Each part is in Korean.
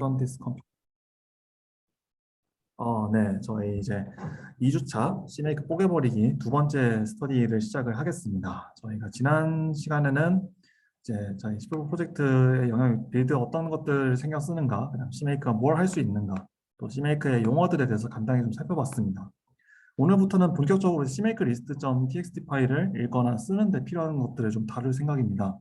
from this computer. 네, 저희 이제 2주차 CMake 뽀개버리기 두 번째 스터디를 시작을 하겠습니다. 저희가 지난 시간에는 이제 저희 C++ 프로젝트의 영향, 빌드 어떤 것들 신경 쓰는가, 그다음 CMake가 뭘 할 수 있는가, 또 CMake의 용어들에 대해서 간단히 좀 살펴봤습니다. 오늘부터는 본격적으로 CMake list.txt 파일을 읽거나 쓰는데 필요한 것들을 좀 다룰 생각입니다.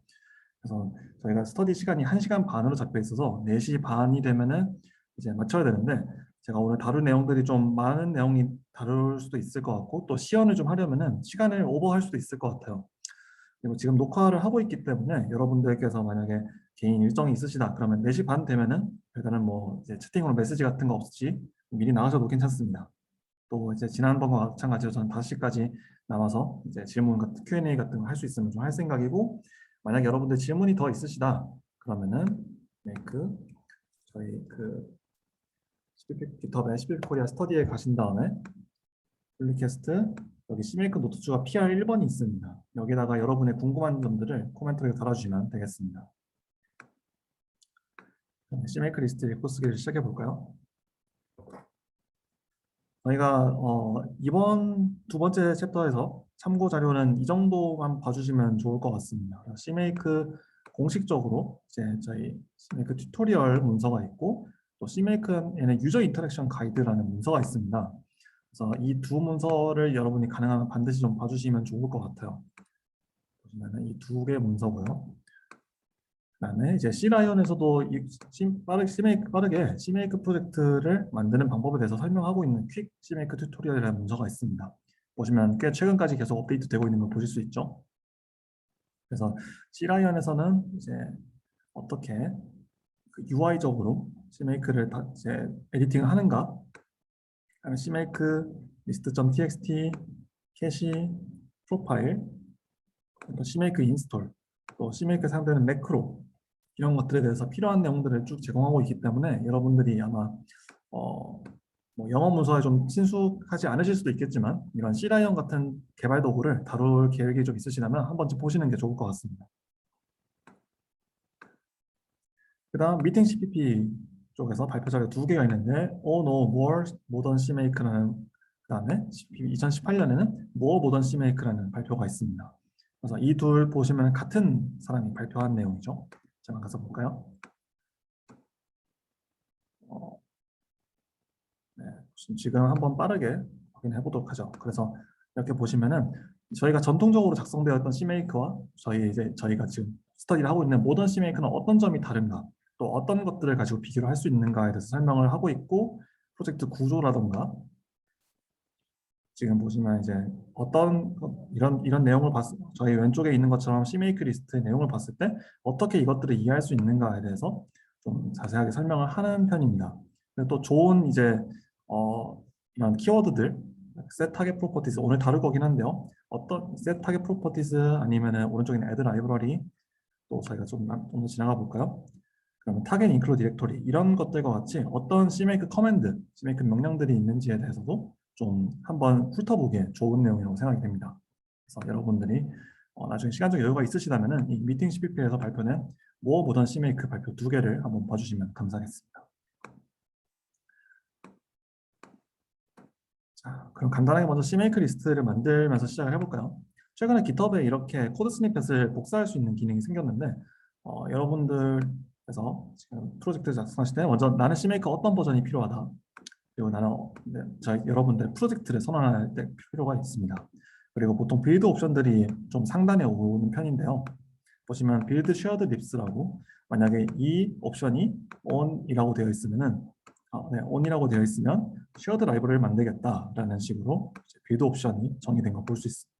그래서 저희가 스터디 시간이 1시간 반으로 잡혀 있어서 4시 반이 되면은 이제 맞춰야 되는데, 제가 오늘 다룰 내용들이 좀 많은 내용이 다룰 수도 있을 것 같고, 또 시연을 좀 하려면은 시간을 오버할 수도 있을 것 같아요. 그리고 지금 녹화를 하고 있기 때문에 여러분들께서 만약에 개인 일정이 있으시다 그러면 4시 반 되면은 일단은 뭐 이제 채팅으로 메시지 같은 거 없이 미리 나가셔도 괜찮습니다. 또 이제 지난번과 마찬가지로 저는 5시까지 남아서 이제 질문 같은 Q&A 같은 거 할 수 있으면 좀 할 생각이고, 만약 여러분들 질문이 더 있으시다 그러면은 저희 GitHub에 CPP 코리아 스터디에 가신 다음에 플리캐스트 여기 CMake 노트주가 PR 1번이 있습니다. 여기다가 여러분의 궁금한 점들을 코멘트를 달아주시면 되겠습니다. CMake 리스트 읽고 쓰기를 시작해 볼까요? 저희가 이번 두 번째 챕터에서 참고 자료는 이 정도만 봐주시면 좋을 것 같습니다. CMake 공식적으로 이제 저희 CMake 튜토리얼 문서가 있고, 또 CMake에는 유저 인터랙션 가이드라는 문서가 있습니다. 그래서 이 두 문서를 여러분이 가능하면 반드시 좀 봐주시면 좋을 것 같아요. 보시면은 이 두 개 문서고요. 그다음에 이제 C라이언에서도 빠르게 CMake 프로젝트를 만드는 방법에 대해서 설명하고 있는 퀵 CMake 튜토리얼이라는 문서가 있습니다. 보시면 꽤 최근까지 계속 업데이트 되고 있는 걸 보실 수 있죠. 그래서 C라이언에서는 이제 어떻게 UI적으로 CMake를 이제 에디팅을 하는가, CMake list.txt, 캐시, 프로파일, 또 CMake 인스톨, 또 CMake 사용되는 매크로, 이런 것들에 대해서 필요한 내용들을 쭉 제공하고 있기 때문에 여러분들이 아마 뭐 영어 문서에 좀 친숙하지 않으실 수도 있겠지만, 이런 C라이언 같은 개발 도구를 다룰 계획이 좀 있으시다면 한 번쯤 보시는 게 좋을 것 같습니다. 그 다음 미팅 CPP 쪽에서 발표 자료 2개가 있는데 Oh No More Modern CMake라는, 그 다음에 2018년에는 More Modern CMake라는 발표가 있습니다. 그래서 이 둘 보시면 같은 사람이 발표한 내용이죠. 잠깐 가서 볼까요? 네, 지금 한번 빠르게 확인해 보도록 하죠. 그래서 이렇게 보시면은 저희가 전통적으로 작성되었던 CMake와 저희가 지금 스터디를 하고 있는 모던 CMake는 어떤 점이 다른가, 또 어떤 것들을 가지고 비교를 할 수 있는가에 대해서 설명을 하고 있고, 프로젝트 구조라던가 지금 보시면 이제 어떤 이런 내용을 저희 왼쪽에 있는 것처럼 CMake 리스트의 내용을 봤을 때 어떻게 이것들을 이해할 수 있는가에 대해서 좀 자세하게 설명을 하는 편입니다. 또 좋은 이제 이런 키워드들, set target properties 오늘 다룰 거긴 한데요. 어떤 set target properties 아니면은 오른쪽에 있는 add library, 또 저희가 좀 더 지나가 볼까요? 그러면 target include directory 이런 것들과 같이 어떤 CMake 커맨드, CMake 명령들이 있는지에 대해서도 좀 한번 훑어보기에 좋은 내용이라고 생각이 됩니다. 그래서 여러분들이 나중에 시간적 여유가 있으시다면은 이 미팅 CPP에서 발표된 More Modern CMake 발표 2개를 한번 봐주시면 감사하겠습니다. 자, 그럼 간단하게 먼저 CMake 리스트를 만들면서 시작을 해볼까요? 최근에 GitHub에 이렇게 코드 스니펫을 복사할 수 있는 기능이 생겼는데, 여러분들께서 지금 프로젝트 작성하실 때 먼저 나는 CMake 어떤 버전이 필요하다, 그리고 나는 여러분들 프로젝트를 선언할 때 필요가 있습니다. 그리고 보통 빌드 옵션들이 좀 상단에 오는 편인데요. 보시면 빌드 쉐어드 립스라고, 만약에 이 옵션이 on이라고 되어 있으면은 on이라고 되어 있으면 쉐어드 라이브러리를 만들겠다라는 식으로 빌드 옵션이 정의된 거 볼 수 있습니다.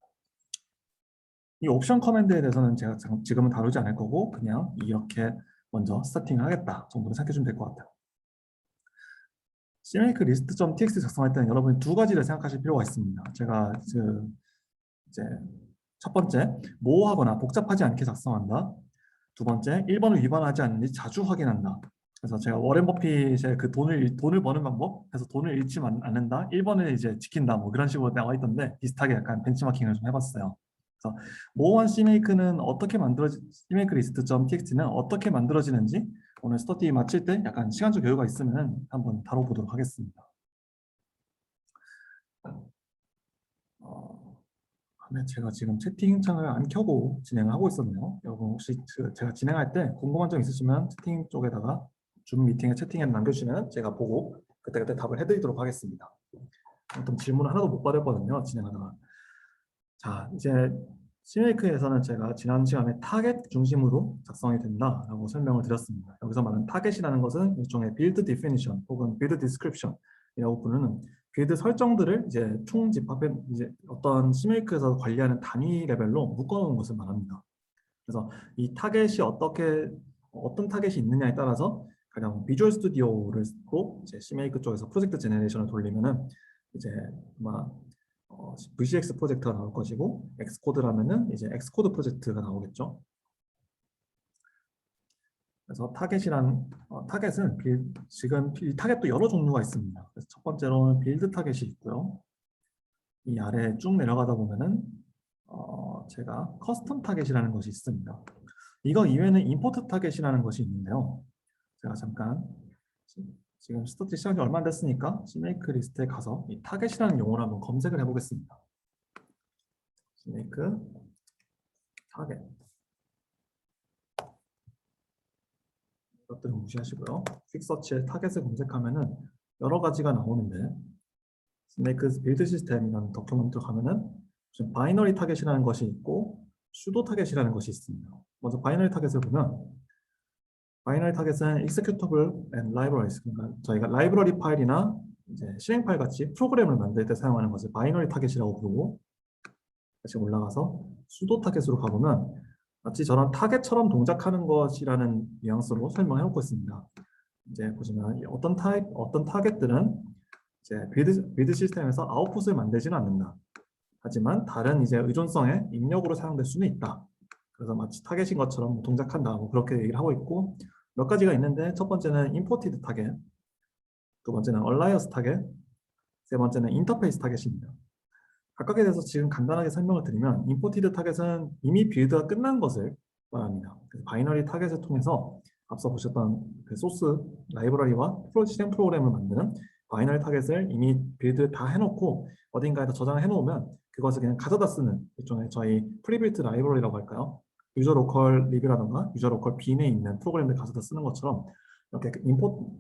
이 옵션 커맨드에 대해서는 제가 지금은 다루지 않을 거고, 그냥 이렇게 먼저 스타팅을 하겠다 정도로 생각해 주면 될 것 같아요. CMake list.txt 작성할 때는 여러분이 두 가지를 생각하실 필요가 있습니다. 제가 이제 첫 번째, 모호하거나 복잡하지 않게 작성한다. 두 번째, 1번을 위반하지 않는지 자주 확인한다. 그래서 제가 워렌 버핏의 그 돈을 버는 방법, 그래서 돈을 잃지 않는다, 1번을 이제 지킨다, 뭐 그런 식으로 나와 있던데 비슷하게 약간 벤치마킹을 좀 해봤어요. 그래서 모호한 CMake는 CMake list.txt는 어떻게 만들어지는지 오늘 스터디 마칠 때 약간 시간적 여유가 있으면 한번 다뤄보도록 하겠습니다. 근데 제가 지금 채팅창을 안 켜고 진행을 하고 있었네요. 여러분 혹시 제가 진행할 때 궁금한 점 있으시면 채팅 쪽에다가 줌 미팅에 채팅에 남겨주시면 제가 보고 그때그때 답을 해드리도록 하겠습니다. 어떤 질문을 하나도 못 받았거든요, 진행하다가. 자, 이제 CMake에서는 제가 지난 시간에 타겟 중심으로 작성이 된다라고 설명을 드렸습니다. 여기서 말하는 타겟이라는 것은 일종의 빌드 디피니션 혹은 빌드 디스크립션이라고 부르는 빌드 설정들을 이제 총집합해 이제 어떤 CMake에서 관리하는 단위 레벨로 묶어놓은 것을 말합니다. 그래서 이 타겟이 어떤 타겟이 있느냐에 따라서 가령 비주얼 스튜디오를 쓰고 이제 CMake 쪽에서 프로젝트 제너레이션을 돌리면은 이제 아마 VCX 프로젝트가 나올 것이고 엑스코드라면은 이제 엑스코드 프로젝트가 나오겠죠. 그래서 타겟은 지금 이 타겟도 여러 종류가 있습니다. 그래서 첫 번째로는 빌드 타겟이 있고요. 이 아래 쭉 내려가다 보면은 제가 커스텀 타겟이라는 것이 있습니다. 이거 이외에는 임포트 타겟이라는 것이 있는데요. 제가 잠깐 지금 스터디 시작이 얼마 안 됐으니까 CMake 리스트에 가서 이 타겟이라는 용어를 한번 검색을 해보겠습니다. CMake 타겟 이것들은 무시하시고요. 퀵서치에 타겟을 검색하면은 여러 가지가 나오는데 CMake 빌드 시스템이라는 더큐먼트로 가면은 바이너리 타겟이라는 것이 있고 슈도 타겟이라는 것이 있습니다. 먼저 바이너리 타겟을 보면 바이너리 타겟은 executable and libraries, 그러니까 저희가 라이브러리 파일이나 이제 실행 파일 같이 프로그램을 만들 때 사용하는 것을 바이너리 타겟이라고 부르고, 다시 올라가서 수도 타겟으로 가보면 마치 저런 타겟처럼 동작하는 것이라는 뉘앙스로 설명해 놓고 있습니다. 이제 보시면 어떤 타겟들은 이제 빌드 시스템에서 아웃풋을 만들지는 않는다. 하지만 다른 이제 의존성의 입력으로 사용될 수는 있다. 그래서 마치 타겟인 것처럼 동작한다. 뭐 그렇게 얘기를 하고 있고, 몇 가지가 있는데 첫 번째는 imported 타겟, 두 번째는 alias 타겟, 세 번째는 인터페이스 타겟입니다. 각각에 대해서 지금 간단하게 설명을 드리면 imported 타겟은 이미 빌드가 끝난 것을 말합니다. 그래서 바이너리 타겟을 통해서 앞서 보셨던 그 소스 라이브러리와 실행 프로그램을 만드는 바이너리 타겟을 이미 빌드 다 해놓고 어딘가에다 저장을 해놓으면 그것을 그냥 가져다 쓰는 일종의 저희 프리빌트 라이브러리라고 할까요? 유저 로컬 lib이라던가 유저 로컬 bin에 있는 프로그램을 가져다 쓰는 것처럼 이렇게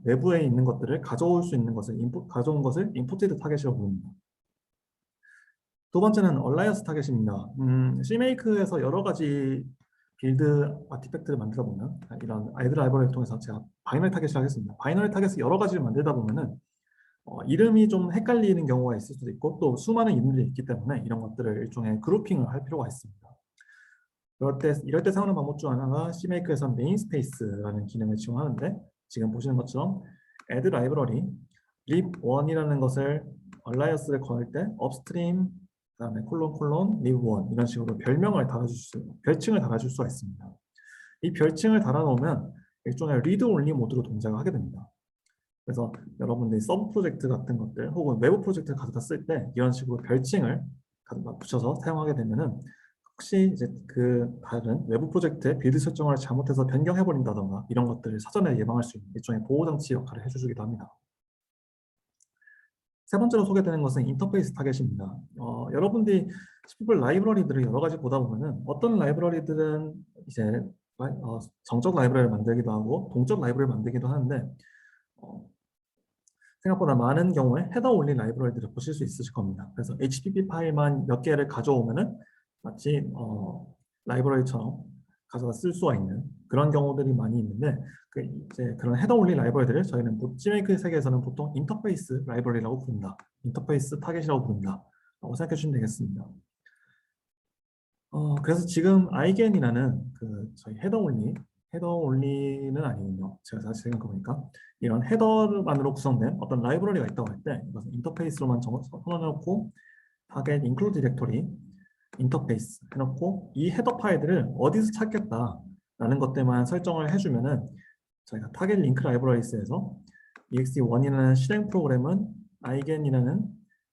내부에 있는 것들을 가져올 수 있는 것을 가져온 것을 imported 타겟이라고 부릅니다. 두 번째는 얼라이언스 타겟입니다. CMake에서 여러 가지 빌드 아티팩트를 만들다 보면 이런 아이들 라이브러리를 통해서 제가 바이너리 타겟을 하겠습니다. 바이너리 타겟을 여러 가지를 만들다 보면은 이름이 좀 헷갈리는 경우가 있을 수도 있고 또 수많은 이름들이 있기 때문에 이런 것들을 일종의 그룹핑을 할 필요가 있습니다. 이럴 때 사용하는 방법 중 하나가 CMake에서 네임스페이스라는 기능을 지원하는데 지금 보시는 것처럼 add library lib1이라는 것을 얼라이언스를 거닐 때 upstream 그다음에 콜론 lib1 이런 식으로 별칭을 달아줄 수가 있습니다. 이 별칭을 달아놓으면 일종의 read only 모드로 동작을 하게 됩니다. 그래서 여러분들이 서브 프로젝트 같은 것들 혹은 외부 프로젝트를 가져다 쓸 때 이런 식으로 별칭을 붙여서 사용하게 되면은 혹시 이제 그 다른 외부 프로젝트의 빌드 설정을 잘못해서 변경해버린다던가 이런 것들을 사전에 예방할 수 있는 일종의 보호장치 역할을 해주기도 합니다. 세 번째로 소개되는 것은 인터페이스 타겟입니다. 여러분들이 C++ 라이브러리들을 여러 가지 보다 보면은 어떤 라이브러리들은 이제 정적 라이브러리를 만들기도 하고 동적 라이브러리를 만들기도 하는데 생각보다 많은 경우에 헤더 올린 라이브러리들을 보실 수 있으실 겁니다. 그래서 HTTP 파일만 몇 개를 가져오면은 마치 라이브러리처럼 가져다 쓸 수가 있는 그런 경우들이 많이 있는데 이제 그런 헤더 올린 라이브러리들을 저희는 CMake 세계에서는 보통 인터페이스 라이브러리라고 부른다. 인터페이스 타겟이라고 부른다. 라고 생각해 주시면 되겠습니다. 그래서 지금 igen이라는 그 저희 헤더 올리는 아니군요. 제가 다시 생각해보니까 이런 헤더만으로 구성된 어떤 라이브러리가 있다고 할 때 이것은 인터페이스로만 선언해놓고 타겟 include 디렉토리 인터페이스 해놓고 이 헤더 파일들을 어디서 찾겠다라는 것들만 설정을 해주면은 저희가 타겟 링크 라이브러리스에서 exe1이라는 실행 프로그램은 igen이라는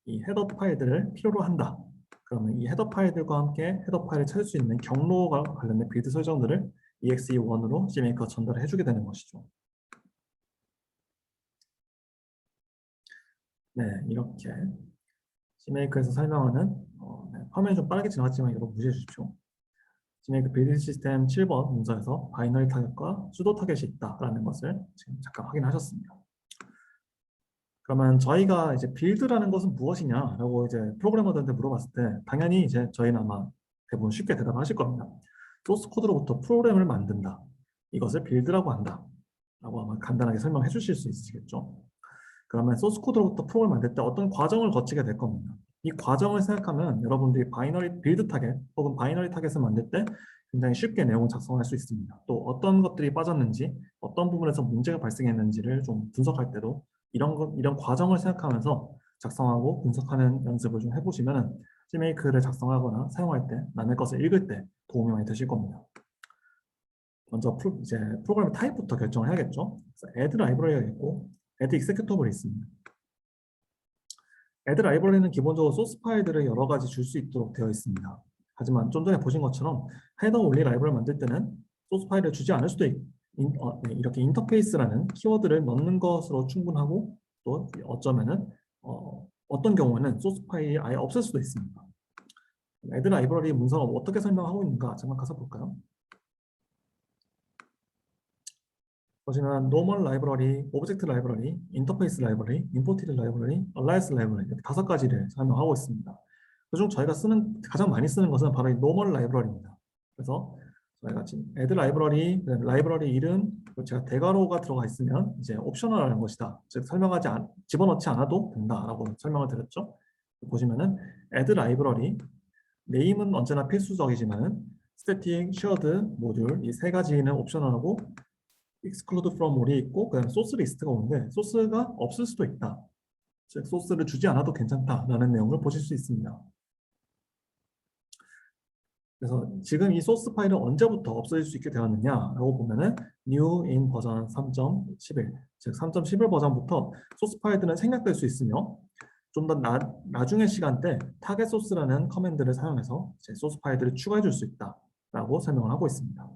이 헤더 파일들을 필요로 한다. 그러면 이 헤더 파일들과 함께 헤더 파일을 찾을 수 있는 경로가 관련된 빌드 설정들을 exe1으로 CMake가 전달을 해주게 되는 것이죠. 네, 이렇게 CMake에서 설명하는 네, 화면이 좀 빠르게 지나갔지만 여러분 무시해 주십시오. CMake 빌드 시스템 7번 문서에서 바이너리 타겟과 수도 타겟이 있다라는 것을 지금 잠깐 확인하셨습니다. 그러면 저희가 이제 빌드라는 것은 무엇이냐라고 이제 프로그래머들한테 물어봤을 때 당연히 이제 저희는 아마 대부분 쉽게 대답하실 겁니다. 소스 코드로부터 프로그램을 만든다. 이것을 빌드라고 한다. 라고 아마 간단하게 설명해 주실 수 있으시겠죠. 그러면 소스 코드로부터 프로그램을 만들 때 어떤 과정을 거치게 될 겁니다. 이 과정을 생각하면 여러분들이 바이너리 빌드 타겟 혹은 바이너리 타겟을 만들 때 굉장히 쉽게 내용을 작성할 수 있습니다. 또 어떤 것들이 빠졌는지, 어떤 부분에서 문제가 발생했는지를 좀 분석할 때도 이런 과정을 생각하면서 작성하고 분석하는 연습을 좀 해보시면 CMake를 작성하거나 사용할 때, 남의 것을 읽을 때 도움이 많이 되실 겁니다. 먼저 이제 프로그램 타입부터 결정을 해야겠죠. 그래서 add 라이브러리가 있고 add executable이 있습니다. add 라이브러리는 기본적으로 소스 파일들을 여러 가지 줄 수 있도록 되어 있습니다. 하지만 좀 전에 보신 것처럼 헤더 only 라이브러리를 만들 때는 소스 파일을 주지 않을 수도 있고 네, 이렇게 인터페이스라는 키워드를 넣는 것으로 충분하고 또 어쩌면은 어떤 경우에는 소스 파일이 아예 없을 수도 있습니다. add 라이브러리 문서가 어떻게 설명하고 있는가 잠깐 가서 볼까요? 보시면 normal 라이브러리, 오브젝트 라이브러리, 인터페이스 라이브러리, 임포티드 라이브러리, 얼라이언스 라이브러리 이렇게 5가지를 설명하고 있습니다. 그중 저희가 가장 많이 쓰는 것은 바로 이 normal 라이브러리입니다. 그래서 저희가 지금 add 라이브러리, 라이브러리 이름, 제가 대괄호가 들어가 있으면 이제 옵셔널이라는 것이다. 즉 집어넣지 않아도 된다라고 설명을 드렸죠. 보시면은 add 라이브러리, 네임은 언제나 필수적이지만 static, shared, 모듈 이 3가지는 옵셔널하고 exclude from all이 있고 그다음에 소스 리스트가 오는데 소스가 없을 수도 있다. 즉 소스를 주지 않아도 괜찮다라는 내용을 보실 수 있습니다. 그래서 지금 이 소스 파일은 언제부터 없어질 수 있게 되었느냐라고 보면은 new in 버전 3.11, 즉 3.11 버전부터 소스 파일들은 생략될 수 있으며 좀 더 나중의 시간대 타겟 소스라는 커맨드를 사용해서 소스 파일들을 추가해 줄 수 있다라고 설명을 하고 있습니다.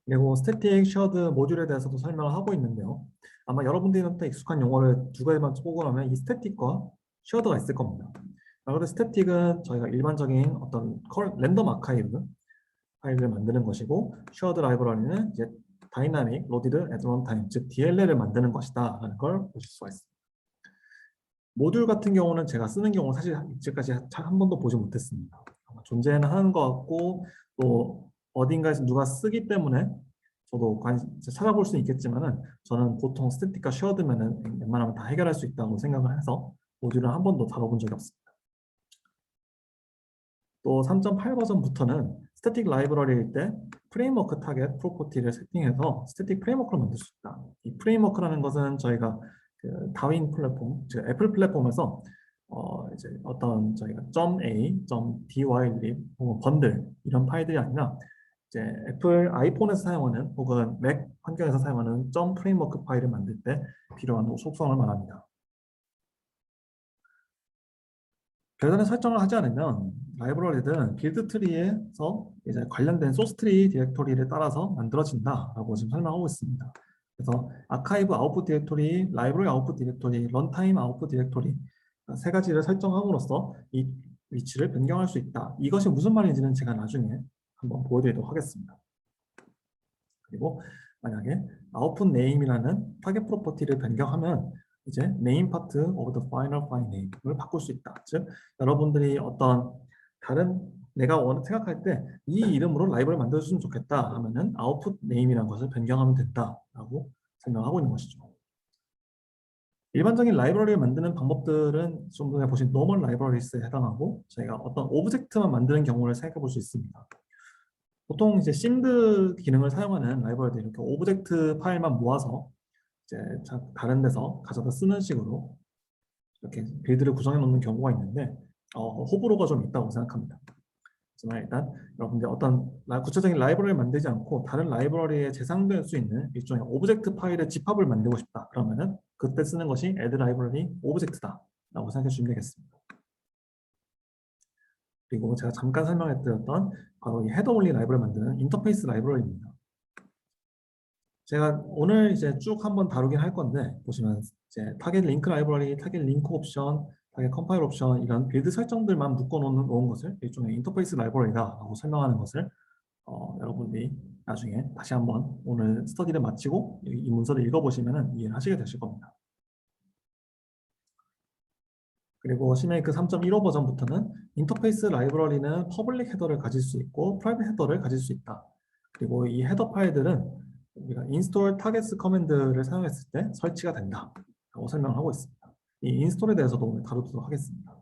그리고 스태틱 셔드 모듈에 대해서도 설명을 하고 있는데요. 아마 여러분들한테 익숙한 용어를 2가지만 뽑으라면 이 스태틱과 셔드가 있을 겁니다. 그래서 스태틱은 저희가 일반적인 어떤 랜덤 아카이브 파일을 만드는 것이고 셔드 라이브러리는 이제 다이나믹 로디드 at runtime 즉 DLL을 만드는 것이다 라는 걸 보실 수가 있습니다. 모듈 같은 경우는 제가 쓰는 경우 사실 이제까지 한 번도 보지 못했습니다. 존재는 하는 것 같고 또 어딘가에서 누가 쓰기 때문에 저도 찾아볼 수는 있겠지만은 저는 보통 스태틱과 쉐어드면은 웬만하면 다 해결할 수 있다고 생각을 해서 모듈을 한 번도 다뤄본 적이 없습니다. 또 3.8 버전부터는 스태틱 라이브러리일 때 프레임워크 타겟 프로퍼티를 세팅해서 스태틱 프레임워크를 만들 수 있다. 이 프레임워크라는 것은 저희가 그 다윈 플랫폼, 즉 애플 플랫폼에서 이제 어떤 저희가 .a, .dy lib 혹은 번들 이런 파일들이 아니라 이제 애플 아이폰에서 사용하는 혹은 맥 환경에서 사용하는 .프레임워크 파일을 만들 때 필요한 속성을 말합니다. 별다른 설정을 하지 않으면 라이브러리들은 빌드 트리에서 이제 관련된 소스 트리 디렉토리를 따라서 만들어진다라고 지금 설명하고 있습니다. 그래서 아카이브 아웃풋 디렉토리, 라이브러리 아웃풋 디렉토리, 런타임 아웃풋 디렉토리 3가지를 설정함으로써 이 위치를 변경할 수 있다. 이것이 무슨 말인지는 제가 나중에 한번 보여드리도록 하겠습니다. 그리고 만약에 아웃풋 네임이라는 타겟 프로퍼티를 변경하면 이제 name part of the final file name을 바꿀 수 있다. 즉 여러분들이 어떤 다른 내가 생각할 때 이 이름으로 라이브를 만들어주면 좋겠다 하면은 output name이라는 것을 변경하면 된다라고 설명하고 있는 것이죠. 일반적인 라이브러리를 만드는 방법들은 좀 전에 보신 normal libraries에 해당하고 저희가 어떤 오브젝트만 만드는 경우를 생각해 볼 수 있습니다. 보통 이제 심드 기능을 사용하는 라이브러리들 이렇게 오브젝트 파일만 모아서 이제 다른 데서 가져다 쓰는 식으로 이렇게 빌드를 구성해 놓는 경우가 있는데 호불호가 좀 있다고 생각합니다. 하지만 일단 여러분들 어떤 구체적인 라이브러리를 만들지 않고 다른 라이브러리에 재상될 수 있는 일종의 오브젝트 파일의 집합을 만들고 싶다. 그러면은 그때 쓰는 것이 add library 오브젝트다 라고 생각해 주시면 되겠습니다. 그리고 제가 잠깐 설명해 드렸던 바로 이 헤더 올리 라이브러리 만드는 인터페이스 라이브러리입니다. 제가 오늘 이제 쭉 한번 다루긴 할 건데 보시면 이제 타겟 링크 라이브러리, 타겟 링크 옵션, 타겟 컴파일 옵션 이런 빌드 설정들만 놓은 것을 일종의 인터페이스 라이브러리다라고 설명하는 것을 여러분들이 나중에 다시 한번 오늘 스터디를 마치고 이 문서를 읽어보시면 이해를 하시게 되실 겁니다. 그리고 CMake 3.15 버전부터는 인터페이스 라이브러리는 퍼블릭 헤더를 가질 수 있고 프라이빗 헤더를 가질 수 있다. 그리고 이 헤더 파일들은 우리가 install targets 커맨드를 사용했을 때 설치가 된다 라고 설명하고 있습니다. 이 인스톨에 대해서도 오늘 다루도록 하겠습니다.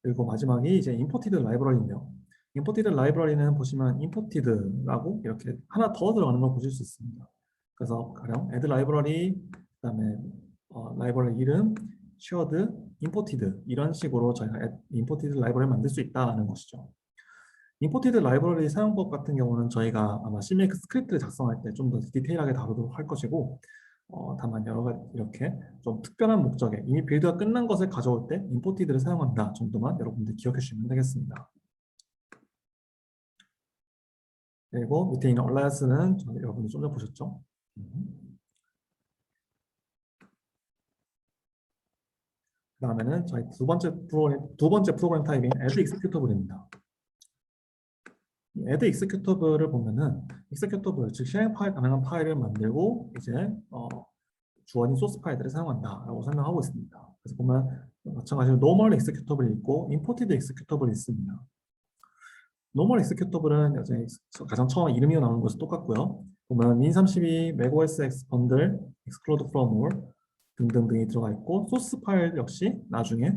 그리고 마지막이 이제 imported 라이브러리인데요. imported 라이브러리는 보시면 imported라고 이렇게 하나 더 들어가는 걸 보실 수 있습니다. 그래서 가령 add 라이브러리, 그다음에 라이브러리 이름, shared, imported 이런 식으로 저희가 imported 라이브러리를 만들 수 있다는 것이죠. imported 라이브러리 사용법 같은 경우는 저희가 아마 CMake 스크립트를 작성할 때 좀 더 디테일하게 다루도록 할 것이고 다만 여러 가지 이렇게 좀 특별한 목적에 이미 빌드가 끝난 것을 가져올 때 imported를 사용한다 정도만 여러분들 기억해 주시면 되겠습니다. 그리고 밑에 있는 얼라이언스는 여러분들 좀 전에 보셨죠? 그 다음에는 저희 두 번째 프로그램 타입인 add executable입니다. add executable을 보면은 executable 즉 실행 가능한 파일을 만들고 이제 주어진 소스 파일들을 사용한다라고 설명하고 있습니다. 그래서 보면 마찬가지로 normal executable이 있고 imported executable이 있습니다. normal executable은 여전히 가장 처음 이름이 나오는 것이 똑같고요. 보면 min32, macOSX 번들, exclude from all 등등등이 들어가 있고 소스 파일 역시 나중에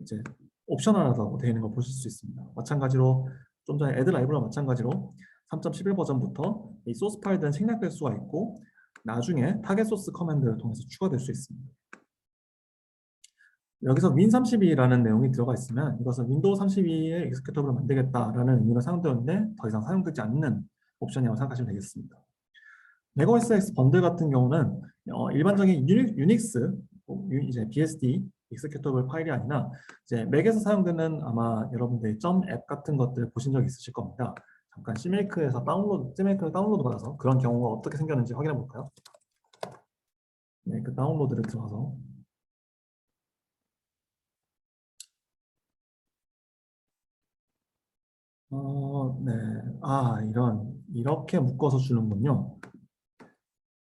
이제 옵셔널하다고 되어 있는 걸 보실 수 있습니다. 마찬가지로 좀 전에 add 라이브러리와 마찬가지로 3.11 버전부터 이 소스 파일들은 생략될 수가 있고 나중에 타겟 소스 커맨드를 통해서 추가될 수 있습니다. 여기서 win32라는 내용이 들어가 있으면 이것은 윈도우 32의 executabl을 만들겠다라는 의미로 사용되었는데 더 이상 사용되지 않는 옵션이라고 생각하시면 되겠습니다. macOSX 번들 같은 경우는 일반적인 유닉스, 이제 BSD executable 파일이 아니라 이제 맥에서 사용되는 아마 여러분들이 .app 같은 것들 보신 적 있으실 겁니다. 잠깐 CMake를 다운로드 받아서 그런 경우가 어떻게 생겼는지 확인해 볼까요? 네, 그 다운로드를 들어가서 네. 이렇게 묶어서 주는군요.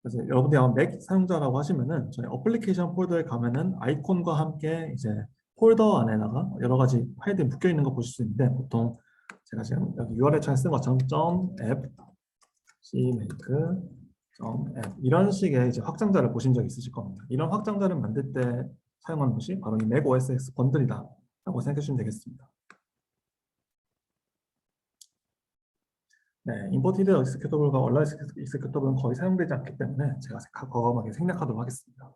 그래서 여러분들이 아마 맥 사용자라고 하시면은 저희 어플리케이션 폴더에 가면은 아이콘과 함께 이제 폴더 안에다가 여러 가지 파일들이 묶여 있는 거 보실 수 있는데 보통 제가 지금 여기 URL 창에 쓴 것처럼 .app, cmake, .app 이런 식의 이제 확장자를 보신 적 있으실 겁니다. 이런 확장자를 만들 때 사용하는 것이 바로 이 macOSX 번들이다라고 생각해 주시면 되겠습니다. 네, imported executable과 online executable는 거의 사용되지 않기 때문에 제가 과감하게 생략하도록 하겠습니다.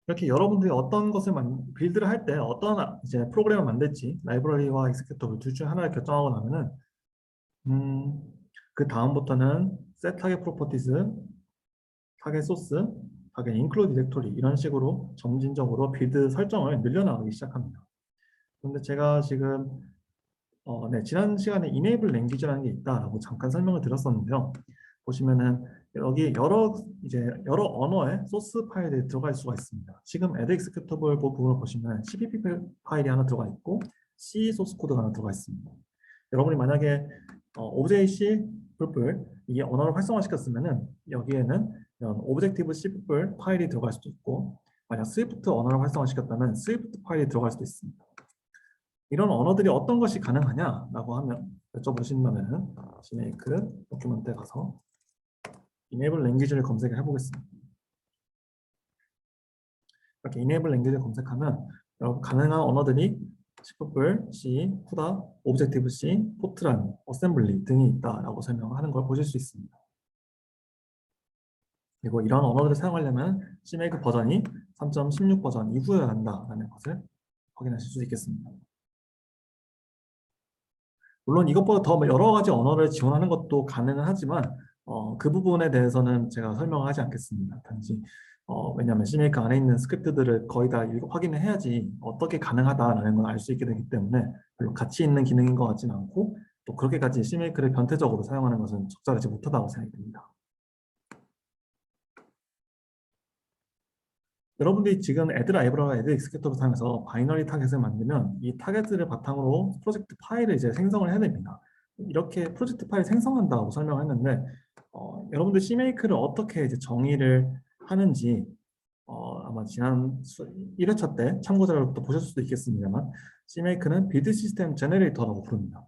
이렇게 여러분들이 어떤 것을 빌드를 할 때 어떤 이제 프로그램을 만들지 라이브러리와 executable 둘 중 하나를 결정하고 나면은 그 다음부터는 set target properties, target source, target include directory 이런 식으로 점진적으로 빌드 설정을 늘려나가기 시작합니다. 그런데 제가 지금 네, 지난 시간에 enable language라는 게 있다라고 잠깐 설명을 드렸었는데요. 보시면은 여기 여러 언어의 소스 파일들이 들어갈 수가 있습니다. 지금 add executable 부분을 보시면 cpp 파일이 하나 들어가 있고 C 소스 코드가 하나 들어가 있습니다. 여러분이 만약에 Object-C 이게 언어를 활성화시켰으면은 여기에는 Objective-C 파일이 들어갈 수도 있고 만약 Swift 언어를 활성화시켰다면 Swift 파일이 들어갈 수도 있습니다. 이런 언어들이 어떤 것이 가능하냐라고 하면 여쭤보신다면 CMake 도큐멘트에 가서 Enable Language를 검색을 해보겠습니다. 이렇게 Enable Language를 검색하면 여러분 가능한 언어들이 C++, C, CUDA, Objective-C, Fortran, Assembly 등이 있다라고 설명하는 걸 보실 수 있습니다. 그리고 이런 언어들을 사용하려면 CMake 버전이 3.16 버전 이후에 한다라는 것을 확인하실 수 있겠습니다. 물론 이것보다 더 여러 가지 언어를 지원하는 것도 가능은 하지만 그 부분에 대해서는 제가 설명하지 않겠습니다. 단지 왜냐하면 CMake 안에 있는 스크립트들을 거의 다 확인을 해야지 어떻게 가능하다라는 걸 알 수 있게 되기 때문에 별로 가치 있는 기능인 것 같지는 않고 또 그렇게까지 CMake를 변태적으로 사용하는 것은 적절하지 못하다고 생각이 듭니다. 여러분들이 지금 애드 라이브러리와 애드 익스큐터를 사용해서 바이너리 타겟을 만들면 이 타겟을 바탕으로 프로젝트 파일을 이제 생성을 해야 됩니다. 이렇게 프로젝트 파일 생성한다고 설명을 했는데 여러분들 CMake를 어떻게 이제 정의를 하는지 아마 지난 1회차 때 참고 자료부터 보셨을 수도 있겠습니다만 CMake는 빌드 시스템 제너레이터라고 부릅니다.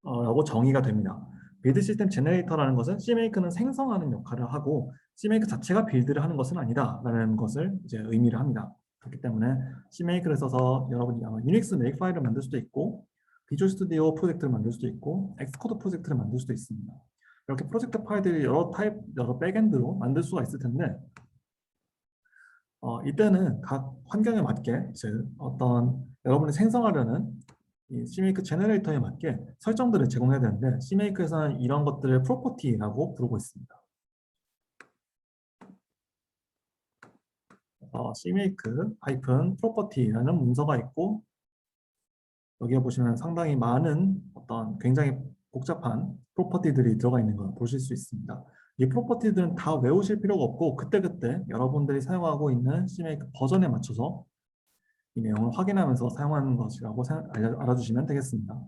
라고 정의가 됩니다. 빌드 시스템 제너레이터라는 것은 CMake는 생성하는 역할을 하고 CMake 자체가 빌드를 하는 것은 아니다라는 것을 이제 의미를 합니다. 그렇기 때문에 CMake를 써서 여러분이 아마 유닉스 메이크 파일을 만들 수도 있고 비주얼 스튜디오 프로젝트를 만들 수도 있고 엑스코드 프로젝트를 만들 수도 있습니다. 이렇게 프로젝트 파일들이 여러 타입, 여러 백엔드로 만들 수가 있을 텐데 이때는 각 환경에 맞게 즉 어떤 여러분이 생성하려는 이 CMake 제너레이터에 맞게 설정들을 제공해야 되는데 CMake에서는 이런 것들을 프로퍼티라고 부르고 있습니다. CMake-property라는 문서가 있고 여기에 보시면 상당히 많은 어떤 굉장히 복잡한 프로퍼티들이 들어가 있는 걸 보실 수 있습니다. 이 프로퍼티들은 다 외우실 필요가 없고 그때그때 여러분들이 사용하고 있는 CMake 버전에 맞춰서 이 내용을 확인하면서 사용하는 것이라고 알아주시면 되겠습니다.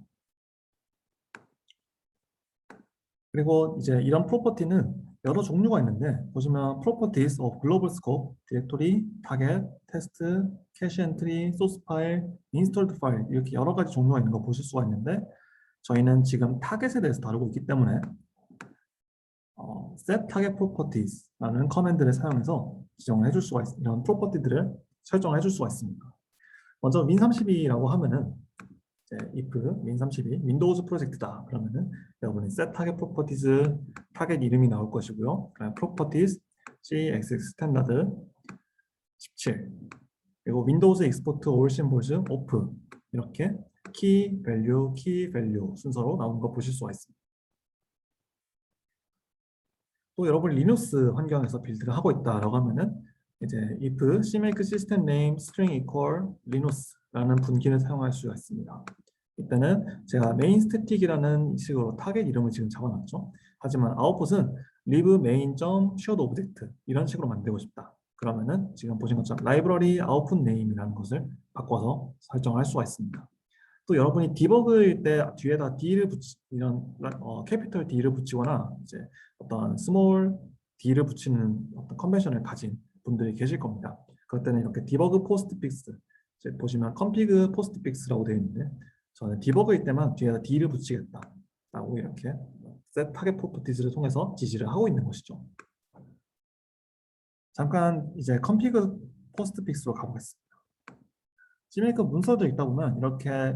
그리고 이제 이런 프로퍼티는 여러 종류가 있는데 보시면 properties of global scope, directory, target, test, cache entry, source file, installed file 이렇게 여러 가지 종류가 있는 거 보실 수가 있는데 저희는 지금 타겟에 대해서 다루고 있기 때문에 set target properties라는 커맨드를 사용해서 지정을 해줄 수가 있습니다. 이런 프로퍼티들을 설정을 해줄 수가 있습니다. 먼저 min32라고 하면은 if min32 윈도우즈 프로젝트다 그러면은 여러분이 set target properties 타겟 이름이 나올 것이고요. properties cxx 스탠다드 17 그리고 윈도우즈 익스포트 all symbols off 이렇게 key value 순서로 나오는 거 보실 수가 있습니다. 또 여러분 리눅스 환경에서 빌드를 하고 있다라고 하면은 이제 if cmake system name string equal linux라는 분기를 사용할 수가 있습니다. 이때는 제가 main static이라는 식으로 타겟 이름을 지금 잡아놨죠. 하지만 아웃풋은 live main.shared object 이런 식으로 만들고 싶다. 그러면은 지금 보신 것처럼 library output name이라는 것을 바꿔서 설정할 수가 있습니다. 또 여러분이 디버그일 때 뒤에다 D를 이런 캐피털 D를 붙이거나 이제 어떤 스몰 D를 붙이는 어떤 컨벤션을 가진 분들이 계실 겁니다. 그럴 때는 이렇게 디버그 포스트 픽스 보시면 config 포스트 픽스라고 되어 있는데 저는 디버그일 때만 뒤에다 D를 붙이겠다라고 이렇게 set target properties를 통해서 지시를 하고 있는 것이죠. 잠깐 이제 config 포스트 픽스로 가보겠습니다. CMake 문서도 읽다 보면 이렇게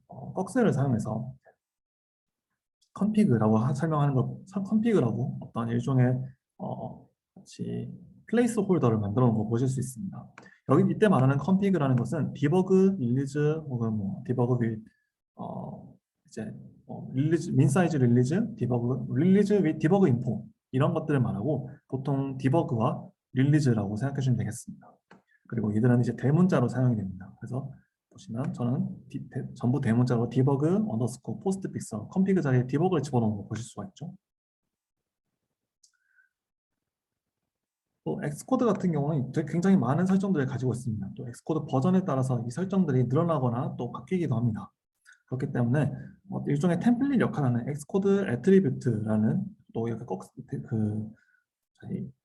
꺽쇠를 사용해서 config라고 설명하는 것, config라고 어떤 일종의 같이 플레이스 홀더를 만들어 놓은 거 보실 수 있습니다. 여기 이때 말하는 config라는 것은 디버그, 릴리즈 혹은 뭐 디버그 이제 릴리즈, 민사이즈 릴리즈, 디버그, 릴리즈 위 디버그 인포 이런 것들을 말하고 보통 디버그와 릴리즈라고 생각해 주시면 되겠습니다. 그리고 이들은 이제 대문자로 사용이 됩니다. 그래서 보시면 저는 전부 대문자로 디버그 언더스코어 포스트 픽서 config 자리에 디버그를 집어넣은 거 보실 수가 있죠. 또 엑스코드 같은 경우는 굉장히 많은 설정들을 가지고 있습니다. 또 엑스코드 버전에 따라서 이 설정들이 늘어나거나 또 바뀌기도 합니다. 그렇기 때문에 일종의 템플릿 역할을 하는 엑스코드 애트리뷰트라는 또 이렇게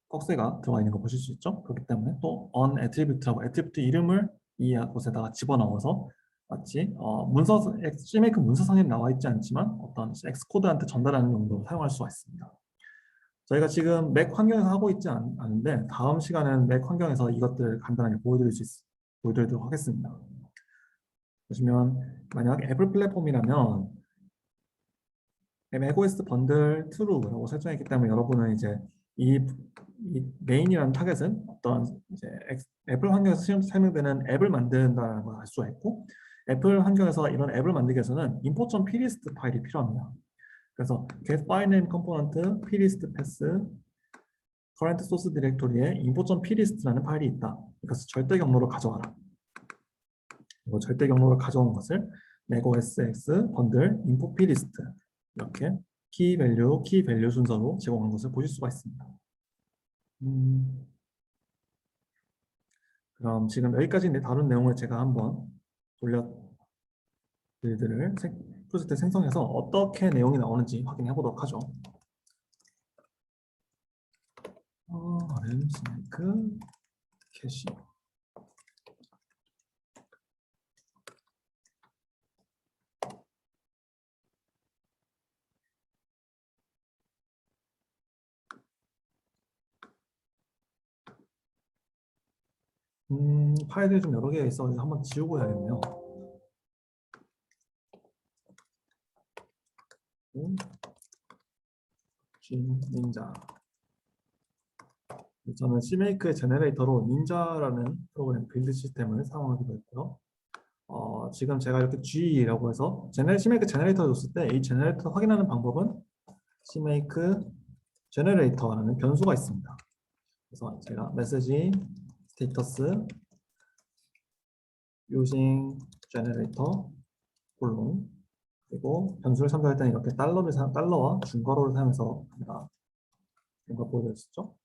꺽쇠가 들어가 있는 거 보실 수 있죠. 그렇기 때문에 또 on attribute라고 애트리뷰트 이름을 이 곳에다가 집어넣어서 마치 문서 CMake 문서상에 나와 있지 않지만 어떤 엑스코드한테 전달하는 용도로 사용할 수가 있습니다. 저희가 지금 맥 환경에서 하고 있지 않은데 다음 시간에는 맥 환경에서 이것들을 간단하게 보여드리도록 하겠습니다. 보시면 만약 애플 플랫폼이라면 macOS 번들 true라고 설정했기 때문에 여러분은 이제 이 메인이라는 타겟은 어떤 이제 애플 환경에서 설명되는 앱을 만든다는 걸 알 수가 있고 애플 환경에서 이런 앱을 만들기 위해서는 import.plist 파일이 필요합니다. 그래서 get file name component plist path current source directory에 import.plist라는 파일이 있다. 그래서 절대 경로로 가져와라. 그리고 절대 경로로 가져온 것을 레고 SX 번들 인포 피리스트 이렇게 키 밸류 순서로 제공한 것을 보실 수가 있습니다. 그럼 지금 여기까지 다룬 내용을 제가 한번 돌려 빌드를 프로젝트 생성해서 어떻게 내용이 나오는지 확인해 보도록 하죠. RM 스네이크 캐시 파일이 좀 여러 개가 있어서 한번 지우고 해야겠네요. 닌자. 저는 CMake의 제너레이터로 닌자라는 프로그램 빌드 시스템을 사용하기도 했고요. 지금 제가 이렇게 G라고 해서 CMake 제너레이터를 줬을 때 이 제너레이터 확인하는 방법은 CMake 제너레이터라는 변수가 있습니다. 그래서 제가 메시지 스테이터스 using generator 콜론 그리고 변수를 참조할 때는 이렇게 달러와 중괄호를 사용해서 합니다. 뭔가 보여드렸었죠?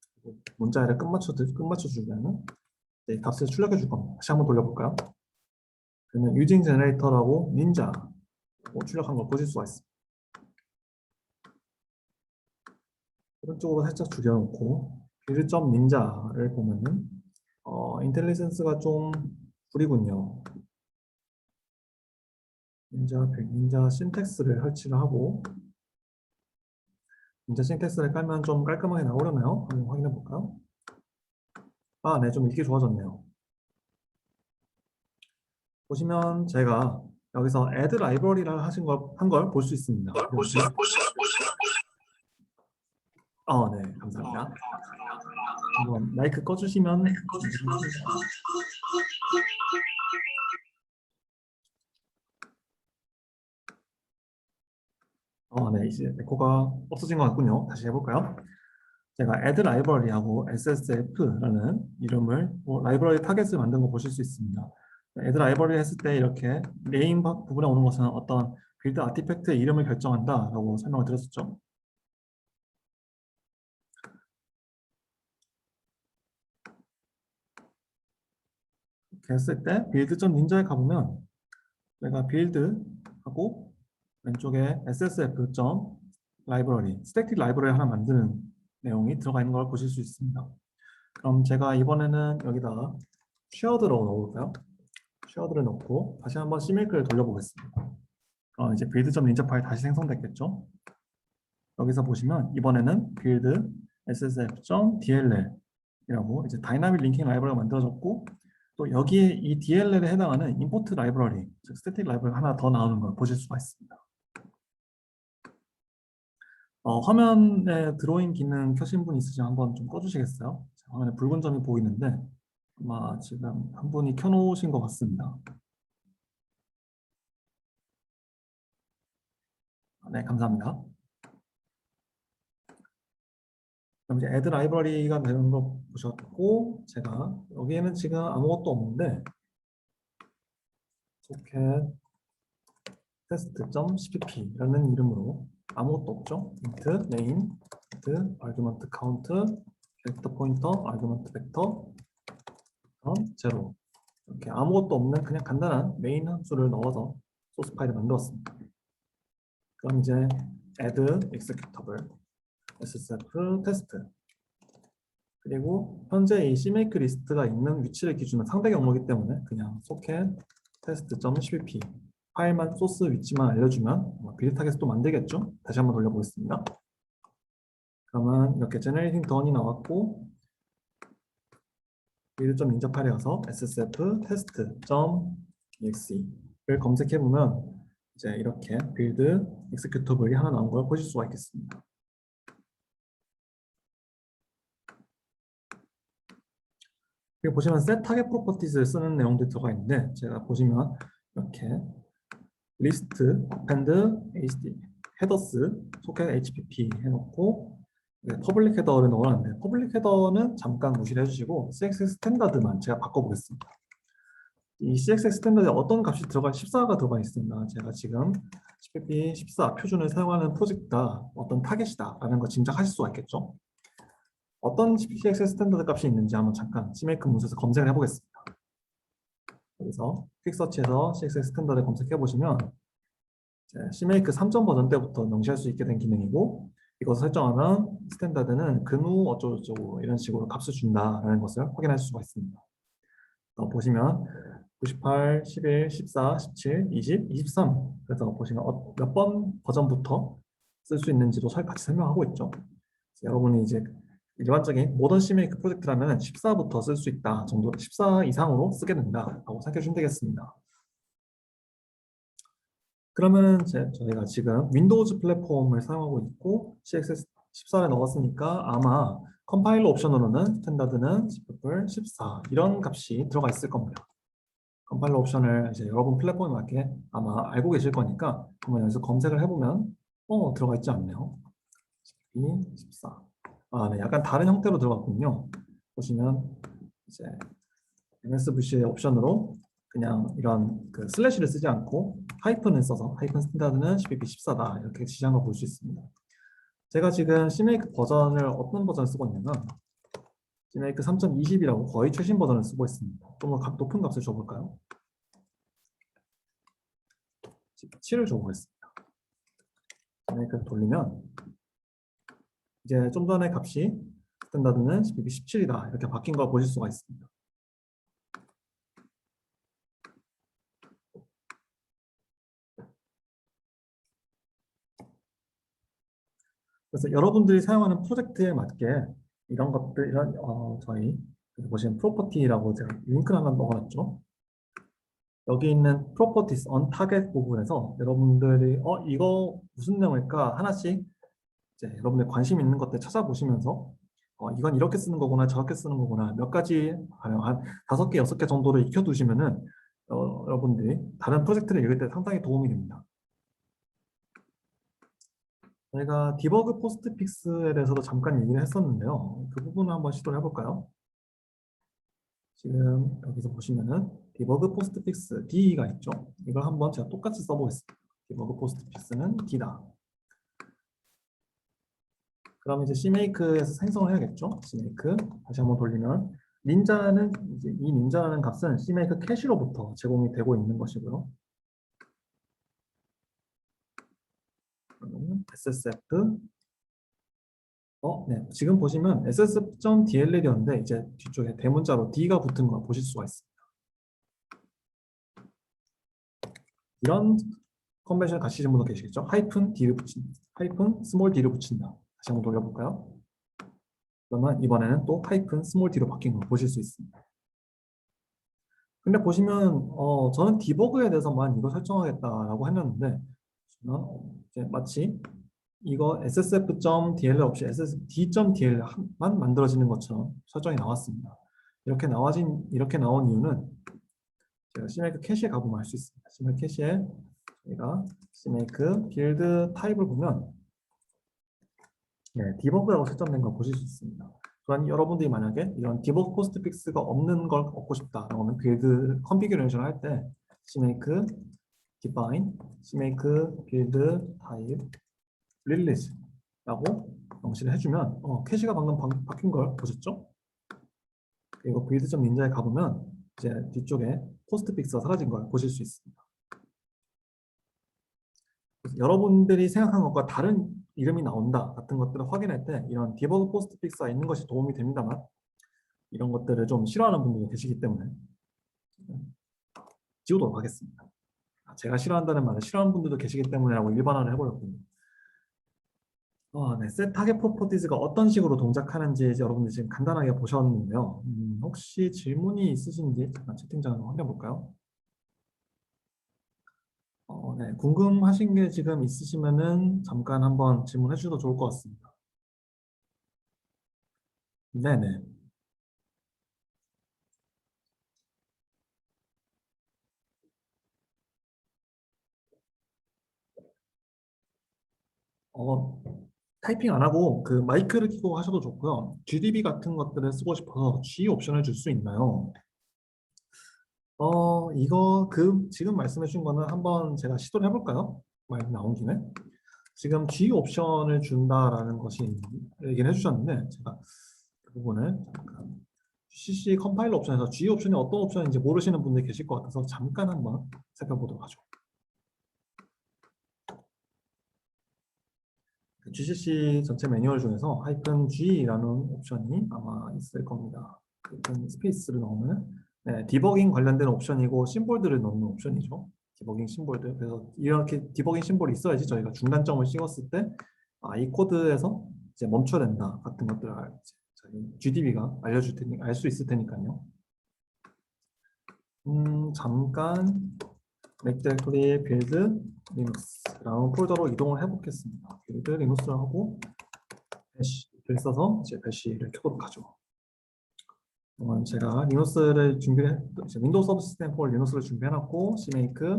문자열에 끝맞춰주면 네, 값을 출력해 줄 겁니다. 다시 한번 돌려볼까요? 그러면 using generator라고 닌자 출력한 걸 보실 수가 있습니다. 오른쪽으로 살짝 줄여놓고 빌드.닌자를 보면은 인텔리전스가 좀 구리군요. 닌자 신텍스를 설치를 하고 닌자 신텍스를 깔면 좀 깔끔하게 나오려나요? 한번 확인해 볼까요? 네, 좀 읽기 좋아졌네요. 보시면 제가 여기서 add library를 한 걸 볼 수 있습니다. 네, 감사합니다. 한번 마이크 꺼주시면 네, 이제 에코가 없어진 것 같군요. 다시 해볼까요? 제가 add library하고 SSF라는 이름을 라이브러리 타겟을 만든 거 보실 수 있습니다. add library 했을 때 이렇게 네임 부분에 오는 것은 어떤 빌드 아티팩트의 이름을 결정한다라고 설명을 드렸었죠. 이렇게 했을 때 build.ninja에 가보면 내가 build하고 왼쪽에 ssf.library, 스태틱 라이브러리 하나 만드는 내용이 들어가 있는 걸 보실 수 있습니다. 그럼 제가 이번에는 여기다가 shared로 넣어볼까요? shared를 넣고 다시 한번 CMake를 돌려보겠습니다. 이제 build.ninja 파일 다시 생성됐겠죠? 여기서 보시면 이번에는 build ssf.dll 이라고 이제 다이나믹 링킹 라이브러리가 만들어졌고 또 여기에 이 DLL에 해당하는 임포트 라이브러리, 즉 스태틱 라이브러리 하나 더 나오는 걸 보실 수가 있습니다. 화면에 드로잉 기능 켜신 분 있으시면 한번 좀 꺼주시겠어요? 화면에 붉은 점이 보이는데 아마 지금 한 분이 켜놓으신 것 같습니다. 네, 감사합니다. 그럼 이제 add 라이브러리가 되는 거 보셨고 제가 여기에는 지금 아무것도 없는데 socket test.cpp라는 이름으로 아무것도 없죠. int main, int argument count, character pointer, argument vector, 0 이렇게 아무것도 없는 그냥 간단한 메인 함수를 넣어서 소스 파일을 만들었습니다. 그럼 이제 add executable ssf test 그리고 현재 이 CMake 리스트가 있는 위치를 기준으로 상대 경로이기 때문에 그냥 socket test.cpp 파일만 소스 위치만 알려주면 빌드 타겟을 또 만들겠죠? 다시 한번 돌려보겠습니다. 그러면 이렇게 generating done이 나왔고 build.ninja 파일에 가서 ssf test.exe를 검색해보면 이제 이렇게 빌드 executable이 하나 나온 걸 보실 수가 있겠습니다. 여기 보시면 set target properties를 쓰는 내용들이 들어가 있는데 제가 보시면 이렇게 list, append, hd, headers, socket hpp 해놓고 퍼블릭 헤더를 넣어놨는데 퍼블릭 헤더는 잠깐 무시를 해주시고 CSS 스탠다드만 제가 바꿔보겠습니다. 이 CXX 스탠다드에 어떤 값이 들어가 14가 들어가 있습니다. 제가 지금 CPP 14 표준을 사용하는 프로젝트다, 어떤 타겟이다라는 거 짐작하실 수가 있겠죠. 어떤 CXX 스탠다드 값이 있는지 한번 잠깐 CMake 문서에서 검색을 해보겠습니다. 여기서 퀵서치에서 CXX 스탠다드 검색해 보시면 CMake 3점 버전 때부터 명시할 수 있게 된 기능이고, 이것을 설정하면 스탠다드는 근우 어쩌고저쩌고 이런 식으로 값을 준다라는 것을 확인할 수가 있습니다. 보시면 98, 11, 14, 17, 20, 23. 그래서 보시면 몇 번 버전부터 쓸 수 있는지도 같이 설명하고 있죠. 여러분이 이제 일반적인 모던 CMake 프로젝트라면 14부터 쓸 수 있다 정도, 14 이상으로 쓰게 된다라고 생각해 주시면 되겠습니다. 그러면 저희가 지금 윈도우즈 플랫폼을 사용하고 있고 CXS 14를 넣었으니까 아마 컴파일러 옵션으로는 스탠다드는 14 이런 값이 들어가 있을 겁니다. 컴파일러 옵션을 이제 여러분 플랫폼에 맞게 아마 알고 계실 거니까 한번 여기서 검색을 해보면 들어가 있지 않네요. 14. 네, 약간 다른 형태로 들어갔군요. 보시면 이제 MSVC의 옵션으로 그냥 이런 그 슬래시를 쓰지 않고 하이픈을 써서 하이픈 스탠다드는 CPP 14다 이렇게 지시한 걸 볼 수 있습니다. 제가 지금 CMake 버전을 어떤 버전을 쓰고 있냐면 CMake 3.20이라고 거의 최신 버전을 쓰고 있습니다. 좀 더 높은 값을 줘볼까요? 7을 줘보겠습니다. CMake 돌리면 이제 좀 전에 값이 스탠다드는 CPP 17이다 이렇게 바뀐 걸 보실 수가 있습니다. 그래서 여러분들이 사용하는 프로젝트에 맞게 이런 것들, 이런 저희 여기 보시면 프로퍼티라고 제가 링크를 하나 넣어놨죠. 여기 있는 properties on target 부분에서 여러분들이 이거 무슨 내용일까 하나씩 이제 여러분들 관심 있는 것들 찾아보시면서 이건 이렇게 쓰는 거구나 저렇게 쓰는 거구나 몇 가지 한 5개, 6개 정도를 익혀두시면은 여러분들이 다른 프로젝트를 읽을 때 상당히 도움이 됩니다. 저희가 디버그 포스트픽스에 대해서도 잠깐 얘기를 했었는데요. 그 부분을 한번 시도를 해볼까요? 지금 여기서 보시면은 디버그 포스트픽스 D가 있죠. 이걸 한번 제가 똑같이 써보겠습니다. 디버그 포스트픽스는 D다. 그럼 이제 CMake에서 생성을 해야겠죠. CMake 다시 한번 돌리면 닌자는 이제 이 닌자라는 값은 CMake 캐시로부터 제공이 되고 있는 것이고요. 그러면 SSF 네. 지금 보시면 ssf.dl이었는데 이제 뒤쪽에 대문자로 D가 붙은 걸 보실 수가 있습니다. 이런 컨벤션을 가시는 분도 계시겠죠? 하이픈 D를 붙인다. 하이픈 스몰 D를 붙인다. 다시 한번 돌려볼까요? 그러면 이번에는 또 하이픈 스몰 D로 바뀐 걸 보실 수 있습니다. 근데 보시면 저는 디버그에 대해서만 이거 설정하겠다라고 했는데 이제 마치 이거 ssf.dl 없이 ssd.dl만 만들어지는 것처럼 설정이 나왔습니다. 이렇게 나온 이유는 제가 CMake 캐시에 가보면 알 수 있습니다. CMake 캐시에 저희가 CMake 빌드 타입을 보면 디버그라고 설정된 걸 보실 수 있습니다. 또한 여러분들이 만약에 이런 디버그 포스트픽스가 없는 걸 얻고 싶다 그러면 빌드 컨피규레이션을 할 때 CMake define, CMake 빌드 타입 릴리즈라고 명시를 해주면 캐시가 방금 바뀐 걸 보셨죠? 그리고 빌드.ninja에 가보면 이제 뒤쪽에 포스트픽스가 사라진 걸 보실 수 있습니다. 여러분들이 생각한 것과 다른 이름이 나온다 같은 것들을 확인할 때 이런 디버그 포스트픽스가 있는 것이 도움이 됩니다만 이런 것들을 좀 싫어하는 분들도 계시기 때문에 지우도록 하겠습니다. 제가 싫어한다는 말을 싫어하는 분들도 계시기 때문에라고 일반화를 해버렸군요. 네, set 타겟 프로퍼티즈가 어떤 식으로 동작하는지 여러분들 지금 간단하게 보셨는데요. 혹시 질문이 있으신지 잠깐 채팅창으로 확인해 볼까요? 네, 궁금하신 게 지금 있으시면은 잠깐 한번 질문해 주셔도 좋을 것 같습니다. 네네. 어, 타이핑 안 하고 그 마이크를 켜고 하셔도 좋고요. GDB 같은 것들을 쓰고 싶어서 G 옵션을 줄 수 있나요? 이거 지금 말씀해 주신 거는 한번 제가 시도를 해볼까요? 말 나온 김에. 지금 G 옵션을 준다라는 것이 얘기를 해주셨는데 제가 그 부분을 잠깐 GCC 컴파일러 옵션에서 G 옵션이 어떤 옵션인지 모르시는 분들이 계실 것 같아서 잠깐 한번 살펴보도록 하죠. GCC 전체 매뉴얼 중에서 -G라는 옵션이 아마 있을 겁니다. 스페이스를 넣으면 디버깅 관련된 옵션이고 심볼들을 넣는 옵션이죠. 디버깅 심볼들. 그래서 이렇게 디버깅 심볼이 있어야지 저희가 중단점을 찍었을 때 이 코드에서 이제 멈춰야 된다 같은 것들을 저희 GDB가 알려줄 테니 알 수 있을 테니까요. 잠깐 맥 디렉토리 빌드 리눅스라는 폴더로 이동을 해보겠습니다. 빌드 리눅스를 하고 배시를 써서 이제 배시를 켜도록 하죠. 제가 리눅스를 윈도우 서브 시스템 폴 리눅스를 준비해놨고 cmake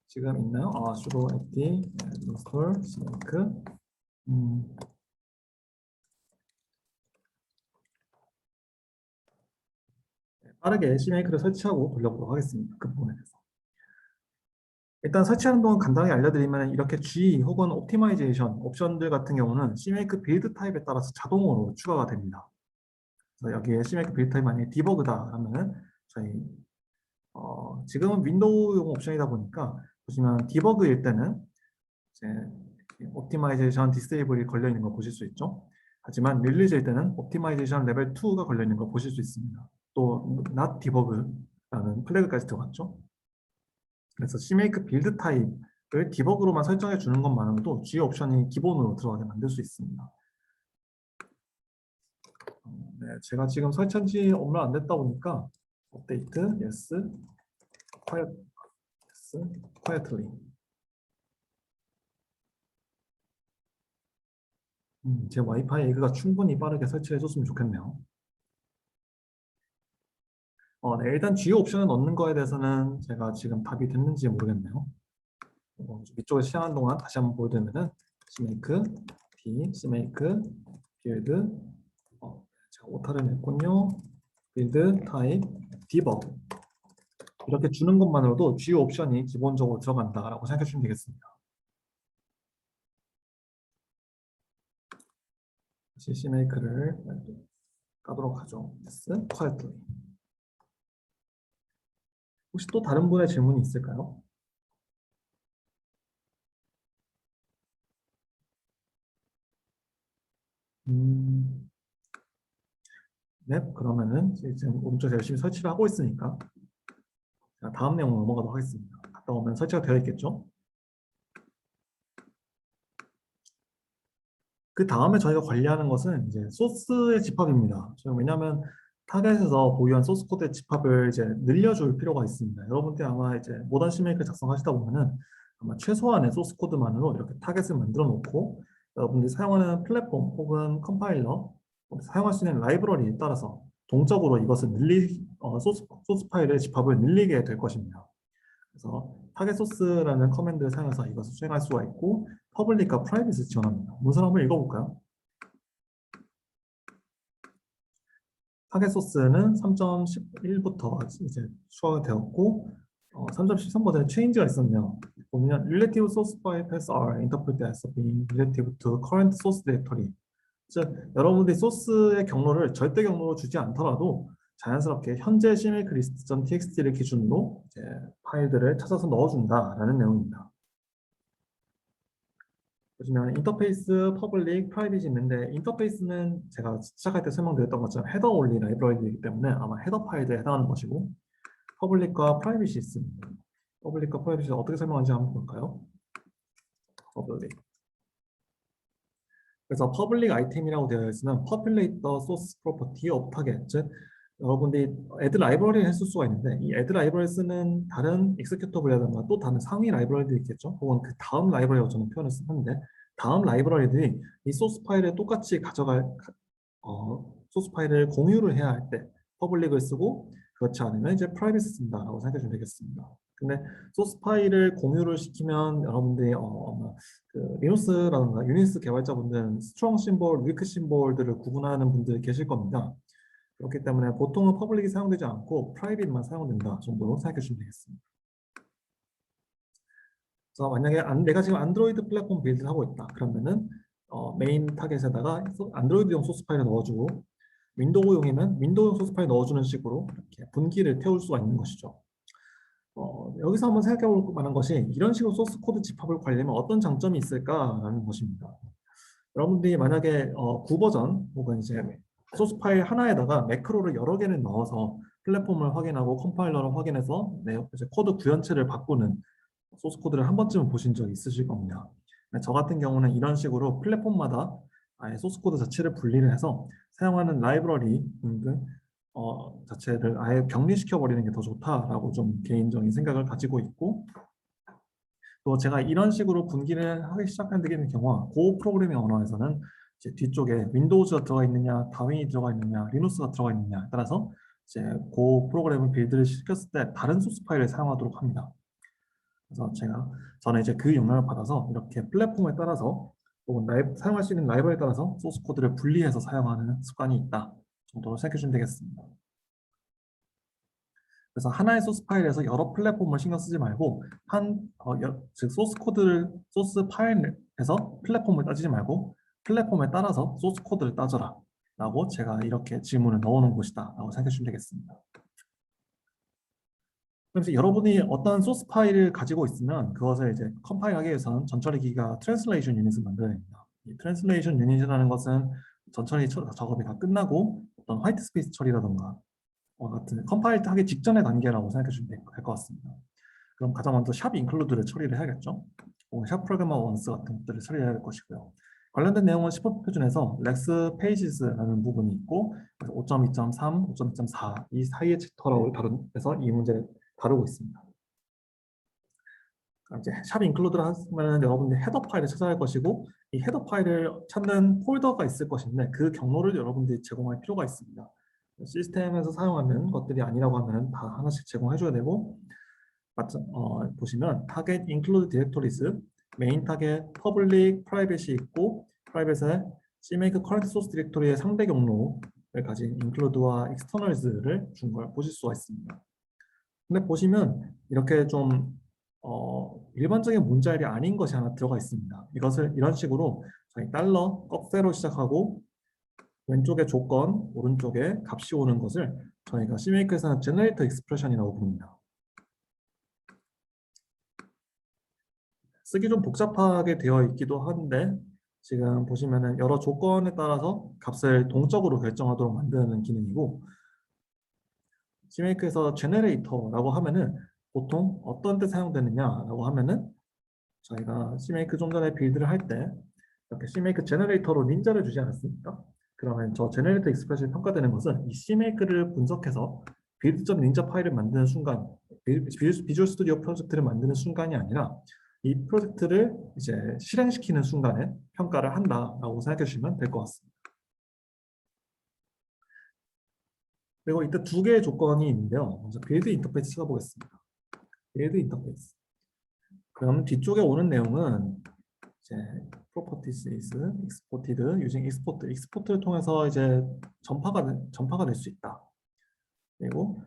지금 있나요? sudo apt install cmake 빠르게 cmake를 설치하고 돌려보도록 하겠습니다. 그 부분에 대해서. 일단 설치하는 동안 간단하게 알려드리면 이렇게 G 혹은 옵티마이제이션 옵션들 같은 경우는 cmake 빌드 타입에 따라서 자동으로 추가가 됩니다. 그래서 여기에 cmake 빌드 타입 만약에 디버그다 하면은 저희 지금은 윈도우용 옵션이다 보니까 보시면 디버그일 때는 이제 옵티마이제이션 디세이블이 걸려 있는 거 보실 수 있죠. 하지만 릴리즈일 때는 옵티마이제이션 레벨 2가 걸려 있는 거 보실 수 있습니다. 또 not debug라는 플래그까지 들어갔죠. 그래서 cmake 빌드 타입을 디버그로만 설정해 주는 것만으로도 G 옵션이 기본으로 들어가게 만들 수 있습니다. 네, 제가 지금 설치한 지 얼마 안 됐다 보니까 업데이트 yes quietly 제 와이파이 에그가 충분히 빠르게 설치해 줬으면 좋겠네요. 네, 일단 G 옵션을 넣는 거에 대해서는 제가 지금 답이 됐는지 모르겠네요. 이쪽에 시행하는 동안 다시 한번 보여드리면은 cmake d cmake build 제가 오타를 냈군요. build type debug 이렇게 주는 것만으로도 G 옵션이 기본적으로 들어간다라고 생각해 주시면 되겠습니다. 다시 cmake를 까도록 하죠. yes, quietly. 혹시 또 다른 분의 질문이 있을까요? 네, 그러면은 지금 오른쪽에 열심히 설치를 하고 있으니까 다음 내용으로 넘어가도록 하겠습니다. 갔다 오면 설치가 되어 있겠죠? 그 다음에 저희가 관리하는 것은 이제 소스의 집합입니다. 왜냐하면 타겟에서 보유한 소스 코드의 집합을 이제 늘려줄 필요가 있습니다. 여러분들 아마 이제 모던 CMake 작성하시다 보면은 아마 최소한의 소스 코드만으로 이렇게 타겟을 만들어 놓고 여러분들이 사용하는 플랫폼 혹은 컴파일러 사용할 수 있는 라이브러리에 따라서 동적으로 이것을 소스 파일의 집합을 늘리게 될 것입니다. 그래서 타겟 소스라는 커맨드를 사용해서 이것을 수행할 수가 있고 퍼블릭과 프라이빗을 지원합니다. 문서를 한번 읽어볼까요? 타겟 소스는 3.11부터 이제 추가가 되었고 3.13버전에 체인지가 있었네요. 보면 relative source file paths are interpreted as being relative to current source directory. 즉 여러분들이 소스의 경로를 절대 경로로 주지 않더라도 자연스럽게 현재 cmake list.txt를 기준으로 이제 파일들을 찾아서 넣어준다라는 내용입니다. 보시면 인터페이스, 퍼블릭, 프라이빗이 있는데 인터페이스는 제가 시작할 때 설명드렸던 것처럼 헤더 올리 라이브러리이기 때문에 아마 헤더 파일에 해당하는 것이고 퍼블릭과 프라이빗이 있습니다. 퍼블릭과 프라이빗이 어떻게 설명하는지 한번 볼까요? 퍼블릭. 그래서 퍼블릭 아이템이라고 되어 있으면 populate the source property of target, 즉 여러분들이 add 라이브러리를 했을 수가 있는데 이 add 라이브러리 쓰는 다른 executable이라든가 또 다른 상위 라이브러리들이 있겠죠. 혹은 그 다음 라이브러리라고 저는 표현을 쓰는데 다음 라이브러리들이 이 소스 파일을 똑같이 가져갈 소스 파일을 공유를 해야 할 때 퍼블릭을 쓰고 그렇지 않으면 이제 프라이빗을 쓴다라고 생각해 주면 되겠습니다. 근데 소스 파일을 공유를 시키면 여러분들이 그 리눅스라든가 유닉스 개발자분들은 스트롱 심볼, 위크 심볼들을 구분하는 분들이 계실 겁니다. 그렇기 때문에 보통은 퍼블릭이 사용되지 않고 프라이빗만 사용된다 정도로 생각해 주시면 되겠습니다. 그래서 만약에 내가 지금 안드로이드 플랫폼 빌드를 하고 있다. 그러면은 메인 타겟에다가 안드로이드용 소스 파일을 넣어주고 윈도우용이면 윈도우용 소스 파일 넣어주는 식으로 이렇게 분기를 태울 수가 있는 것이죠. 여기서 한번 생각해 볼 만한 것이 이런 식으로 소스 코드 집합을 관리하면 어떤 장점이 있을까라는 것입니다. 여러분들이 만약에 9버전 혹은 이제 소스 파일 하나에다가 매크로를 여러 개를 넣어서 플랫폼을 확인하고 컴파일러를 확인해서 이제 코드 구현체를 바꾸는 소스 코드를 한 번쯤은 보신 적 있으실 겁니다. 저 같은 경우는 이런 식으로 플랫폼마다 아예 소스 코드 자체를 분리를 해서 사용하는 라이브러리 등등 자체를 아예 격리시켜 버리는 게 더 좋다라고 좀 개인적인 생각을 가지고 있고, 또 제가 이런 식으로 분기를 하기 시작하는 경우가 고 프로그래밍 언어에서는 이제 뒤쪽에 윈도우즈가 들어가 있느냐, 다윈이 들어가 있느냐, 리눅스가 들어가 있느냐에 따라서 이제 고 프로그램을 빌드를 시켰을 때 다른 소스 파일을 사용하도록 합니다. 그래서 저는 이제 그 영향을 받아서 이렇게 플랫폼에 따라서 혹은 사용할 수 있는 라이브러리에 따라서 소스 코드를 분리해서 사용하는 습관이 있다 정도로 생각해 주시면 되겠습니다. 그래서 하나의 소스 파일에서 여러 플랫폼을 신경 쓰지 말고 즉 소스 파일에서 플랫폼을 따지지 말고 플랫폼에 따라서 소스 코드를 따져라 라고 제가 이렇게 질문을 넣어놓은 것이다 라고 생각해 주시면 되겠습니다. 그래서 여러분이 어떤 소스 파일을 가지고 있으면 그것을 이제 컴파일하기 위해서는 전처리 기기가 트랜슬레이션 유닛을 만들어야 됩니다. 이 트랜슬레이션 유닛이라는 것은 전처리 작업이 다 끝나고 어떤 화이트 스페이스 처리라던가 같은 컴파일 하기 직전의 단계라고 생각해 주시면 될 것 같습니다. 그럼 가장 먼저 샵 인클루드를 처리를 해야겠죠. 샵 프로그래머 원스 같은 것들을 처리해야 할 것이고요. 관련된 내용은 10번 표준에서 렉스 페이지스라는 부분이 있고 5.2.3, 5.2.4 이 사이의 챕터라고 다룬해서 이 문제를 다루고 있습니다. 이제 샵 인클루드를 하면 여러분들 헤더 파일을 찾아야 할 것이고 이 헤더 파일을 찾는 폴더가 있을 것인데 그 경로를 여러분들이 제공할 필요가 있습니다. 시스템에서 사용하는 것들이 아니라고 하면 다 하나씩 제공해 줘야 되고 보시면 target include directories, main target, public, private이 있고 private에 cmake current source directory의 상대 경로를 가진 include와 externals를 준 걸 보실 수가 있습니다. 근데 보시면 이렇게 좀 일반적인 문자열이 아닌 것이 하나 들어가 있습니다. 이것을 이런 식으로 저희 달러 꺽쇠로 시작하고 왼쪽에 조건, 오른쪽에 값이 오는 것을 저희가 CMake에서는 Generator Expression이라고 부릅니다. 쓰기 좀 복잡하게 되어 있기도 한데 지금 보시면은 여러 조건에 따라서 값을 동적으로 결정하도록 만드는 기능이고 CMake에서 Generator라고 하면은 보통 어떤 때 사용되느냐라고 하면은 저희가 CMake 좀 전에 빌드를 할 때 이렇게 CMake 제너레이터로 닌자를 주지 않았습니까? 그러면 저 제너레이터 익스프레션이 평가되는 것은 이 CMake를 분석해서 빌드.닌자 파일을 만드는 순간 비주얼 스튜디오 프로젝트를 만드는 순간이 아니라 이 프로젝트를 이제 실행시키는 순간에 평가를 한다라고 생각해 주시면 될 것 같습니다. 그리고 이때 두 개의 조건이 있는데요. 먼저 빌드 인터페이스 찾아보겠습니다. 빌드 인터페이스. 그럼 뒤쪽에 오는 내용은 이제 properties is exported using export, export를 통해서 이제 전파가 될 수 있다. 그리고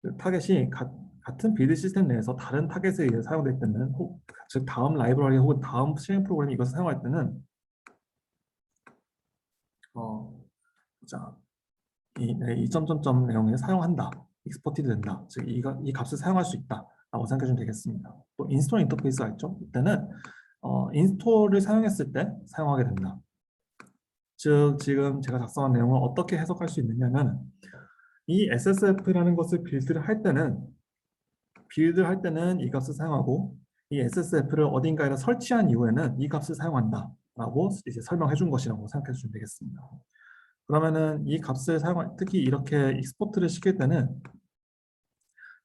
그 타겟이 같은 빌드 시스템 내에서 다른 타겟에 의해 사용될 때는 즉 다음 라이브러리 혹은 다음 실행 프로그램이 이것을 사용할 때는 자, 이 점점점 내용을 사용한다, exported 된다, 즉 이 값을 사용할 수 있다 라고 생각해 주면 되겠습니다. 또 인스톨 인터페이스가 있죠. 이때는 인스톨을 사용했을 때 사용하게 된다. 즉 지금 제가 작성한 내용을 어떻게 해석할 수 있느냐면 이 SSF라는 것을 빌드를 할 때는 이 값을 사용하고 이 SSF를 어딘가에 설치한 이후에는 이 값을 사용한다 라고 이제 설명해 준 것이라고 생각해 주시면 되겠습니다. 그러면은 이 값을 특히 이렇게 익스포트를 시킬 때는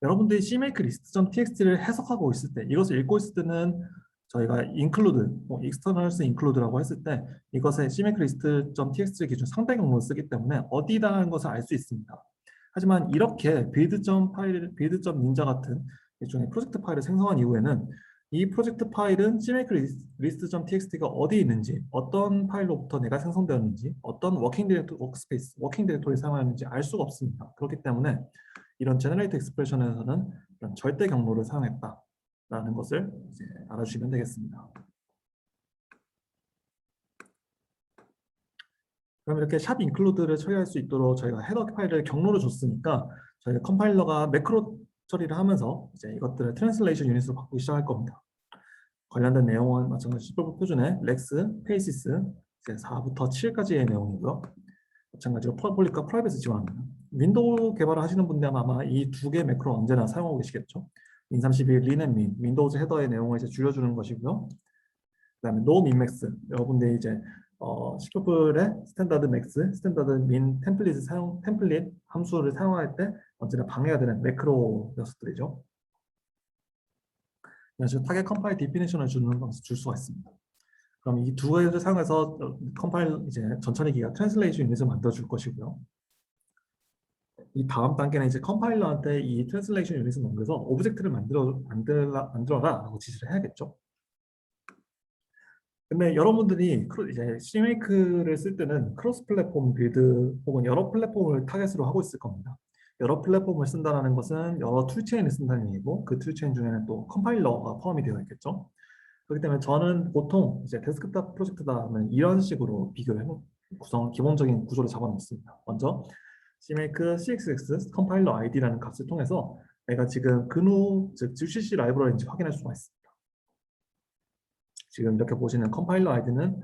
여러분들이 CMake list.txt를 해석하고 있을 때 이것을 읽고 있을 때는 저희가 include, externals include라고 했을 때 이것의 CMake list.txt 기준 상대 경로를 쓰기 때문에 어디다라는 것을 알 수 있습니다. 하지만 이렇게 build.ninja 같은 일종의 프로젝트 파일을 생성한 이후에는 이 프로젝트 파일은 CMake list.txt가 어디에 있는지, 어떤 파일로부터 내가 생성되었는지, 어떤 워킹 디렉토리, 워크스페이스, 워킹 디렉토리 사용하는지 알 수가 없습니다. 그렇기 때문에 이런 제너레이트 익스프레션에서는 이런 절대 경로를 사용했다라는 것을 이제 알아주시면 되겠습니다. 그럼 이렇게 샵 인클루드를 처리할 수 있도록 저희가 헤더 파일을 경로를 줬으니까 저희가 컴파일러가 매크로 처리를 하면서 이제 이것들을 트랜슬레이션 유닛으로 바꾸기 시작할 겁니다. 관련된 내용은 마찬가지 C++ 표준의 렉스, 페이시스 4부터 7까지의 내용이고요. 마찬가지로 퍼블릭과 프라이빗을 지원합니다. 윈도우 개발을 하시는 분들은 아마 이 두 개 매크로 언제나 사용하고 계시겠죠. min32, linmin, 윈도우즈 헤더의 내용을 이제 줄여주는 것이고요. 그다음에 no minmax, 여러분들이 이제 C++의 스탠다드 맥스, 스탠다드 민 템플릿 함수를 사용할 때 언제나 방해가 되는 매크로 녀석들이죠. 그래서 타겟 컴파일 디피니션을 줄 수가 있습니다. 그럼 이 두 가지를 사용해서 컴파일 이제 전처리기가 트랜슬레이션 유닛을 만들어 줄 것이고요. 이 다음 단계는 이제 컴파일러한테 이 트랜슬레이션 유닛을 넘겨서 오브젝트를 만들어라라고 지시를 해야겠죠. 근데 여러분들이 이제 CMake를 쓸 때는 크로스 플랫폼 빌드 혹은 여러 플랫폼을 타겟으로 하고 있을 겁니다. 여러 플랫폼을 쓴다는 것은 여러 툴체인을 쓴다는 얘기고 그 툴체인 중에는 또 컴파일러가 포함이 되어 있겠죠. 그렇기 때문에 저는 보통 이제 데스크탑 프로젝트다 하면 이런 식으로 비교해 기본적인 구조를 잡아놓습니다. 먼저 CMake CXX 컴파일러 ID라는 값을 통해서 내가 지금 GNU 즉 GCC 라이브러리인지 확인할 수가 있습니다. 지금 이렇게 보시는 컴파일러 아이디는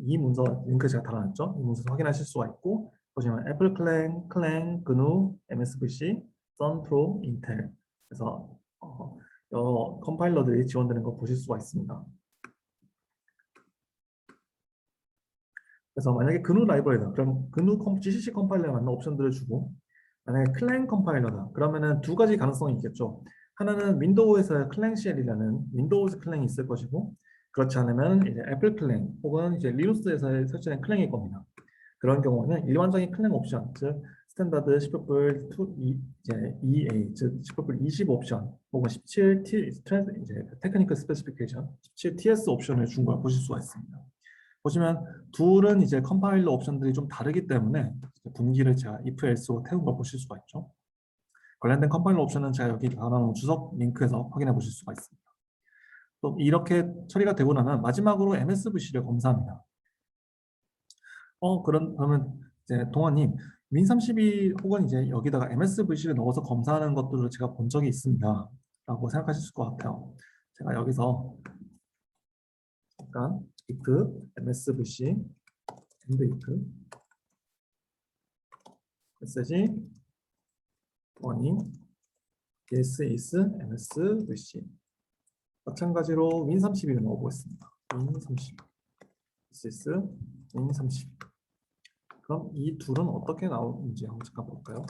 이 문서 링크 제가 달아놨죠. 이 문서 확인하실 수가 있고 보시면 애플 클랭, GNU, MSVC, Sun Pro, 인텔 그래서 여러 컴파일러들이 지원되는 거 보실 수가 있습니다. 그래서 만약에 GNU 라이브러리다. 그럼 GNU GCC 컴파일러에 맞는 옵션들을 주고 만약에 클랭 컴파일러다. 그러면은 두 가지 가능성이 있겠죠. 하나는 윈도우에서 클랭 CL이라는 윈도우즈 클랭이 있을 것이고 그렇지 않으면 이제 애플 클랭 혹은 이제 리눅스에서 설치된 클랭일 겁니다. 그런 경우는 일반적인 클랭 옵션, 즉 스탠다드 C++ 이제 EA, 즉 C++ 20 옵션 혹은 17T 이제 테크니컬 스페시피케이션 17TS 옵션을 준 걸 보실 수가 있습니다. 보시면 둘은 이제 컴파일러 옵션들이 좀 다르기 때문에 분기를 제가 if else로 태운 걸 보실 수가 있죠. 관련된 컴파일러 옵션은 제가 여기 달아놓은 주석 링크에서 확인해 보실 수가 있습니다. 또 이렇게 처리가 되고 나면 마지막으로 MSVC를 검사합니다. 그러면 이제 동아님 윈32 혹은 이제 여기다가 MSVC를 넣어서 검사하는 것들을 제가 본 적이 있습니다. 라고 생각하실 것 같아요. 제가 여기서 잠깐 if MSVC and if 메시지 warning yes is MSVC 마찬가지로 윈32를 넣어보겠습니다. 윈32 this is 윈32 그럼 이 둘은 어떻게 나오는지 한번 잠깐 볼까요?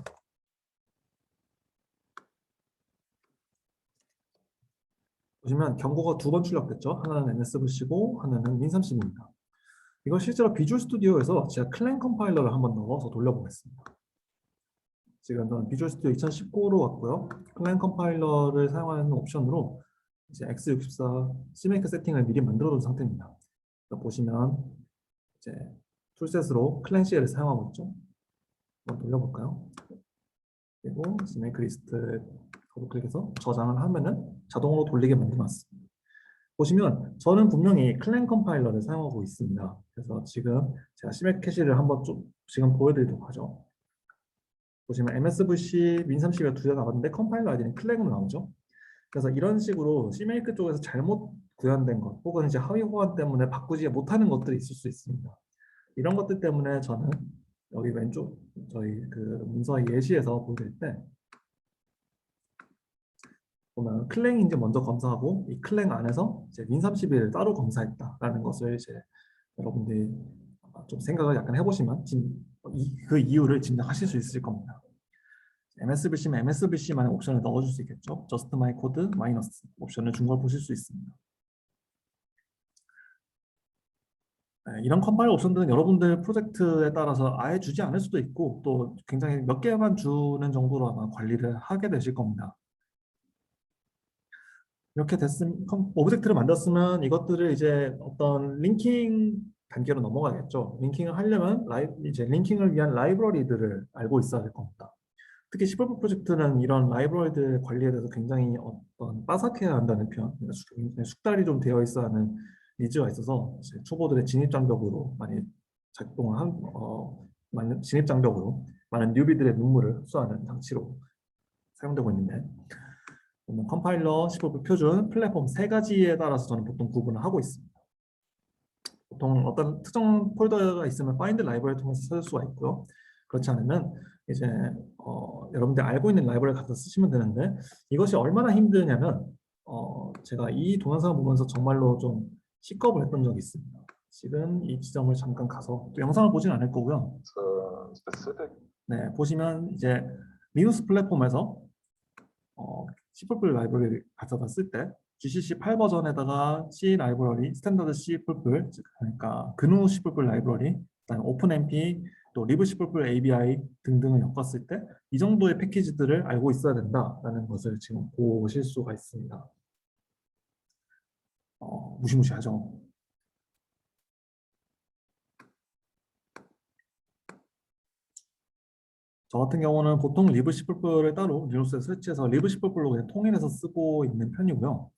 보시면 경고가 두 번 출력됐죠. 하나는 MSVC고 하나는 윈30입니다. 이거 실제로 비주얼 스튜디오에서 제가 클랭 컴파일러를 한번 넣어서 돌려보겠습니다. 지금 저는 비주얼 스튜디오 2019로 왔고요. 클랭 컴파일러를 사용하는 옵션으로 이제 x64 CMake 세팅을 미리 만들어둔 상태입니다. 보시면 이제 툴셋으로 클랭 CL을 사용하고 있죠. 한번 돌려볼까요? 그리고 CMake 리스트 더블클릭해서 저장을 하면은 자동으로 돌리게 만들어놨습니다. 보시면 저는 분명히 클랭 컴파일러를 사용하고 있습니다. 그래서 지금 제가 CMake 캐시를 한번 좀 지금 보여드리도록 하죠. 보시면 MSVC, 윈30가 두 개 나왔는데 컴파일러 아이디는 클랭으로 나오죠. 그래서 이런 식으로 CMake 쪽에서 잘못 구현된 것 혹은 이제 하위 호환 때문에 바꾸지 못하는 것들이 있을 수 있습니다. 이런 것들 때문에 저는 여기 왼쪽 저희 그 문서 예시에서 보여드릴 때 보면 클랭인지 먼저 검사하고 이 클랭 안에서 이제 윈31을 따로 검사했다라는 것을 이제 여러분들이 좀 생각을 약간 해보시면 그 이유를 짐작하실 수 있을 겁니다. MSVC면 MSVC만의 옵션을 넣어줄 수 있겠죠. Just my code 마이너스 옵션을 준 걸 보실 수 있습니다. 이런 컴파일 옵션들은 여러분들 프로젝트에 따라서 아예 주지 않을 수도 있고 또 굉장히 몇 개만 주는 정도로 아마 관리를 하게 되실 겁니다. 이렇게 됐으면 오브젝트를 만들었으면 이것들을 이제 어떤 링킹 단계로 넘어가겠죠. 링킹을 하려면 이제 링킹을 위한 라이브러리들을 알고 있어야 될 겁니다. 특히 C++ 프로젝트는 이런 라이브러리들 관리에 대해서 굉장히 어떤 빠삭해야 한다는 표현, 숙달이 좀 되어 있어야 하는 니즈가 있어서 이제 초보들의 진입 장벽으로 많이 작동을 진입 장벽으로 많은 뉴비들의 눈물을 흡수하는 장치로 사용되고 있는데, 컴파일러, C++ 표준, 플랫폼 세 가지에 따라서 저는 보통 구분을 하고 있습니다. 보통 어떤 특정 폴더가 있으면 find 라이브러리 통해서 찾을 수가 있고요. 그렇지 않으면 이제 여러분들 알고 있는 라이브러리 갖다 쓰시면 되는데, 이것이 얼마나 힘드냐면 제가 이 동영상을 보면서 정말로 좀 식겁을 했던 적이 있습니다. 지금 이 지점을 잠깐 가서 또 영상을 보진 않을 거고요. 네, 보시면 이제 리눅스 플랫폼에서 C++ 라이브러리를 가져다 쓸 때 GCC 8 버전에다가 C 라이브러리, 스탠더드 C++, 그러니까 GNU C++ 라이브러리, 그다음에 오픈MP, 또 리브 C++ ABI 등등을 엮었을 때 이 정도의 패키지들을 알고 있어야 된다라는 것을 지금 보실 수가 있습니다. 무시무시하죠. 저 같은 경우는 보통 리브 C++를 따로 리눅스에 설치해서 리브 C++로 그냥 통일해서 쓰고 있는 편이고요.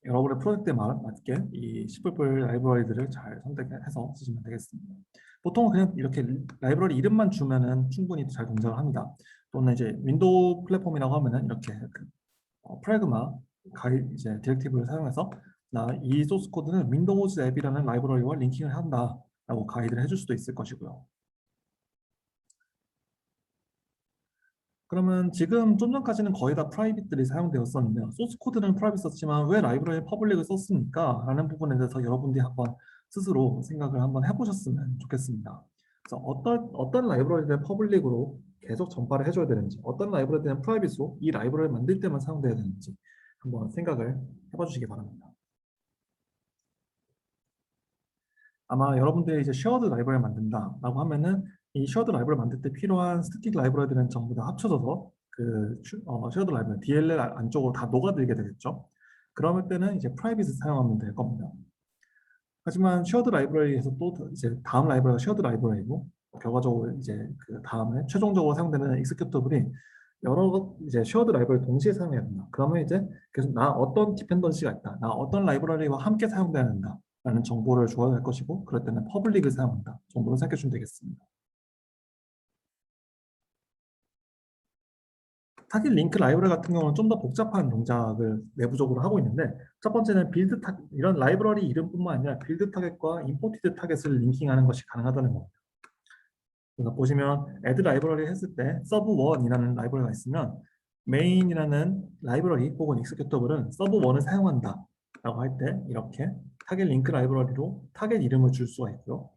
여러분의 프로젝트에 맞게 이 C++ 라이브러리들을 잘 선택해서 쓰시면 되겠습니다. 보통 그냥 이렇게 라이브러리 이름만 주면은 충분히 잘 동작을 합니다. 또는 이제 윈도우 플랫폼이라고 하면은 이렇게 프라그마 이제 디렉티브를 사용해서 이 소스 코드는 윈도우즈 앱이라는 라이브러리와 링킹을 한다라고 가이드를 해줄 수도 있을 것이고요. 그러면 지금 좀 전까지는 거의 다 프라이빗들이 사용되었었는데요. 소스 코드는 프라이빗 썼지만 왜 라이브러리 퍼블릭을 썼습니까? 라는 부분에 대해서 여러분들이 한번 스스로 생각을 한번 해보셨으면 좋겠습니다. 그래서 어떤 라이브러리는 퍼블릭으로 계속 전파를 해줘야 되는지, 어떤 라이브러리는 프라이빗으로 이 라이브러리를 만들 때만 사용돼야 되는지 한번 생각을 해봐 주시기 바랍니다. 아마 여러분들이 이제 쉐어드 라이브러리를 만든다라고 하면은 이 쉐어드 라이브러리를 만들 때 필요한 스태틱 라이브러리들은 전부 다 합쳐져서 그 쉐어드 라이브러리 DLL 안쪽으로 다 녹아들게 되겠죠. 그럴 때는 이제 프라이빗을 사용하면 될 겁니다. 하지만 쉐어드 라이브러리에서 또 이제 다음 라이브러리가 쉐어드 라이브러리고, 결과적으로 이제 그 다음에 최종적으로 사용되는 익스큐터블이 여러 이제 쉐어드 라이브러리 동시에 사용해야 된다. 그러면 이제 계속 나 어떤 디펜던시가 있다, 나 어떤 라이브러리와 함께 사용돼야 된다 라는 정보를 줘야 할 것이고, 그럴 때는 퍼블릭을 사용한다 정도로 생각해 주면 되겠습니다. 타깃 링크 라이브러리 같은 경우는 좀 더 복잡한 동작을 내부적으로 하고 있는데, 첫 번째는 빌드 타겟, 이런 라이브러리 이름뿐만 아니라 빌드 타겟과 임포티드 타겟을 링킹하는 것이 가능하다는 겁니다. 그래서 보시면 add 라이브러리 했을 때 sub1이라는 라이브러리가 있으면 main이라는 라이브러리 혹은 executable은 sub1을 사용한다 라고 할 때 이렇게 타겟 링크 라이브러리로 타겟 이름을 줄 수가 있고요.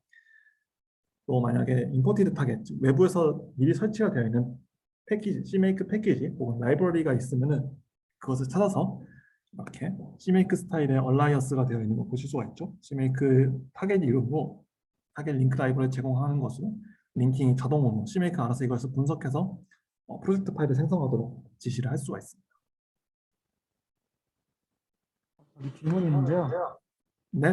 또 만약에 imported 타겟, 외부에서 미리 설치가 되어 있는 패키지, CMake 패키지 혹은 라이브러리가 있으면은 그것을 찾아서 이렇게 CMake 스타일의 얼라이언스가 되어 있는 거 보실 수가 있죠. CMake 타겟 이름으로 타겟 링크 라이브러리 제공하는 것으로 링킹이 자동으로 CMake 알아서 이것을 분석해서 프로젝트 파일을 생성하도록 지시를 할 수가 있습니다. 질문이 있는데요. 네.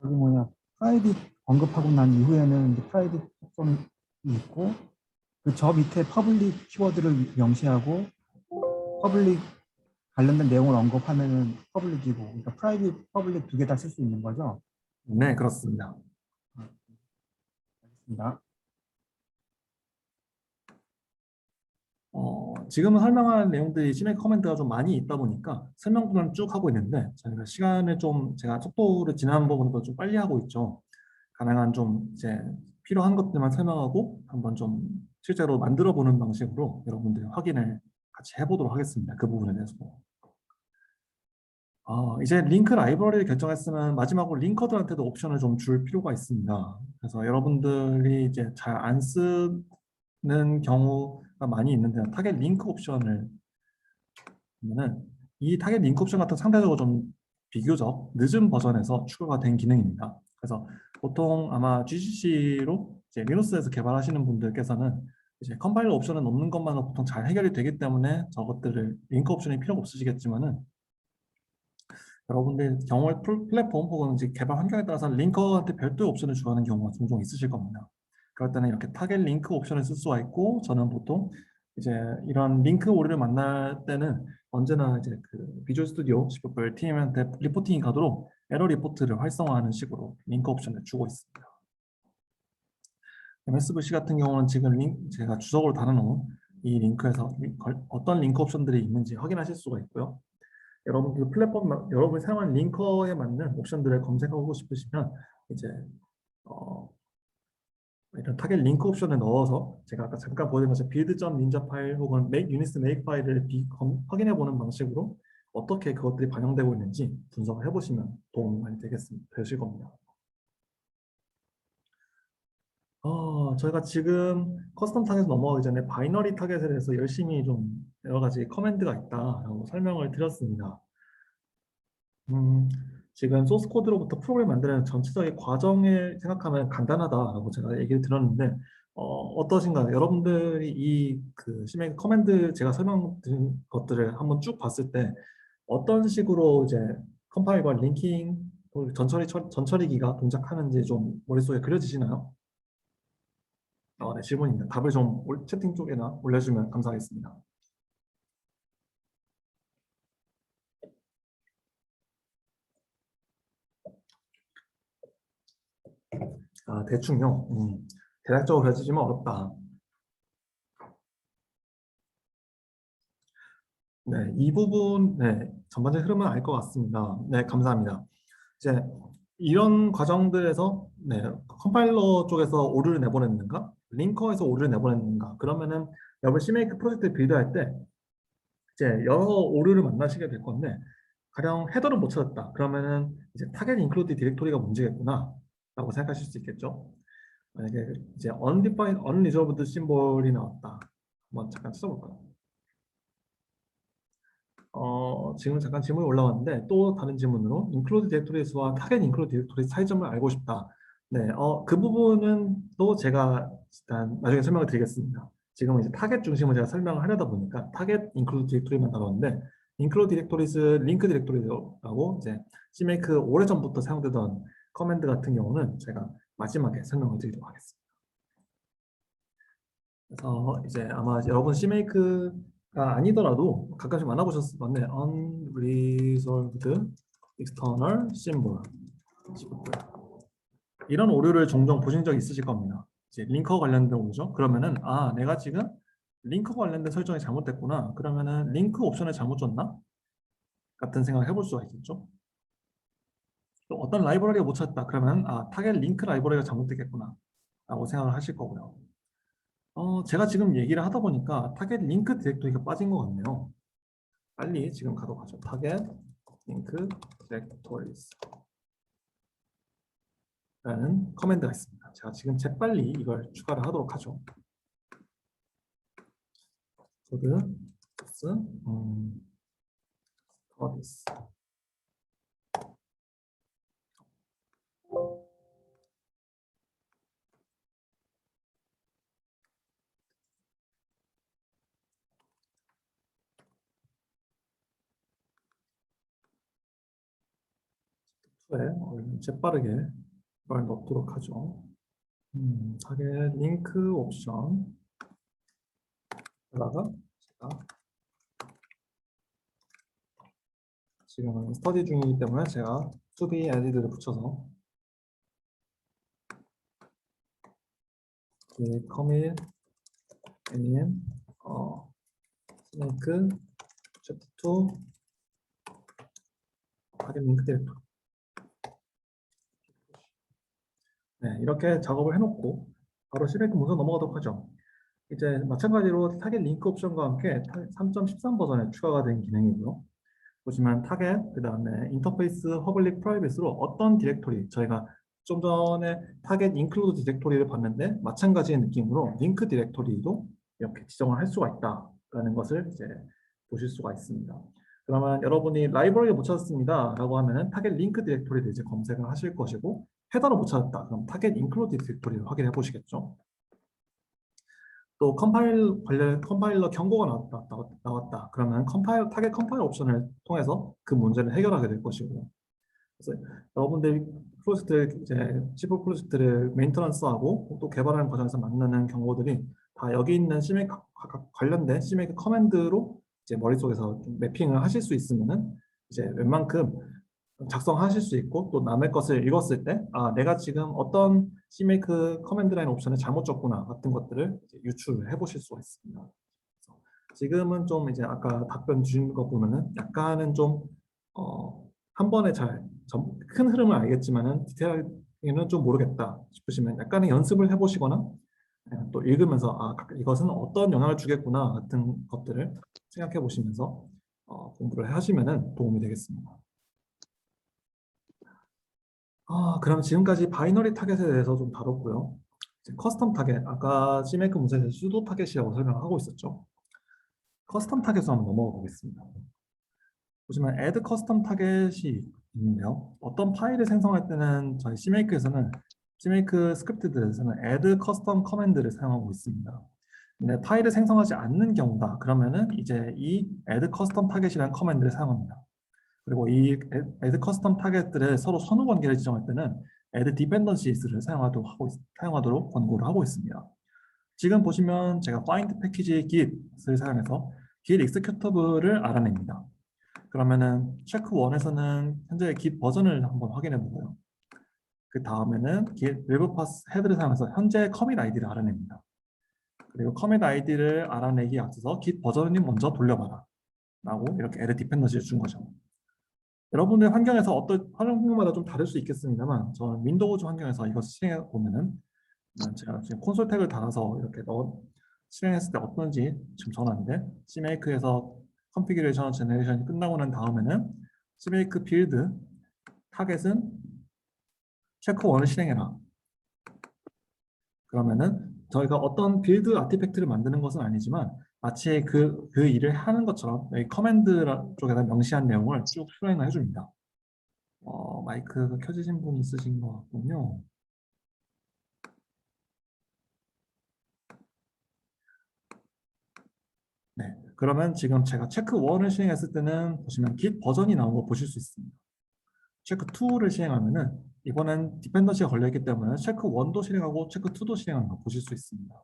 여기 뭐냐, 프라이빗 언급하고 난 이후에는 이제 프라이빗 특성이 있고, 그 저 밑에 퍼블릭 키워드를 명시하고 퍼블릭 관련된 내용을 언급하면은 퍼블릭이고, 그러니까 프라이빗, 퍼블릭 두 개 다 쓸 수 있는 거죠? 네, 그렇습니다. 알겠습니다. 지금은 설명할 내용들이 CMake 커맨드가 좀 많이 있다 보니까 설명들은 쭉 하고 있는데, 저희가 시간을 좀 제가 속도를 지나는 부분도 좀 빨리 하고 있죠. 가능한 좀 이제 필요한 것들만 설명하고 한번 좀 실제로 만들어 보는 방식으로 여러분들이 확인을 같이 해보도록 하겠습니다. 그 부분에 대해서. 이제 링크 라이브러리를 결정했으면 마지막으로 링커들한테도 옵션을 좀 줄 필요가 있습니다. 그래서 여러분들이 이제 잘 안 쓰는 경우가 많이 있는데, 타겟 링크 옵션을 보면은 이 타겟 링크 옵션 같은 상대적으로 좀 비교적 늦은 버전에서 추가가 된 기능입니다. 그래서 보통 아마 GCC로 이제 리눅스에서 개발하시는 분들께서는 이제 컴파일러 옵션을 넣는 것만으로 보통 잘 해결이 되기 때문에 저것들을 링크 옵션이 필요가 없으시겠지만은 여러분들 경우에 플랫폼 혹은 이제 개발 환경에 따라서 링커한테 별도의 옵션을 주하는 경우가 종종 있으실 겁니다. 그럴 때는 이렇게 타겟 링크 옵션을 쓸 수가 있고 저는 보통 이제 이런 링크 오류를 만날 때는 언제나 이제 그 비주얼 스튜디오 C++ 팀한테 리포팅이 가도록 에러 리포트를 활성화하는 식으로 링크 옵션을 주고 있습니다. MSVC 같은 경우는 지금 제가 주석으로 달아놓은 이 링크에서 어떤 링크 옵션들이 있는지 확인하실 수가 있고요. 여러분 그 플랫폼 여러분이 사용하는 링커에 맞는 옵션들을 검색하고 싶으시면 이제 이런 타겟 링크 옵션을 넣어서 제가 아까 잠깐 보여드린 것처럼 build.ninja 파일 혹은 unist make 파일을 확인해 보는 방식으로 어떻게 그것들이 반영되고 있는지 분석을 해보시면 도움이 많이 되실 겁니다. 저희가 지금 커스텀 타겟 넘어가기 전에 바이너리 타겟에 대해서 열심히 좀 여러 가지 커맨드가 있다라고 설명을 드렸습니다. 지금 소스 코드로부터 프로그램 만드는 전체적인 과정을 생각하면 간단하다라고 제가 얘기를 들었는데 어떠신가요? 여러분들이 이 그 CMake 커맨드 제가 설명드린 것들을 한번 쭉 봤을 때 어떤 식으로 이제 컴파일과 링킹 전처리기가 동작하는지 좀 머릿속에 그려지시나요? 네, 질문입니다. 답을 좀 채팅 쪽에나 올려주면 감사하겠습니다. 대충요. 대략적으로 그려지지만 어렵다. 네, 이 부분, 네, 전반적인 흐름은 알 것 같습니다. 네, 감사합니다. 이제 이런 과정들에서 네, 컴파일러 쪽에서 오류를 내보냈는가, 링커에서 오류를 내보냈는가, 그러면은 여러분 CMake 프로젝트 빌드할 때 이제 여러 오류를 만나시게 될 건데 가령 헤더를 못 찾았다. 그러면은 이제 타겟 인클루드 디렉토리가 문제겠구나 라고 생각하실 수 있겠죠. 만약에 이제 undefined, unresolved 심볼이 나왔다. 한번 잠깐 찾아볼까요? 지금 잠깐 질문이 올라왔는데 또 다른 질문으로 include directories와 target include directories 차이점을 알고 싶다. 네, 그 부분은 또 제가 일단 나중에 설명을 드리겠습니다. 지금은 이제 타겟 중심으로 제가 설명을 하려다 보니까 타겟 include directory만 다뤘는데 include directories, link directories라고 이제 CMake 오래전부터 사용되던 커맨드 같은 경우는 제가 마지막에 설명을 드리도록 하겠습니다. 그래서 이제 아마 여러분 CMake가 아니더라도 가끔씩 만나보셨을 건데 unresolved external symbol 이런 오류를 종종 보신 적 있으실 겁니다. 이제 링커 관련된 오류죠. 그러면은 내가 지금 링커 관련된 설정이 잘못됐구나. 그러면은 링크 옵션을 잘못 줬나? 같은 생각을 해볼 수가 있겠죠. 또 어떤 라이브러리가 못 찾았다. 그러면 타겟 링크 라이브러리가 잘못됐겠구나 라고 생각을 하실 거고요. 제가 지금 얘기를 하다 보니까 타겟 링크 디렉토리가 빠진 것 같네요. 빨리 지금 가도록 하죠. 타겟 링크 디렉토리스 라는 커맨드가 있습니다. 제가 지금 재빨리 이걸 추가를 하도록 하죠. 코드 디렉토리스 투에 재빠르게 이걸 넣도록 하죠. 타겟 링크 옵션 에다가 제가 지금은 스터디 중이기 때문에 제가 to be added를 붙여서 commit name snake chapter 2 타겟 링크 디렉토리 네, 이렇게 작업을 해놓고 바로 CMake 문서 넘어가도록 하죠. 이제 마찬가지로 타겟 링크 옵션과 함께 3.13 버전에 추가가 된 기능이고요. 보시면 타겟, 그 다음에 인터페이스, 퍼블릭, 프라이빗으로 어떤 디렉토리, 저희가 좀 전에 타겟 인클루드 디렉토리를 봤는데 마찬가지의 느낌으로 링크 디렉토리도 이렇게 지정을 할 수가 있다라는 것을 이제 보실 수가 있습니다. 그러면 여러분이 라이브러리 못 찾았습니다 라고 하면은 타겟 링크 디렉토리를 이제 검색을 하실 것이고 헤더를 못 찾았다. 그럼 타겟 인클루드 디렉토리를 확인해 보시겠죠. 또 컴파일러 경고가 나왔다. 그러면 타겟 컴파일 옵션을 통해서 그 문제를 해결하게 될 것이고요. 그래서 여러분들이 이제 C 프로젝트를 메인터넌스하고 또 개발하는 과정에서 만나는 경우들이 다 여기 있는 CMake 관련된 CMake 커맨드로 이제 머릿속에서 좀 매핑을 하실 수 있으면은 이제 웬만큼 작성하실 수 있고 또 남의 것을 읽었을 때 내가 지금 어떤 CMake 커맨드 라인 옵션을 잘못 줬구나 같은 것들을 이제 유출을 해보실 수가 있습니다. 그래서 지금은 좀 이제 아까 답변 주신 거 보면은 약간은 좀 한 번에 큰 흐름을 알겠지만은 디테일하게는 좀 모르겠다 싶으시면 약간의 연습을 해보시거나 또 읽으면서 이것은 어떤 영향을 주겠구나 같은 것들을 생각해 보시면서 공부를 하시면은 도움이 되겠습니다. 그럼 지금까지 바이너리 타겟에 대해서 좀 다뤘고요. 이제 커스텀 타겟, 아까 CMake 문제에서 수도 타겟이라고 설명하고 있었죠. 커스텀 타겟으로 한번 넘어가 보겠습니다. 보시면 add custom 타겟이 있는데요. 어떤 파일을 생성할 때는 저희 CMake에서는 CMake 스크립트들에서는 add custom 커맨드를 사용하고 있습니다. 근데 파일을 생성하지 않는 경우다. 그러면은 이제 이 add custom 타겟이라는 커맨드를 사용합니다. 그리고 이 add custom 타겟들의 서로 선후 관계를 지정할 때는 add dependencies를 사용하도록 권고를 하고 있습니다. 지금 보시면 제가 find 패키지 git을 사용해서 git executable을 알아냅니다. 그러면은 체크 1에서는 현재 git 버전을 한번 확인해 보고요. 그 다음에는 git web path 헤드를 사용해서 현재 commit id를 알아냅니다. 그리고 commit id를 알아내기에 앞서서 git 버전을 먼저 돌려봐라 라고 이렇게 add dependency를 준 거죠. 여러분의 환경에서 환경마다 좀 다를 수 있겠습니다만 저는 윈도우즈 환경에서 이것을 실행해 보면은 제가 지금 콘솔 태그를 달아서 이렇게 실행했을 때 어떤지 지금 전화인데 CMake에서 컨피규레이션 제너레이션이 끝나고 난 다음에는 CMake 빌드 타겟은 체크 1을 실행해라. 그러면은 저희가 어떤 빌드 아티팩트를 만드는 것은 아니지만 마치 그 일을 하는 것처럼 여기 커맨드 쪽에다 명시한 내용을 쭉 수행을 해줍니다. 마이크가 켜지신 분이 있으신 것 같군요. 네, 그러면 지금 제가 체크 1을 실행했을 때는 보시면 git 버전이 나온 거 보실 수 있습니다. 체크 2를 실행하면은 이번엔 디펜던시가 걸려있기 때문에 체크 1도 실행하고 체크 2도 실행하는 거 보실 수 있습니다.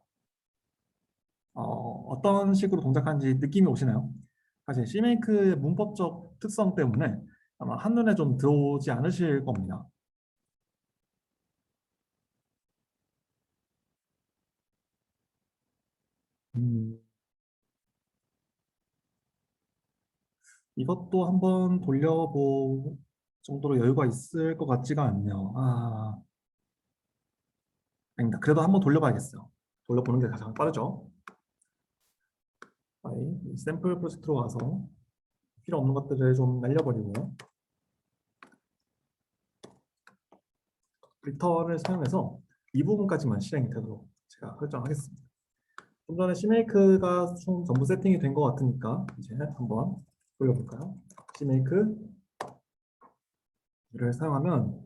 어떤 식으로 동작하는지 느낌이 오시나요? 사실 CMake의 문법적 특성 때문에 아마 한눈에 좀 들어오지 않으실 겁니다. 음, 이것도 한번 돌려볼 정도로 여유가 있을 것 같지가 않네요. 아닙니다. 그래도 한번 돌려봐야겠어요. 돌려보는 게 가장 빠르죠. 이 샘플 프로젝트로 와서 필요 없는 것들을 좀 날려버리고요. 리턴을 사용해서 이 부분까지만 실행이 되도록 제가 설정하겠습니다. 좀 전에 CMake가 전부 세팅이 된 것 같으니까 이제 한번 돌려볼까요? CMake를 사용하면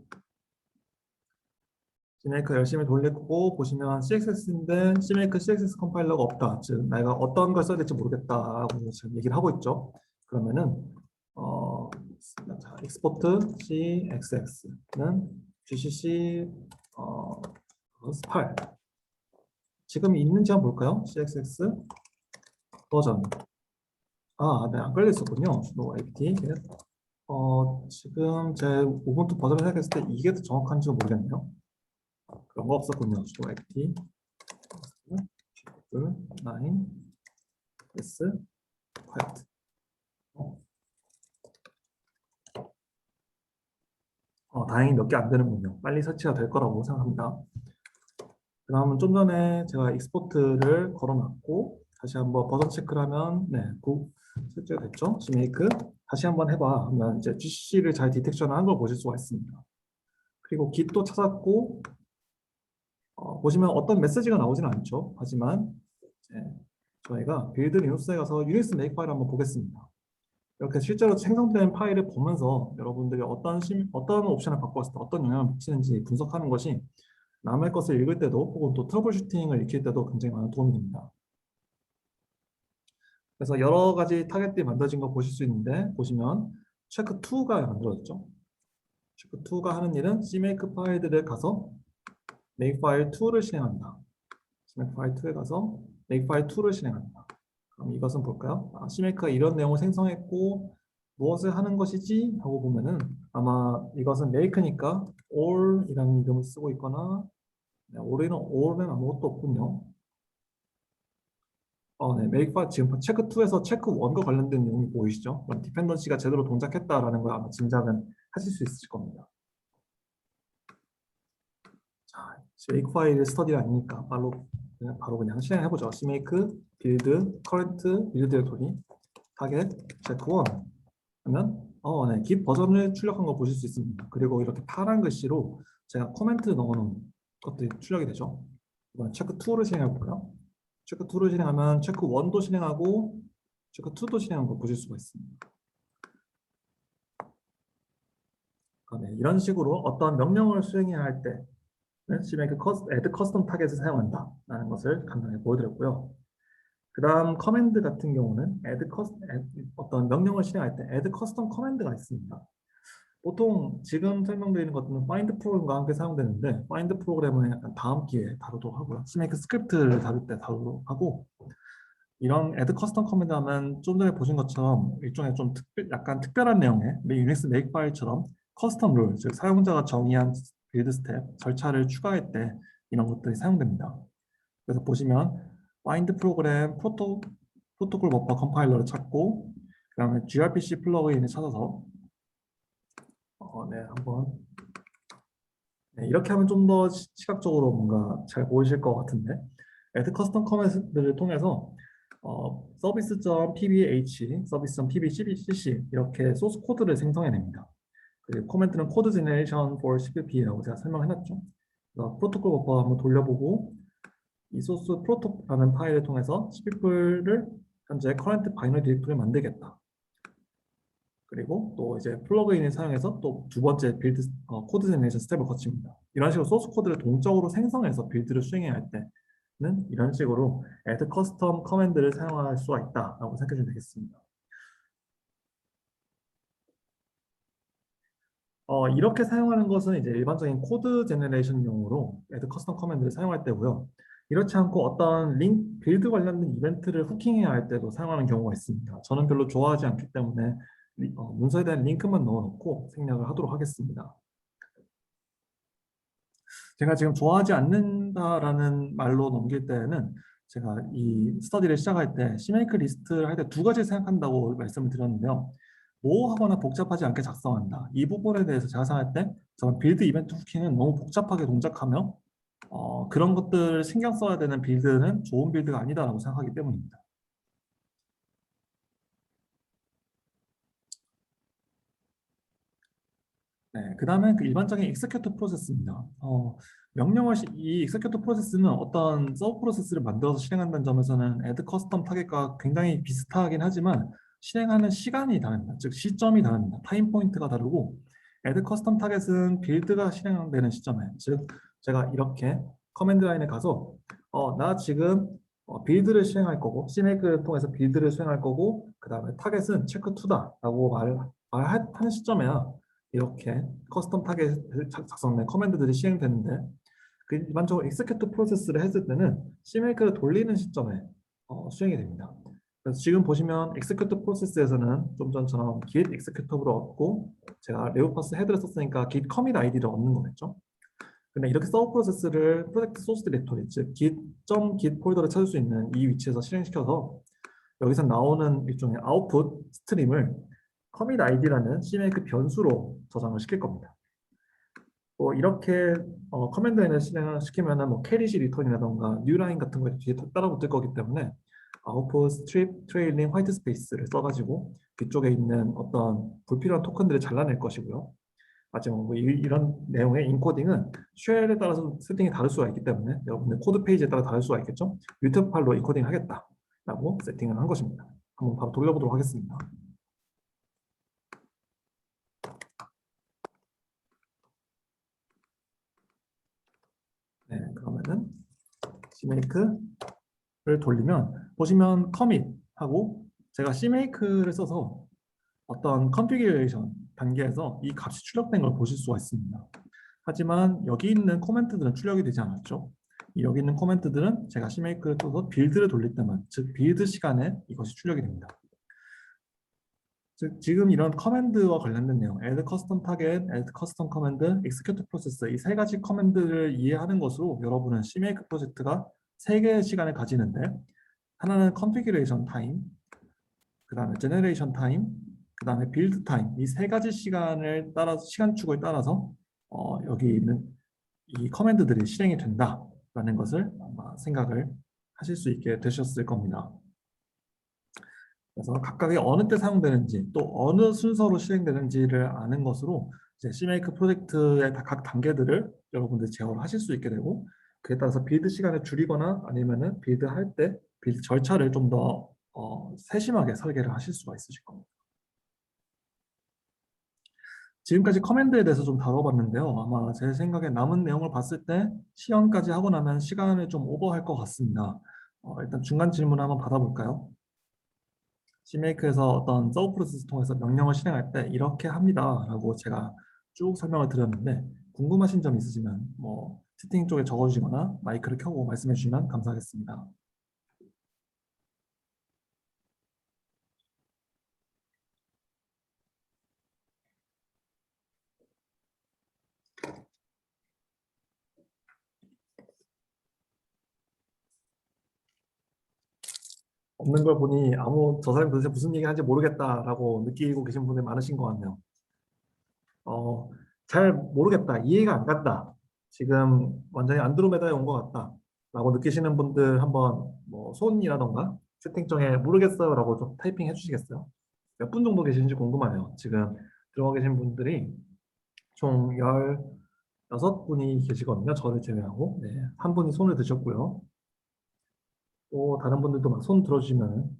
CMake 열심히 돌리고 보시면 CXS인데 CMake CXS 컴파일러가 없다. 즉 내가 어떤 걸 써야 될지 모르겠다라고 지금 얘기를 하고 있죠. 그러면은 자, export CXX는 GCC 8 지금 있는지 한번 볼까요? CXX 버전 네, 안 걸려 있었군요. no apt 지금 제 우분투 버전을 생각했을 때 이게 더 정확한지 모르겠네요. 그런 거 없었군요. no apt 9 s quiet 다행히 몇 개 안 되는군요. 빨리 설치가 될 거라고 생각합니다. 그다음은 좀 전에 제가 익스포트를 걸어놨고 다시 한번 버전 체크를 하면 설치가 됐죠. CMake 다시 한번 해봐 하면 이제 GCC를 잘 디텍션을 한 걸 보실 수가 있습니다. 그리고 git도 찾았고 보시면 어떤 메시지가 나오지는 않죠. 하지만 이제 저희가 빌드 리눅스에 가서 유닉스 메이크 파일을 한번 보겠습니다. 이렇게 실제로 생성된 파일을 보면서 여러분들이 어떤 옵션을 바꿨을 때 어떤 영향을 미치는지 분석하는 것이 남의 것을 읽을 때도 혹은 또 트러블 슈팅을 익힐 때도 굉장히 많은 도움이 됩니다. 그래서 여러 가지 타겟들이 만들어진 거 보실 수 있는데 보시면 체크2가 만들어졌죠. 체크2가 하는 일은 CMake 파일들을 가서 Makefile 2를 실행한다. CMake 파일 2에 가서 Makefile 2를 실행한다. 그럼 이것은 볼까요? CMake가 이런 내용을 생성했고 무엇을 하는 것이지? 하고 보면은 아마 이것은 make니까 all이라는 이름을 쓰고 있거나 네, all은 아무것도 없군요. 네, makefile 지금 체크 2에서 체크 1과 관련된 내용이 보이시죠? 그럼 디펜던시가 제대로 동작했다라는 걸 아마 짐작은 하실 수 있을 겁니다. 자, make 파일 스터디가 아니니까 바로 그냥 실행해보죠. cmake build current build 디렉토리 target check 1 하면 네, git 버전을 출력한 거 보실 수 있습니다. 그리고 이렇게 파란 글씨로 제가 코멘트 넣어놓은 것들이 출력이 되죠. 이번 체크 2를 실행해 볼까요? 체크 2를 실행하면 체크 1도 실행하고 체크 2도 실행한 거 보실 수가 있습니다. 네, 이런 식으로 어떤 명령을 수행해야 할 때 CMake add custom target을 사용한다 라는 것을 간단히 보여드렸고요. 그 다음 커맨드 같은 경우는 어떤 명령을 실행할 때 add custom command가 있습니다. 보통 지금 설명드리는 것들은 find 프로그램과 함께 사용되는데 find 프로그램은 약간 다음 기회에 다루도록 하고요. CMake 스크립트를 다룰 때 다루도록 하고 이런 add custom command 하면 좀 전에 보신 것처럼 일종의 좀 약간 특별한 내용의 유닉스 메이크 파일처럼 커스텀 룰, 즉 사용자가 정의한 빌드 스텝, 절차를 추가할 때 이런 것들이 사용됩니다. 그래서 보시면 find 프로그램 프로토콜 버퍼 컴파일러를 찾고 그 다음에 gRPC 플러그인을 찾아서 네, 한번 네, 이렇게 하면 좀 더 시각적으로 뭔가 잘 보이실 것 같은데 add custom comment를 통해서 service.pbh, service.pbcc 이렇게 소스 코드를 생성해냅니다. 그리고 코멘트는 코드 제너레이션 for CPP라고 제가 설명해놨죠. 프로토콜 버퍼 한번 돌려보고 이 소스 프로토라는 파일을 통해서 CPP를 현재 current 바이너리 디렉토리를 만들겠다. 그리고 또 이제 플러그인을 사용해서 또 두 번째 빌드 코드 제너레이션 스텝을 거칩니다. 이런 식으로 소스 코드를 동적으로 생성해서 빌드를 수행해야 할 때는 이런 식으로 add custom command를 사용할 수가 있다라고 생각해 주면 되겠습니다. 이렇게 사용하는 것은 이제 일반적인 코드 제너레이션용으로 add custom command를 사용할 때고요. 이렇지 않고 어떤 빌드 관련된 이벤트를 후킹해야 할 때도 사용하는 경우가 있습니다. 저는 별로 좋아하지 않기 때문에 문서에 대한 링크만 넣어놓고 생략을 하도록 하겠습니다. 제가 지금 좋아하지 않는다라는 말로 넘길 때는 제가 이 스터디를 시작할 때 CMake 리스트를 할 때 두 가지 생각한다고 말씀을 드렸는데요. 모호하거나 복잡하지 않게 작성한다. 이 부분에 대해서 제가 생각할 때 저는 빌드 이벤트 후킹은 너무 복잡하게 동작하며 그런 것들을 신경 써야 되는 빌드는 좋은 빌드가 아니다라고 생각하기 때문입니다. 네, 그 다음에 그 일반적인 execute 프로세스입니다. 이 execute 프로세스는 어떤 서브 프로세스를 만들어서 실행한다는 점에서는 add custom 타겟과 굉장히 비슷하긴 하지만 실행하는 시간이 다릅니다. 즉 시점이 다릅니다. 타임 포인트가 다르고 add custom 타겟은 빌드가 실행되는 시점에 즉 제가 이렇게 커맨드 라인에 가서 나 지금 빌드를 수행할 거고 CMake를 통해서 빌드를 수행할 거고 그 다음에 타겟은 체크2다 라고 말하는 시점에야 이렇게 커스텀 타겟 작성된 커맨드들이 시행되는데 그 일반적으로 execute 프로세스를 했을 때는 CMake를 돌리는 시점에 수행이 됩니다. 그래서 지금 보시면 execute 프로세스에서는 좀 전처럼 git execute으로 얻고 제가 레오파스 헤드를 썼으니까 git commit id를 얻는 거겠죠. 근데 이렇게 서브 프로세스를 프로젝트 소스 디렉토리 즉 git 폴더를 찾을 수 있는 이 위치에서 실행시켜서 여기서 나오는 일종의 아웃풋 스트림을 commit id라는 CMake 변수로 저장을 시킬 겁니다. 이렇게 커맨드 라인을 실행을 시키면은 캐리시 리턴이라던가 뉴라인 같은 거에 뒤에 따라 붙을 거기 때문에 아웃풋 스트립 트레일링 화이트 스페이스를 써가지고 뒤쪽에 있는 어떤 불필요한 토큰들을 잘라낼 것이고요. 마지막으로 이런 내용의 인코딩은 쉘에 따라서 세팅이 다를 수가 있기 때문에 여러분의 코드 페이지에 따라 다를 수가 있겠죠. 유튜브 파일로 인코딩 하겠다라고 세팅을 한 것입니다. 한번 바로 돌려보도록 하겠습니다. 네, 그러면은 CMake를 돌리면 보시면 commit 하고 제가 CMake를 써서 어떤 컨피규레이션 단계에서 이 값이 출력된 걸 보실 수가 있습니다. 하지만 여기 있는 코멘트들은 출력이 되지 않았죠. 여기 있는 코멘트들은 제가 CMake를 써서 빌드를 돌릴 때만, 즉 빌드 시간에 이것이 출력이 됩니다. 즉 지금 이런 커맨드와 관련된 내용, add custom target, add custom command, execute process 이 세 가지 커맨드를 이해하는 것으로 여러분은 CMake 프로젝트가 세 개의 시간을 가지는데 하나는 configuration time, 그 다음에 generation time, 그 다음에 build time 이 세 가지 시간을 따라서 시간축을 따라서 여기 있는 이 커맨드들이 실행이 된다라는 것을 아마 생각을 하실 수 있게 되셨을 겁니다. 그래서 각각이 어느 때 사용되는지 또 어느 순서로 실행되는지를 아는 것으로 이제 CMake 프로젝트의 각 단계들을 여러분들이 제어를 하실 수 있게 되고 그에 따라서 빌드 시간을 줄이거나 아니면은 빌드 할 때 빌드 절차를 좀 더 세심하게 설계를 하실 수가 있으실 겁니다. 지금까지 커맨드에 대해서 좀 다뤄봤는데요. 아마 제 생각에 남은 내용을 봤을 때 시연까지 하고 나면 시간을 좀 오버할 것 같습니다. 일단 중간 질문 한번 받아볼까요? CMake에서 어떤 서브 프로세스 통해서 명령을 실행할 때 이렇게 합니다 라고 제가 쭉 설명을 드렸는데 궁금하신 점 있으시면 뭐 채팅 쪽에 적어주시거나 마이크를 켜고 말씀해 주시면 감사하겠습니다. 없는 걸 보니 저 사람이 도대체 무슨 얘기 하는지 모르겠다라고 느끼고 계신 분들이 많으신 것 같네요. 잘 모르겠다, 이해가 안 간다, 지금 완전히 안드로메다에 온 것 같다 라고 느끼시는 분들 한번 뭐 손이라던가 채팅창에 모르겠어요 라고 좀 타이핑 해주시겠어요? 몇 분 정도 계시는지 궁금하네요. 지금 들어와 계신 분들이 총 16분이 계시거든요. 저를 제외하고. 네, 한 분이 손을 드셨고요. 또 다른 분들도 막 손 들어주시면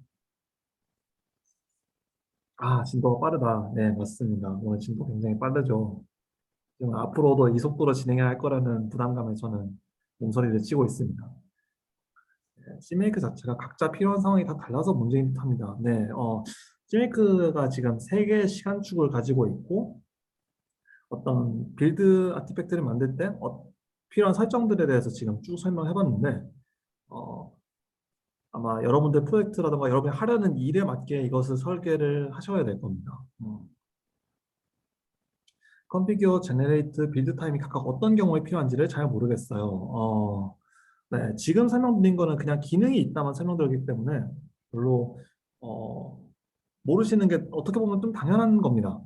진도가 빠르다. 네, 맞습니다. 오늘 진도 굉장히 빠르죠. 지금 앞으로도 이 속도로 진행해야 할 거라는 부담감에 저는 몸서리를 치고 있습니다. CMake 자체가 각자 필요한 상황이 다 달라서 문제인 듯합니다. 네, CMake가 지금 세 개의 시간축을 가지고 있고 어떤 빌드 아티팩트를 만들 때 필요한 설정들에 대해서 지금 쭉 설명해봤는데 아마 여러분들 프로젝트라든가 여러분이 하려는 일에 맞게 이것을 설계를 하셔야 될 겁니다. 컨피규어, 제너레이트, 빌드 타임이 각각 어떤 경우에 필요한지를 잘 모르겠어요. 네, 지금 설명드린 거는 그냥 기능이 있다만 설명드렸기 때문에 별로 모르시는 게 어떻게 보면 좀 당연한 겁니다.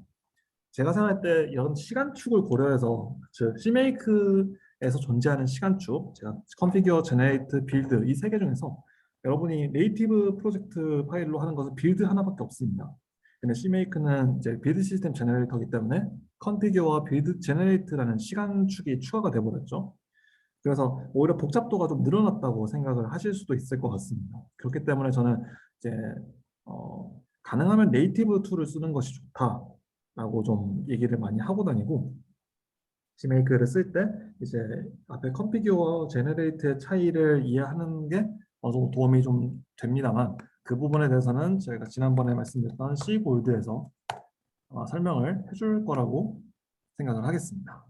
제가 생각할 때 이런 시간축을 고려해서 즉 CMake에서 존재하는 시간축, 제가 컨피규어, 제너레이트, 빌드 이 세 개 중에서 여러분이 네이티브 프로젝트 파일로 하는 것은 빌드 하나밖에 없습니다. 근데 CMake는 이제 빌드 시스템 제너레이터이기 때문에 컨피규어와 빌드 제너레이트라는 시간축이 추가가 돼버렸죠. 그래서 오히려 복잡도가 좀 늘어났다고 생각을 하실 수도 있을 것 같습니다. 그렇기 때문에 저는 이제 가능하면 네이티브 툴을 쓰는 것이 좋다라고 좀 얘기를 많이 하고 다니고 CMake를 쓸 때 이제 앞에 컨피규어 제너레이트의 차이를 이해하는 게 어느 정도 도움이 좀 됩니다만 그 부분에 대해서는 저희가 지난번에 말씀드렸던 C 골드에서 설명을 해줄 거라고 생각을 하겠습니다.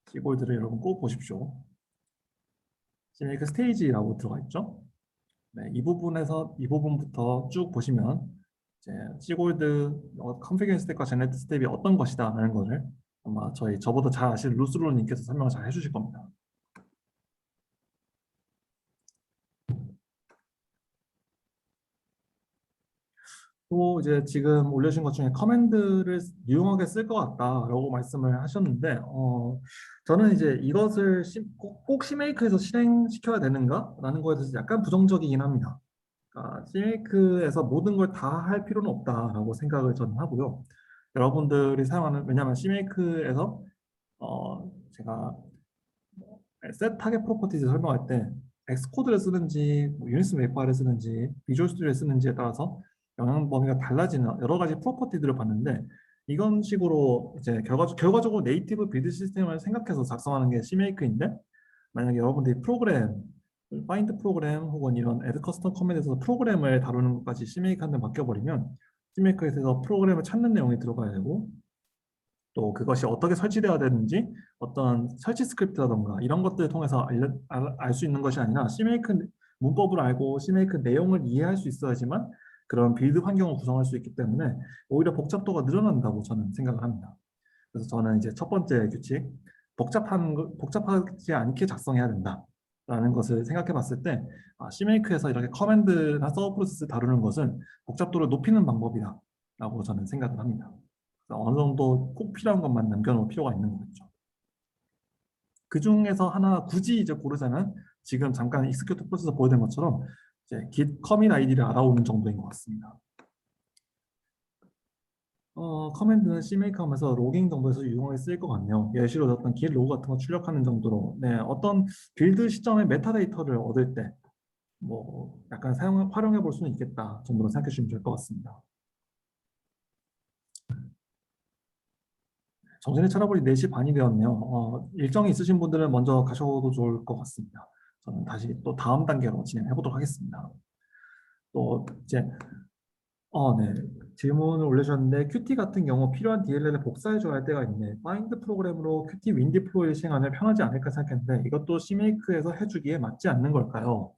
C 골드를 여러분 꼭 보십시오. CMake 스테이지라고 들어가 있죠. 네, 이 부분부터 쭉 보시면 이제 시골드 컨피규어 스텝과 제네레이트 스텝이 어떤 것이다라는 것을 아마 저보다 잘 아실 루스로님께서 설명을 잘 해주실 겁니다. 또 이제 지금 올려주신 것 중에 커맨드를 유용하게 쓸 것 같다라고 말씀을 하셨는데 저는 이제 이것을 꼭 CMake에서 실행시켜야 되는가라는 거에 대해서 약간 부정적이긴 합니다. CMake에서 모든 걸 다 할 필요는 없다라고 생각을 저는 하고요. 여러분들이 사용하는 왜냐하면 CMake에서 제가 셋 타겟 프로퍼티즈 설명할 때 엑스코드를 쓰는지 유니스 메이커를 쓰는지 비주얼 스튜디오를 쓰는지에 따라서 영향 범위가 달라지는 여러 가지 프로퍼티들을 봤는데 이런 식으로 이제 결과적으로 네이티브 빌드 시스템을 생각해서 작성하는 게 CMake인데 만약에 여러분들이 프로그램 find 프로그램 혹은 이런 add custom 커맨드에서 프로그램을 다루는 것까지 CMake한테 맡겨버리면 CMake에서 프로그램을 찾는 내용이 들어가야 되고 또 그것이 어떻게 설치되어야 되는지 어떤 설치 스크립트라던가 이런 것들을 통해서 알 수 있는 것이 아니라 CMake 문법을 알고 CMake 내용을 이해할 수 있어야지만 그런 빌드 환경을 구성할 수 있기 때문에 오히려 복잡도가 늘어난다고 저는 생각을 합니다. 그래서 저는 이제 첫 번째 규칙, 복잡하지 않게 작성해야 된다라는 것을 생각해 봤을 때 CMake에서 이렇게 커맨드나 서브 프로세스 다루는 것은 복잡도를 높이는 방법이다라고 저는 생각을 합니다. 어느 정도 꼭 필요한 것만 남겨놓을 필요가 있는 거겠죠. 그 중에서 하나 굳이 이제 고르자면 지금 잠깐 execute 프로세스 보여드린 것처럼 이제 git commit id를 알아오는 정도인 것 같습니다. 커맨드는 CMake 하면서 로깅 정도에서 유용하게 쓰일 것 같네요. 예시로 어떤 git 로그 같은 거 출력하는 정도로 네, 어떤 빌드 시점의 메타데이터를 얻을 때 뭐 약간 활용해 볼 수는 있겠다 정도로 생각해 주시면 될 것 같습니다. 정신을 차려버리 4시 반이 되었네요. 일정이 있으신 분들은 먼저 가셔도 좋을 것 같습니다. 저는 다시 또 다음 단계로 진행해 보도록 하겠습니다. 또 이제 네. 질문을 올려주셨는데 Qt 같은 경우 필요한 DLL을 복사해 줘야 할 때가 있네. find 프로그램으로 Qt win deploy를 시행하면 편하지 않을까 생각했는데 이것도 CMake에서 해주기에 맞지 않는 걸까요?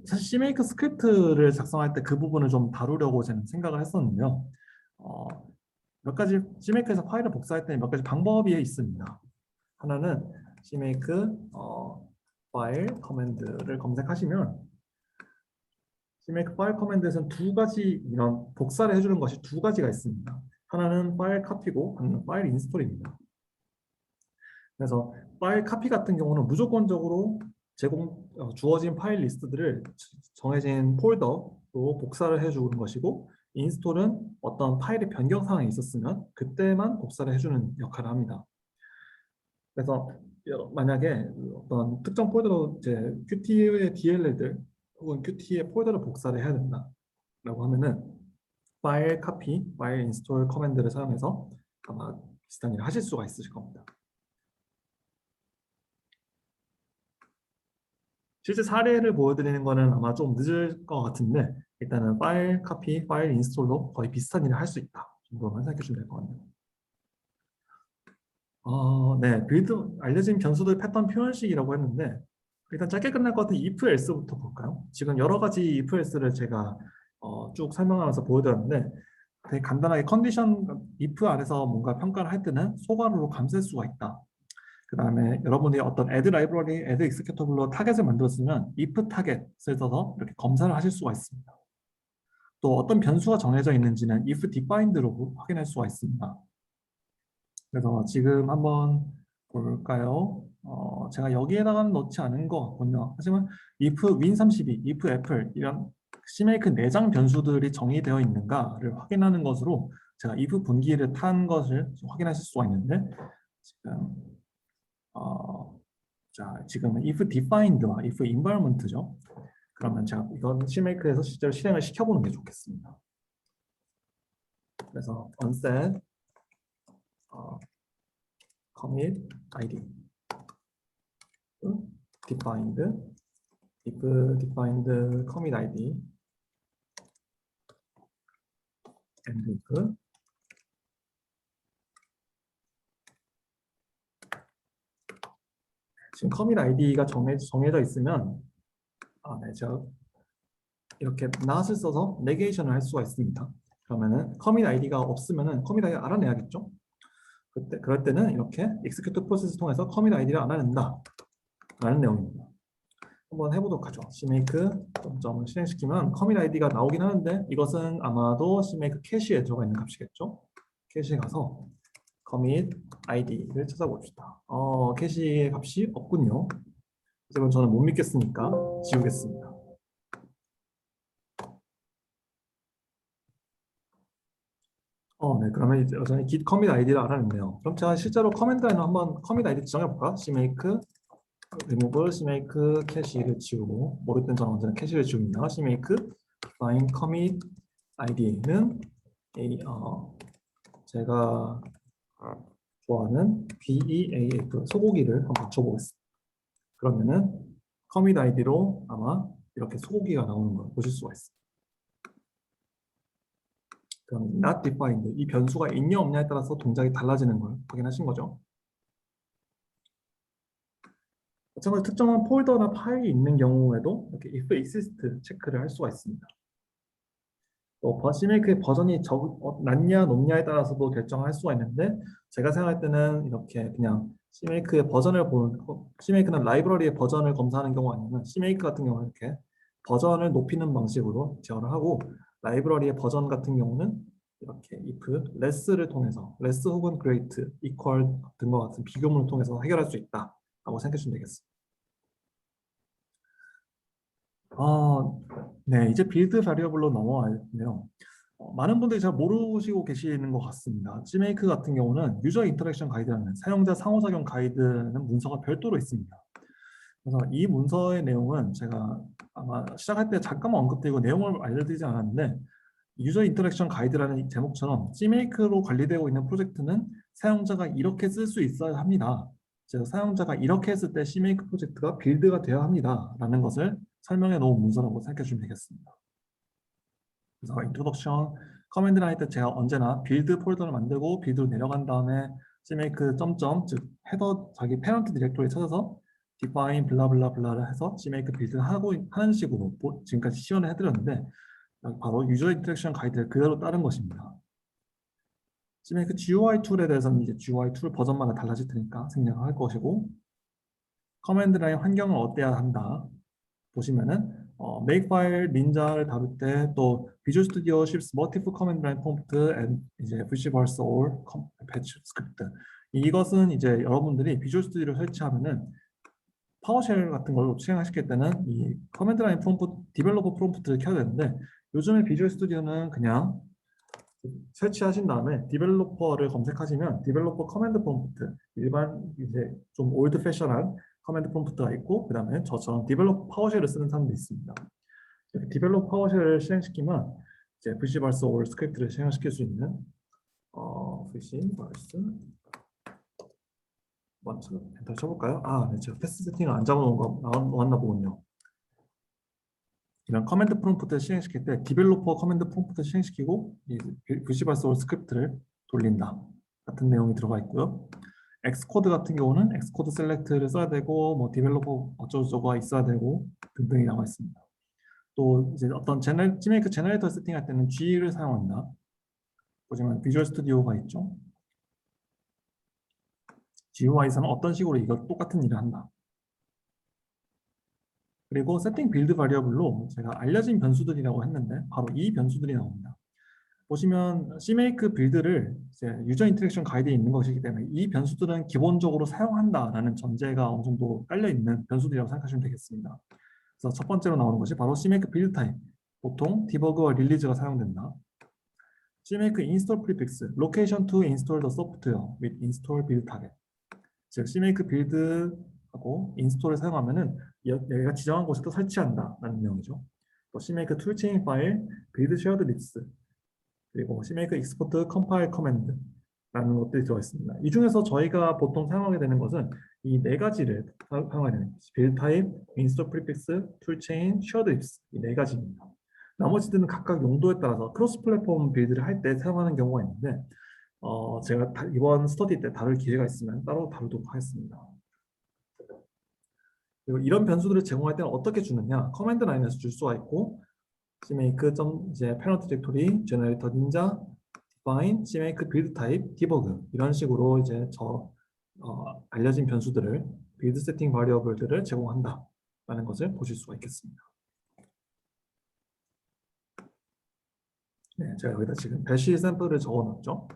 사실 CMake 스크립트를 작성할 때 그 부분을 좀 다루려고 저는 생각을 했었는데요. 어, 몇 가지 CMake에서 파일을 복사할 때 몇 가지 방법이 있습니다. 하나는 CMake 파일 커맨드를 검색하시면 CMake 파일 커맨드에서는 두 가지 이런 복사를 해주는 것이 두 가지가 있습니다. 하나는 파일 카피고 하나는 파일 인스톨입니다. 그래서 파일 카피 같은 경우는 무조건적으로 주어진 파일 리스트들을 정해진 폴더로 복사를 해주는 것이고 인스톨은 어떤 파일의 변경 사항이 있었으면 그때만 복사를 해주는 역할을 합니다. 그래서 만약에 어떤 특정 폴더로 이제 Qt의 DLL들 혹은 Qt의 폴더를 복사를 해야 된다라고 하면은 파일 카피, 파일 인스톨 커맨드를 사용해서 아마 비슷한 일을 하실 수가 있으실 겁니다. 실제 사례를 보여드리는 거는 아마 좀 늦을 것 같은데 일단은 파일 카피, 파일 인스톨로 거의 비슷한 일을 할 수 있다 정도만 생각해 주시면 될 것 같네요. 네, 빌드 알려진 변수들 패턴 표현식이라고 했는데 일단 짧게 끝날 것 같은 if else부터 볼까요? 지금 여러 가지 if else를 제가 쭉 설명하면서 보여드렸는데 되게 간단하게 컨디션 if 안에서 뭔가 평가를 할 때는 소괄호로 감쌀 수가 있다. 그 다음에 여러분이 어떤 add library, add executable로 타겟을 만들었으면 if 타겟을 써서 이렇게 검사를 하실 수가 있습니다. 또 어떤 변수가 정해져 있는지는 if defined로 확인할 수가 있습니다. 그래서 지금 한번 볼까요? 제가 여기에다가는 넣지 않은 것 같군요. 하지만 if win32, if apple 이런 CMake 내장 변수들이 정의되어 있는가를 확인하는 것으로 제가 if 분기를 탄 것을 확인하실 수가 있는데 지금 지금은 if defined와 if environment죠. 그러면 제가 이건 CMake에서 실제로 실행을 시켜보는 게 좋겠습니다. 그래서 onset commit id defined if defined commit id and if 지금 commit id가 정해져 있으면 네, 제가 이렇게 not을 써서 negation을 할 수가 있습니다. 그러면은 commit id가 없으면은 commit id 알아내야겠죠? 그럴 때는 이렇게 execute 프로세스 통해서 commit id를 알아낸다 라는 내용입니다. 한번 해보도록 하죠. CMake 점점을 실행시키면 commit id가 나오긴 하는데 이것은 아마도 CMake 캐시에 들어가 있는 값이겠죠. 캐시에 가서 commit id를 찾아봅시다. 캐시의 값이 없군요. 그래서 저는 못 믿겠으니까 지우겠습니다. 네, 그러면 이제 여전히 git commit id를 알아냈네요. 그럼 제가 실제로 커맨드 라인으로 한번 commit id 지정해볼까? CMake remove CMake 캐시를 지우고 모를 땐 저는 언제나 캐시를 지웁니다. CMake find commit id는 제가 좋아하는 beaf 소고기를 한번 맞춰보겠습니다. 그러면은 커밋 아이디로 아마 이렇게 소고기가 나오는 걸 보실 수가 있어요. 그럼 not defined, 이 변수가 있냐 없냐에 따라서 동작이 달라지는 걸 확인하신 거죠. 마찬가지로 특정한 폴더나 파일이 있는 경우에도 이렇게 if exist 체크를 할 수가 있습니다. 또 CMake의 버전이 낮냐 높냐에 따라서도 결정할 수가 있는데, 제가 생각할 때는 이렇게 그냥 CMake의 버전을 보는, CMake는 라이브러리의 버전을 검사하는 경우 아니면 CMake 같은 경우는 이렇게 버전을 높이는 방식으로 제어를 하고, 라이브러리의 버전 같은 경우는 이렇게 if less를 통해서 less 혹은 great, equal 등과 같은 비교문을 통해서 해결할 수 있다 라고 생각해 주시면 되겠습니다. 네, 이제 빌드 바리어블로 넘어가는데요. 많은 분들이 잘 모르시고 계시는 것 같습니다. Gmake 같은 경우는 유저 인터랙션 가이드라는 사용자 상호작용 가이드라는 문서가 별도로 있습니다. 그래서 이 문서의 내용은 제가 아마 시작할 때 잠깐만 언급드리고 내용을 알려드리지 않았는데, 유저 인터랙션 가이드라는 제목처럼 Gmake로 관리되고 있는 프로젝트는 사용자가 이렇게 쓸 수 있어야 합니다. 즉, 사용자가 이렇게 했을 때 Gmake 프로젝트가 빌드가 되어야 합니다 라는 것을 설명해 놓은 문서라고 생각해 주시면 되겠습니다. 그래서 인트로덕션 커맨드 라인 때 제가 언제나 빌드 폴더를 만들고 빌드로 내려간 다음에 Gmake 점점, 즉 헤더 자기 페런트 디렉토리 찾아서 define 블라블라블라를 해서 Gmake 빌드를 하는 식으로 지금까지 시연을 해드렸는데, 바로 유저 인터랙션 가이드를 그대로 따른 것입니다. Gmake GUI 툴에 대해서는 이제 GUI 툴 버전마다 달라질 테니까 생략을 할 것이고, 커맨드 라인 환경을 어때야 한다 보시면은 make file 닌자를 다룰 때, 또 비주얼 스튜디오 ships multiple command line prompt and 이제 visuals all patch script, 이것은 이제 여러분들이 비주얼 스튜디오를 설치하면은 파워쉘 같은 걸로 실행하실 때는 이 커맨드 라인 프롬프트, 디벨로퍼 프롬프트를 켜야 되는데, 요즘에 비주얼 스튜디오는 그냥 설치하신 다음에 디벨로퍼를 검색하시면 디벨로퍼 커맨드 프롬프트, 일반 이제 좀 올드 패션한 커맨드 프롬프트가 있고, 그 다음에 저처럼 디벨로퍼 파워쉘을 쓰는 사람도 있습니다. 이렇게 디벨로퍼 파워쉘을 실행시키면 이제 vCVars all 스크립트를 실행시킬 수 있는 vCVars 먼저 엔터 쳐볼까요? 네, 제가 패스 세팅을 안 잡아놓은 거 나왔나 보군요. 이런 커맨드 프롬프트를 실행시킬 때 디벨로퍼 커맨드 프롬프트를 실행시키고 이 vCVars all 스크립트를 돌린다 같은 내용이 들어가 있고요. 엑스코드 같은 경우는 엑스코드 셀렉트를 써야 되고, 뭐 디벨로퍼 어쩌고저쩌고가 있어야 되고 등등이 나와 있습니다. 또 이제 어떤 Gmake 제너레이터 세팅할 때는 G를 사용한다. 보시면 비주얼 스튜디오가 있죠. GUI에서는 어떤 식으로 이걸 똑같은 일을 한다. 그리고 세팅 빌드 바리어블로 제가 알려진 변수들이라고 했는데 바로 이 변수들이 나옵니다. 보시면 Gmake 빌드를 이제 유저 인터랙션 가이드에 있는 것이기 때문에 이 변수들은 기본적으로 사용한다라는 전제가 어느 정도 깔려 있는 변수들이라고 생각하시면 되겠습니다. 그래서 첫 번째로 나오는 것이 바로 Gmake 빌드 타입. 보통 디버그와 릴리즈가 사용된다. Gmake install prefix, location to install the software with install build target. 즉 Gmake 빌드하고 인스톨을 사용하면은 여기가 지정한 곳에도 설치한다라는 내용이죠. 또 Gmake toolchain 파일, build shared lists, 그리고 Gmake export compile command라는 것들이 들어 있습니다. 이 중에서 저희가 보통 사용하게 되는 것은 이 네 가지를 사용하게 되는 것이 build type, install prefix, toolchain, shared lists, 이 네 가지입니다. 나머지들은 각각 용도에 따라서 크로스 플랫폼 빌드를 할 때 사용하는 경우가 있는데, 제가 이번 스터디 때 다룰 기회가 있으면 따로 다루도록 하겠습니다. 그리고 이런 변수들을 제공할 때는 어떻게 주느냐? 커맨드 라인에서 줄 수가 있고, Gmake 이제 parent directory, generator ninja, define, Gmake build type, debug, 이런 식으로 이제 알려진 변수들을 빌드 세팅 바리어블들을 제공한다라는 것을 보실 수가 있겠습니다. 네, 제가 여기다 지금 배시 샘플을 적어놨죠.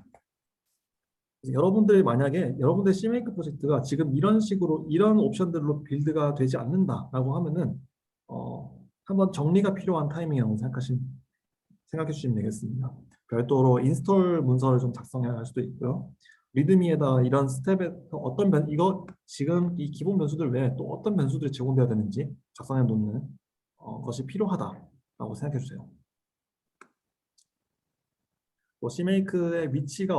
여러분들이 만약에 여러분들 Gmake 프로젝트가 지금 이런 식으로 이런 옵션들로 빌드가 되지 않는다라고 하면은 한번 정리가 필요한 타이밍이라고 생각해 주시면 되겠습니다. 별도로 인스톨 문서를 좀 작성해야 할 수도 있고요. 리드미에다 이런 스텝에 이거 지금 이 기본 변수들 외에 또 어떤 변수들이 제공되어야 되는지 작성해 놓는 것이 필요하다라고 생각해 주세요. 뭐 Gmake의 위치가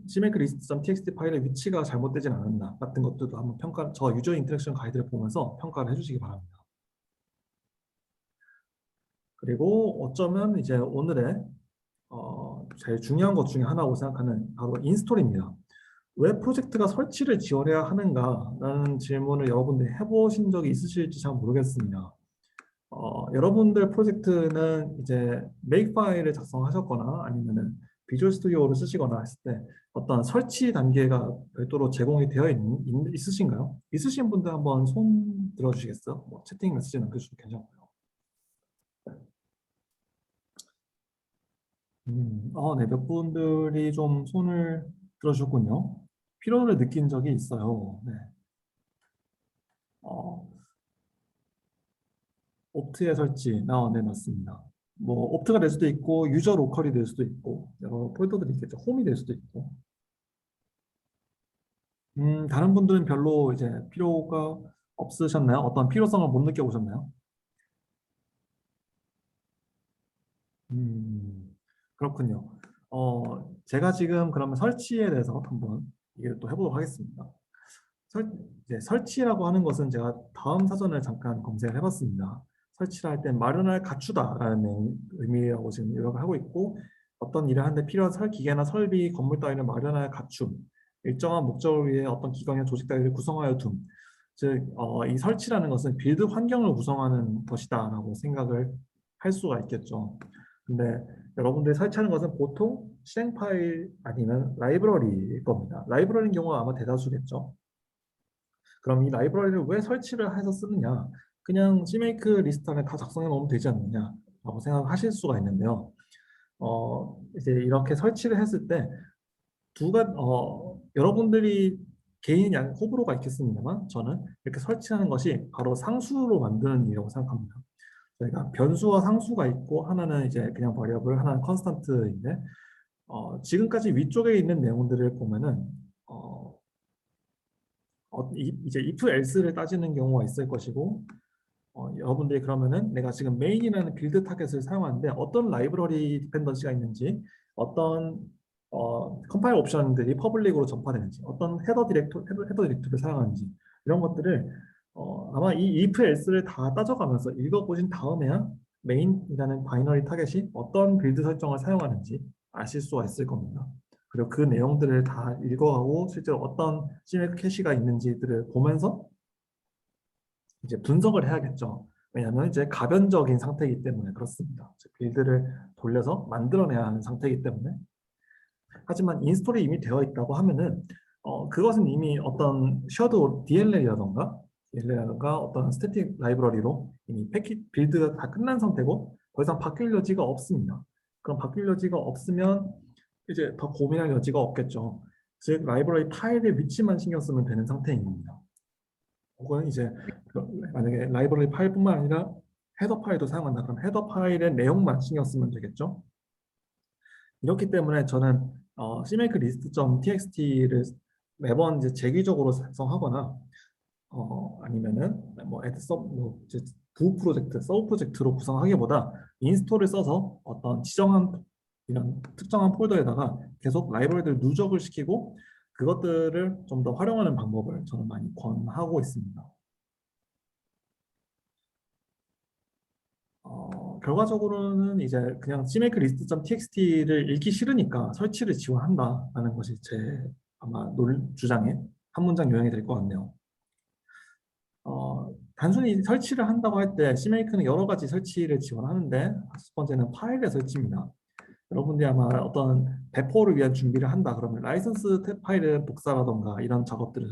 Gmake list.txt 파일의 위치가 잘못되진 않았나 같은 것들도 한번 저 유저 인터랙션 가이드를 보면서 평가를 해주시기 바랍니다. 그리고 어쩌면 이제 오늘의 제일 중요한 것 중에 하나라고 생각하는 바로 인스톨입니다. 왜 프로젝트가 설치를 지원해야 하는가라는 질문을 여러분들이 해보신 적이 있으실지 잘 모르겠습니다. 여러분들 프로젝트는 이제 메이크 파일을 작성하셨거나 아니면은 비주얼 스튜디오를 쓰시거나 했을 때 어떤 설치 단계가 별도로 제공이 되어 있으신가요? 있으신 분들 한번 손 들어주시겠어요? 뭐 채팅 메시지 남겨주셔도 괜찮고요. 네, 몇 분들이 좀 손을 들어주셨군요. 필요를 느낀 적이 있어요. 네. 어, 옵트의 설치, 네, 맞습니다. 뭐, 옵트가 될 수도 있고, 유저 로컬이 될 수도 있고, 여러 폴더들이 있겠죠. 홈이 될 수도 있고. 다른 분들은 별로 이제 필요가 없으셨나요? 어떤 필요성을 못 느껴보셨나요? 그렇군요. 제가 지금 그러면 설치에 대해서 한번 얘기를 또 해보도록 하겠습니다. 설, 이제 설치라고 하는 것은 제가 다음 사전을 잠깐 검색을 해봤습니다. 설치를 할 때 마련할 갖추다라는 의미라고 지금 요약을 하고 있고 어떤 일을 하는데 필요한 기계나 설비, 건물 따위를 마련할 갖춤, 일정한 목적을 위해 어떤 기관이나 조직 따위를 구성하여 둠. 즉, 이 설치라는 것은 빌드 환경을 구성하는 것이다라고 생각을 할 수가 있겠죠. 근데 여러분들이 설치하는 것은 보통 실행 파일 아니면 라이브러리일 겁니다. 라이브러리인 경우가 아마 대다수겠죠. 그럼 이 라이브러리를 왜 설치를 해서 쓰느냐? 그냥 CMake 리스트 안에 다 작성해 놓으면 되지 않느냐라고 생각하실 수가 있는데요. 이제 이렇게 설치를 했을 때 여러분들이 개인 호불호가 있겠습니다만 저는 이렇게 설치하는 것이 바로 상수로 만드는 일이라고 생각합니다. 저희가 변수와 상수가 있고 하나는 이제 그냥 버리어블, 하나는 컨스턴트인데 지금까지 위쪽에 있는 내용들을 보면은 이제 if else를 따지는 경우가 있을 것이고 여러분들이 그러면은 내가 지금 메인이라는 빌드 타겟을 사용하는데 어떤 라이브러리 디펜던시가 있는지 어떤 컴파일 옵션들이 퍼블릭으로 전파되는지 어떤 헤더 디렉토리를 사용하는지 이런 것들을 아마 이 if else를 다 따져가면서 읽어보신 다음에야 메인이라는 바이너리 타겟이 어떤 빌드 설정을 사용하는지 아실 수가 있을 겁니다. 그리고 그 내용들을 다 읽어가고 실제로 어떤 CMake 캐시가 있는지들을 보면서 이제 분석을 해야겠죠. 왜냐하면 이제 가변적인 상태이기 때문에 그렇습니다. 빌드를 돌려서 만들어내야 하는 상태이기 때문에. 하지만 인스톨이 이미 되어 있다고 하면은 그것은 이미 어떤 셔도 DLL이라던가 어떤 스태틱 라이브러리로 이미 빌드가 다 끝난 상태고 더 이상 바뀔 여지가 없습니다. 그럼 바뀔 여지가 없으면 이제 더 고민할 여지가 없겠죠. 즉 라이브러리 파일의 위치만 신경 쓰면 되는 상태입니다. 혹은 이제 만약에 라이브러리 파일뿐만 아니라 헤더 파일도 사용한다 그럼 헤더 파일의 내용만 신경 쓰면 되겠죠. 이렇기 때문에 저는 CMake list.txt를 매번 이제 재기적으로 작성하거나 아니면은 뭐 add sub 뭐 이제 부 프로젝트, 서브 프로젝트로 구성하기보다 인스톨을 써서 어떤 지정한 이런 특정한 폴더에다가 계속 라이브러리들 누적을 시키고 그것들을 좀 더 활용하는 방법을 저는 많이 권하고 있습니다. 결과적으로는 이제 그냥 CMake list.txt를 읽기 싫으니까 설치를 지원한다라는 것이 제 아마 주장의 한 문장 요약이 될 것 같네요. 단순히 설치를 한다고 할 때 CMake는 여러 가지 설치를 지원하는데 첫 번째는 파일의 설치입니다. 여러분들이 아마 어떤 배포를 위한 준비를 한다 그러면 라이선스 파일의 복사라던가 이런 작업들을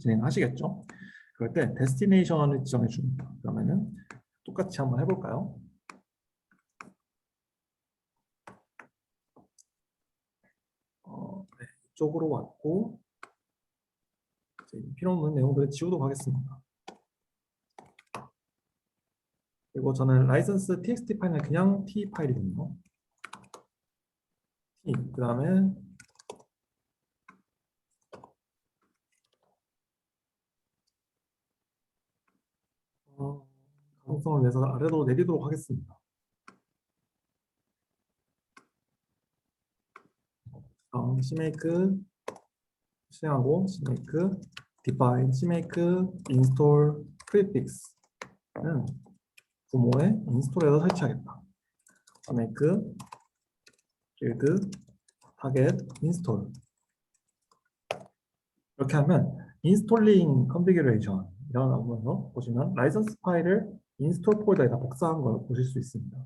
진행하시겠죠. 그럴 때 데스티네이션을 지정해 줍니다. 그러면은 똑같이 한번 해볼까요? 네, 이쪽으로 왔고 이제 필요 없는 내용들을 지우도록 하겠습니다. 그리고 저는 라이선스 txt 파일은 그냥 t 파일이거든요. t 그 다음에 가능성을 위해서 아래로 내리도록 하겠습니다. CMake 실행하고 CMake define CMake install prefix는 부모에 인스톨해서 설치하겠다. make build target install. 이렇게 하면 installing configuration 이런 나오면서 보시면 라이선스 파일을 인스톨 폴더에다 복사한 걸 보실 수 있습니다.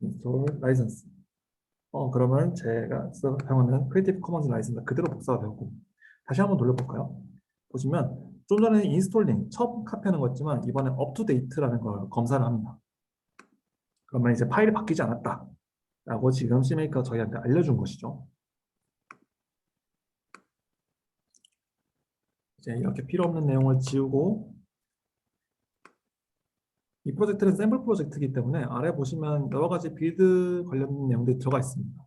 install license. 그러면 제가 사용하는 크리에이티브 커먼스 라이선스 그대로 복사가 되었고, 다시 한번 돌려볼까요? 보시면 좀 전에 인스톨링 처음 카피하는 거였지만 이번엔 업투데이트라는 걸 검사를 합니다. 그러면 이제 파일이 바뀌지 않았다 라고 지금 CMake가 저희한테 알려준 것이죠. 이제 이렇게 필요 없는 내용을 지우고, 이 프로젝트는 샘플 프로젝트이기 때문에 아래 보시면 여러 가지 빌드 관련 내용들이 들어가 있습니다.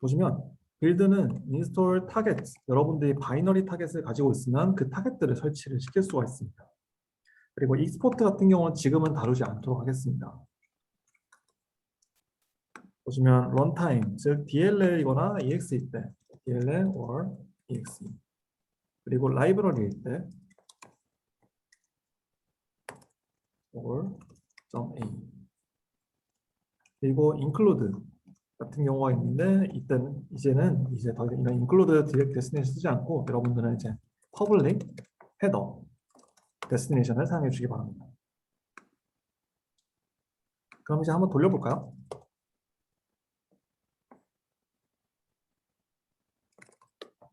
보시면 빌드는 인스톨 타겟, 여러분들이 바이너리 타겟을 가지고 있으면 그 타겟들을 설치를 시킬 수가 있습니다. 그리고 익스포트 같은 경우는 지금은 다루지 않도록 하겠습니다. 보시면 런타임, 즉 DLL이거나 EXE일 때 DLL or EXE, 그리고 라이브러리일 때 or .a, 그리고 include 같은 경우가 있는데 이제는 더 이런 include direct destination 쓰지 않고 여러분들은 이제 public header destination을 사용해 주시기 바랍니다. 그럼 이제 한번 돌려볼까요?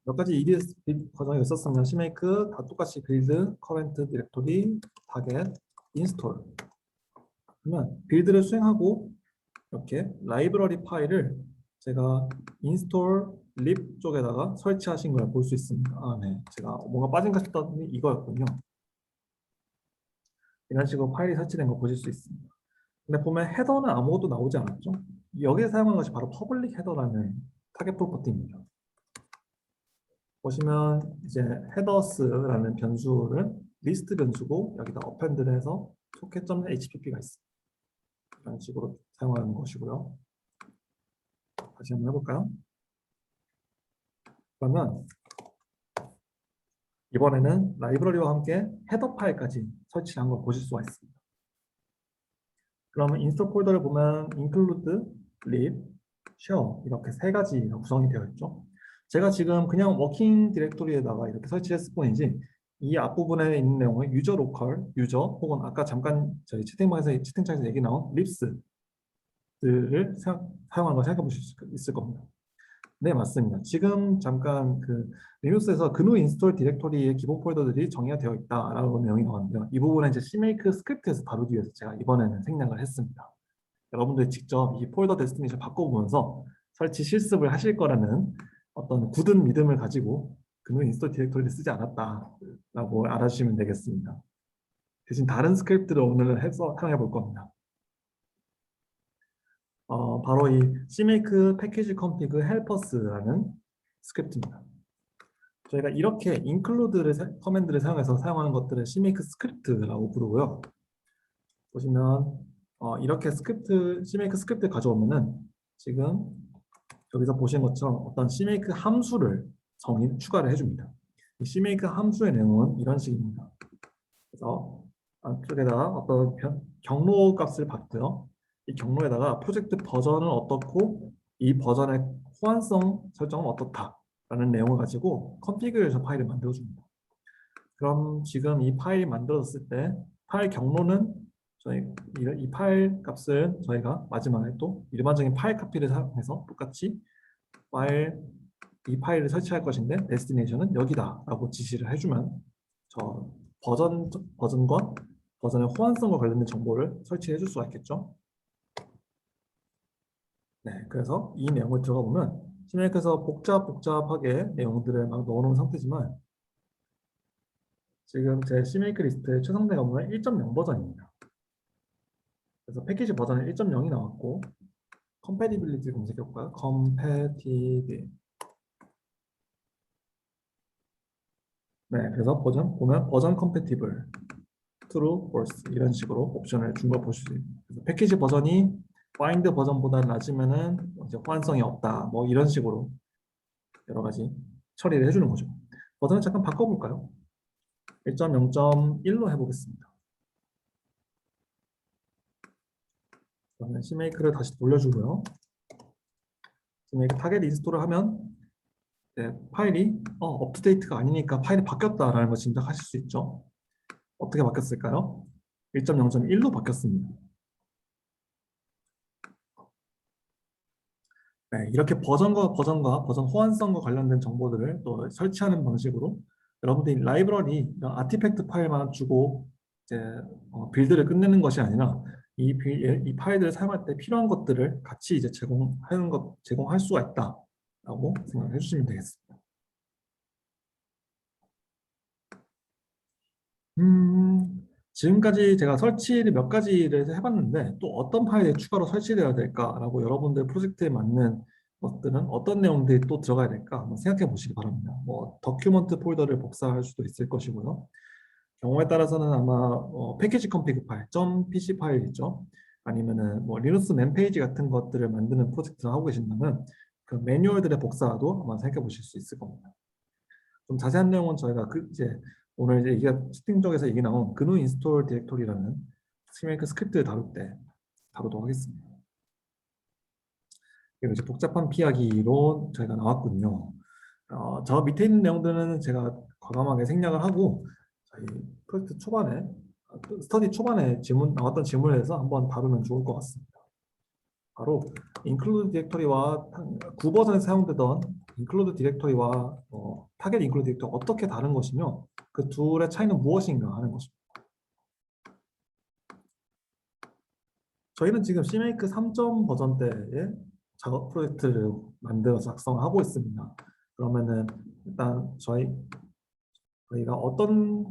몇 가지 EDS 과정이 있었으면 CMake 다 똑같이 build, current directory, target, install. 그러면 빌드를 수행하고 이렇게 라이브러리 파일을 제가 install lib 쪽에다가 설치하신 걸 볼 수 있습니다. 네, 제가 뭔가 빠진가 싶더니 이거였군요. 이런 식으로 파일이 설치된 거 보실 수 있습니다. 근데 보면 헤더는 아무것도 나오지 않았죠? 여기에 사용한 것이 바로 퍼블릭 헤더라는 타겟 프로퍼티입니다. 보시면 이제 headers라는 변수를 리스트 변수고 여기다 append를 해서 socket.hpp가 있습니다. 이런 식으로 사용하는 것이고요. 다시 한번 해볼까요? 그러면 이번에는 라이브러리와 함께 헤더 파일까지 설치한 걸 보실 수가 있습니다. 그러면 인스톨 폴더를 보면 include, lib, share 이렇게 세 가지 구성이 되어 있죠. 제가 지금 그냥 워킹 디렉토리에다가 이렇게 설치했을 뿐이지 이 앞부분에 있는 내용은 유저 로컬, 유저 혹은 아까 잠깐 저희 채팅창에서 얘기 나온 libs들을 사용하는 걸 생각해 보실 수 있을 겁니다. 네, 맞습니다. 지금 잠깐 그 리눅스에서 GNU 인스톨 디렉토리의 기본 폴더들이 정의가 되어 있다라는 내용이 나왔는데요. 이 부분은 이제 CMake 스크립트에서 다루기 위해서 제가 이번에는 생략을 했습니다. 여러분들이 직접 이 폴더 데스티네이션 바꿔보면서 설치 실습을 하실 거라는 어떤 굳은 믿음을 가지고 GNU 인스톨 디렉토리를 쓰지 않았다라고 알아주시면 되겠습니다. 대신 다른 스크립트를 오늘 사용해 볼 겁니다. 바로 이 CMake 패키지 config helpers라는 스크립트입니다. 저희가 이렇게 include를 커맨드를 사용해서 사용하는 것들을 CMake 스크립트라고 부르고요. 보시면 이렇게 CMake 스크립트 가져오면은 지금 여기서 보신 것처럼 어떤 CMake 함수를 추가를 해줍니다. 이 CMake 함수의 내용은 이런 식입니다. 그래서 안쪽에다가 어떤 경로 값을 받고요. 이 경로에다가 프로젝트 버전은 어떻고 이 버전의 호환성 설정은 어떻다라는 내용을 가지고 컨피그레이션 파일을 만들어줍니다. 그럼 지금 이 파일이 만들어졌을 때 파일 경로는 이 파일 값을 저희가 마지막에 또 일반적인 파일 카피를 사용해서 똑같이 이 파일을 설치할 것인데 데스티네이션은 여기다라고 지시를 해주면 저 버전과 버전의 호환성과 관련된 정보를 설치해 줄 수가 있겠죠. 네, 그래서 이 내용을 들어가 보면 CMake에서 복잡하게 내용들을 막 넣어놓은 상태지만 지금 제 CMake 리스트에 최상대 경우는 1.0 버전입니다. 그래서 패키지 버전은 1.0이 나왔고 compatibility 검색해볼까요? compatible. 네, 그래서 보면 버전 compatible, true, false 이런 식으로 옵션을 준 걸 보실 수 있습니다. 그래서 패키지 버전이 find 버전보다 낮으면은 이제 호환성이 없다. 뭐 이런 식으로 여러 가지 처리를 해주는 거죠. 버전을 잠깐 바꿔볼까요? 1.0.1로 해보겠습니다. 그러면 CMake를 다시 돌려주고요. CMake 타겟 인스톨을 하면 네, 파일이 업투데이트가 아니니까 파일이 바뀌었다라는 걸 짐작하실 수 있죠. 어떻게 바뀌었을까요? 1.0.1로 바뀌었습니다. 네, 이렇게 버전과 버전 호환성과 관련된 정보들을 또 설치하는 방식으로 여러분들이 라이브러리, 이런 아티팩트 파일만 주고 이제 빌드를 끝내는 것이 아니라 이 파일들을 사용할 때 필요한 것들을 같이 이제 제공할 수가 있다라고 생각해 주시면 되겠습니다. 지금까지 제가 설치를 몇 가지를 해봤는데 또 어떤 파일에 추가로 설치되어야 될까라고 여러분들 프로젝트에 맞는 것들은 어떤 내용들이 또 들어가야 될까 한번 생각해 보시기 바랍니다. 뭐 더큐먼트 폴더를 복사할 수도 있을 것이고요. 경우에 따라서는 아마 패키지 컴피그 파일, .pc 파일 있죠. 아니면은 뭐 리눅스 맨 페이지 같은 것들을 만드는 프로젝트를 하고 계신다면 그 매뉴얼들의 복사도 한번 생각해 보실 수 있을 겁니다. 좀 자세한 내용은 저희가 이제 오늘 이제 얘기가 채팅 쪽에서 얘기 나온 GNU 인스톨 디렉토리라는 CMake 스크립트를 다룰 때 다루도록 하겠습니다. 그리고 이제 복잡한 피하기로 저희가 나왔군요. 저 밑에 있는 내용들은 제가 과감하게 생략을 하고 저희 프로젝트 초반에 스터디 초반에 나왔던 질문에서 한번 다루면 좋을 것 같습니다. 바로 include 디렉토리와 9버전에 사용되던 include 디렉토리와 타겟 include 디렉토리 어떻게 다른 것이며 그 둘의 차이는 무엇인가 하는 것입니다. 저희는 지금 CMake 3점 버전대의 작업 프로젝트를 만들어서 작성을 하고 있습니다. 그러면은 일단 저희가 어떤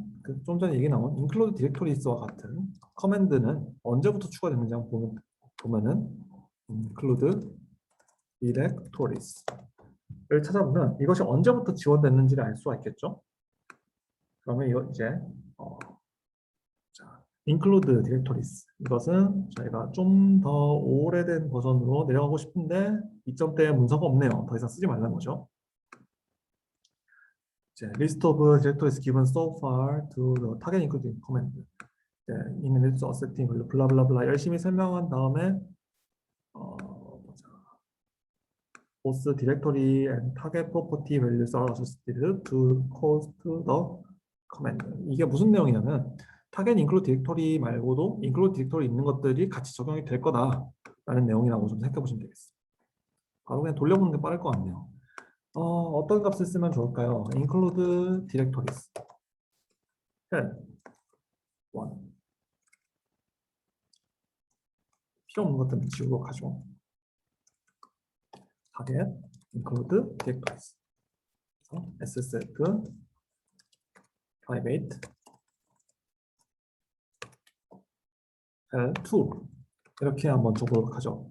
좀 전에 얘기 나온 include directories와 같은 커맨드는 언제부터 추가됐는지 한번 보면은 include directories를 찾아보면 이것이 언제부터 지원됐는지를 알 수가 있겠죠. 그러면 이거 이제 include directories 이것은 저희가 좀 더 오래된 버전으로 내려가고 싶은데 2점대에 문서가 없네요. 더 이상 쓰지 말라는 거죠. 이제 list of directories given so far to the target including command. in list asserting 블라블라블라 열심히 설명한 다음에 both directory and target property values are adjusted to cost the command. 이게 무슨 내용이냐면 타겟 include 디렉토리 말고도 include 디렉토리 있는 것들이 같이 적용이 될 거다라는 내용이라고 좀 생각해 보시면 되겠습니다. 바로 그냥 돌려보는 게 빠를 것 같네요. 어떤 값을 쓰면 좋을까요? include directories. 헬 1. 필요 없는 것들은 지우고 가죠. target include directories. ssf private 헬2 이렇게 한번 적어보도록 하죠.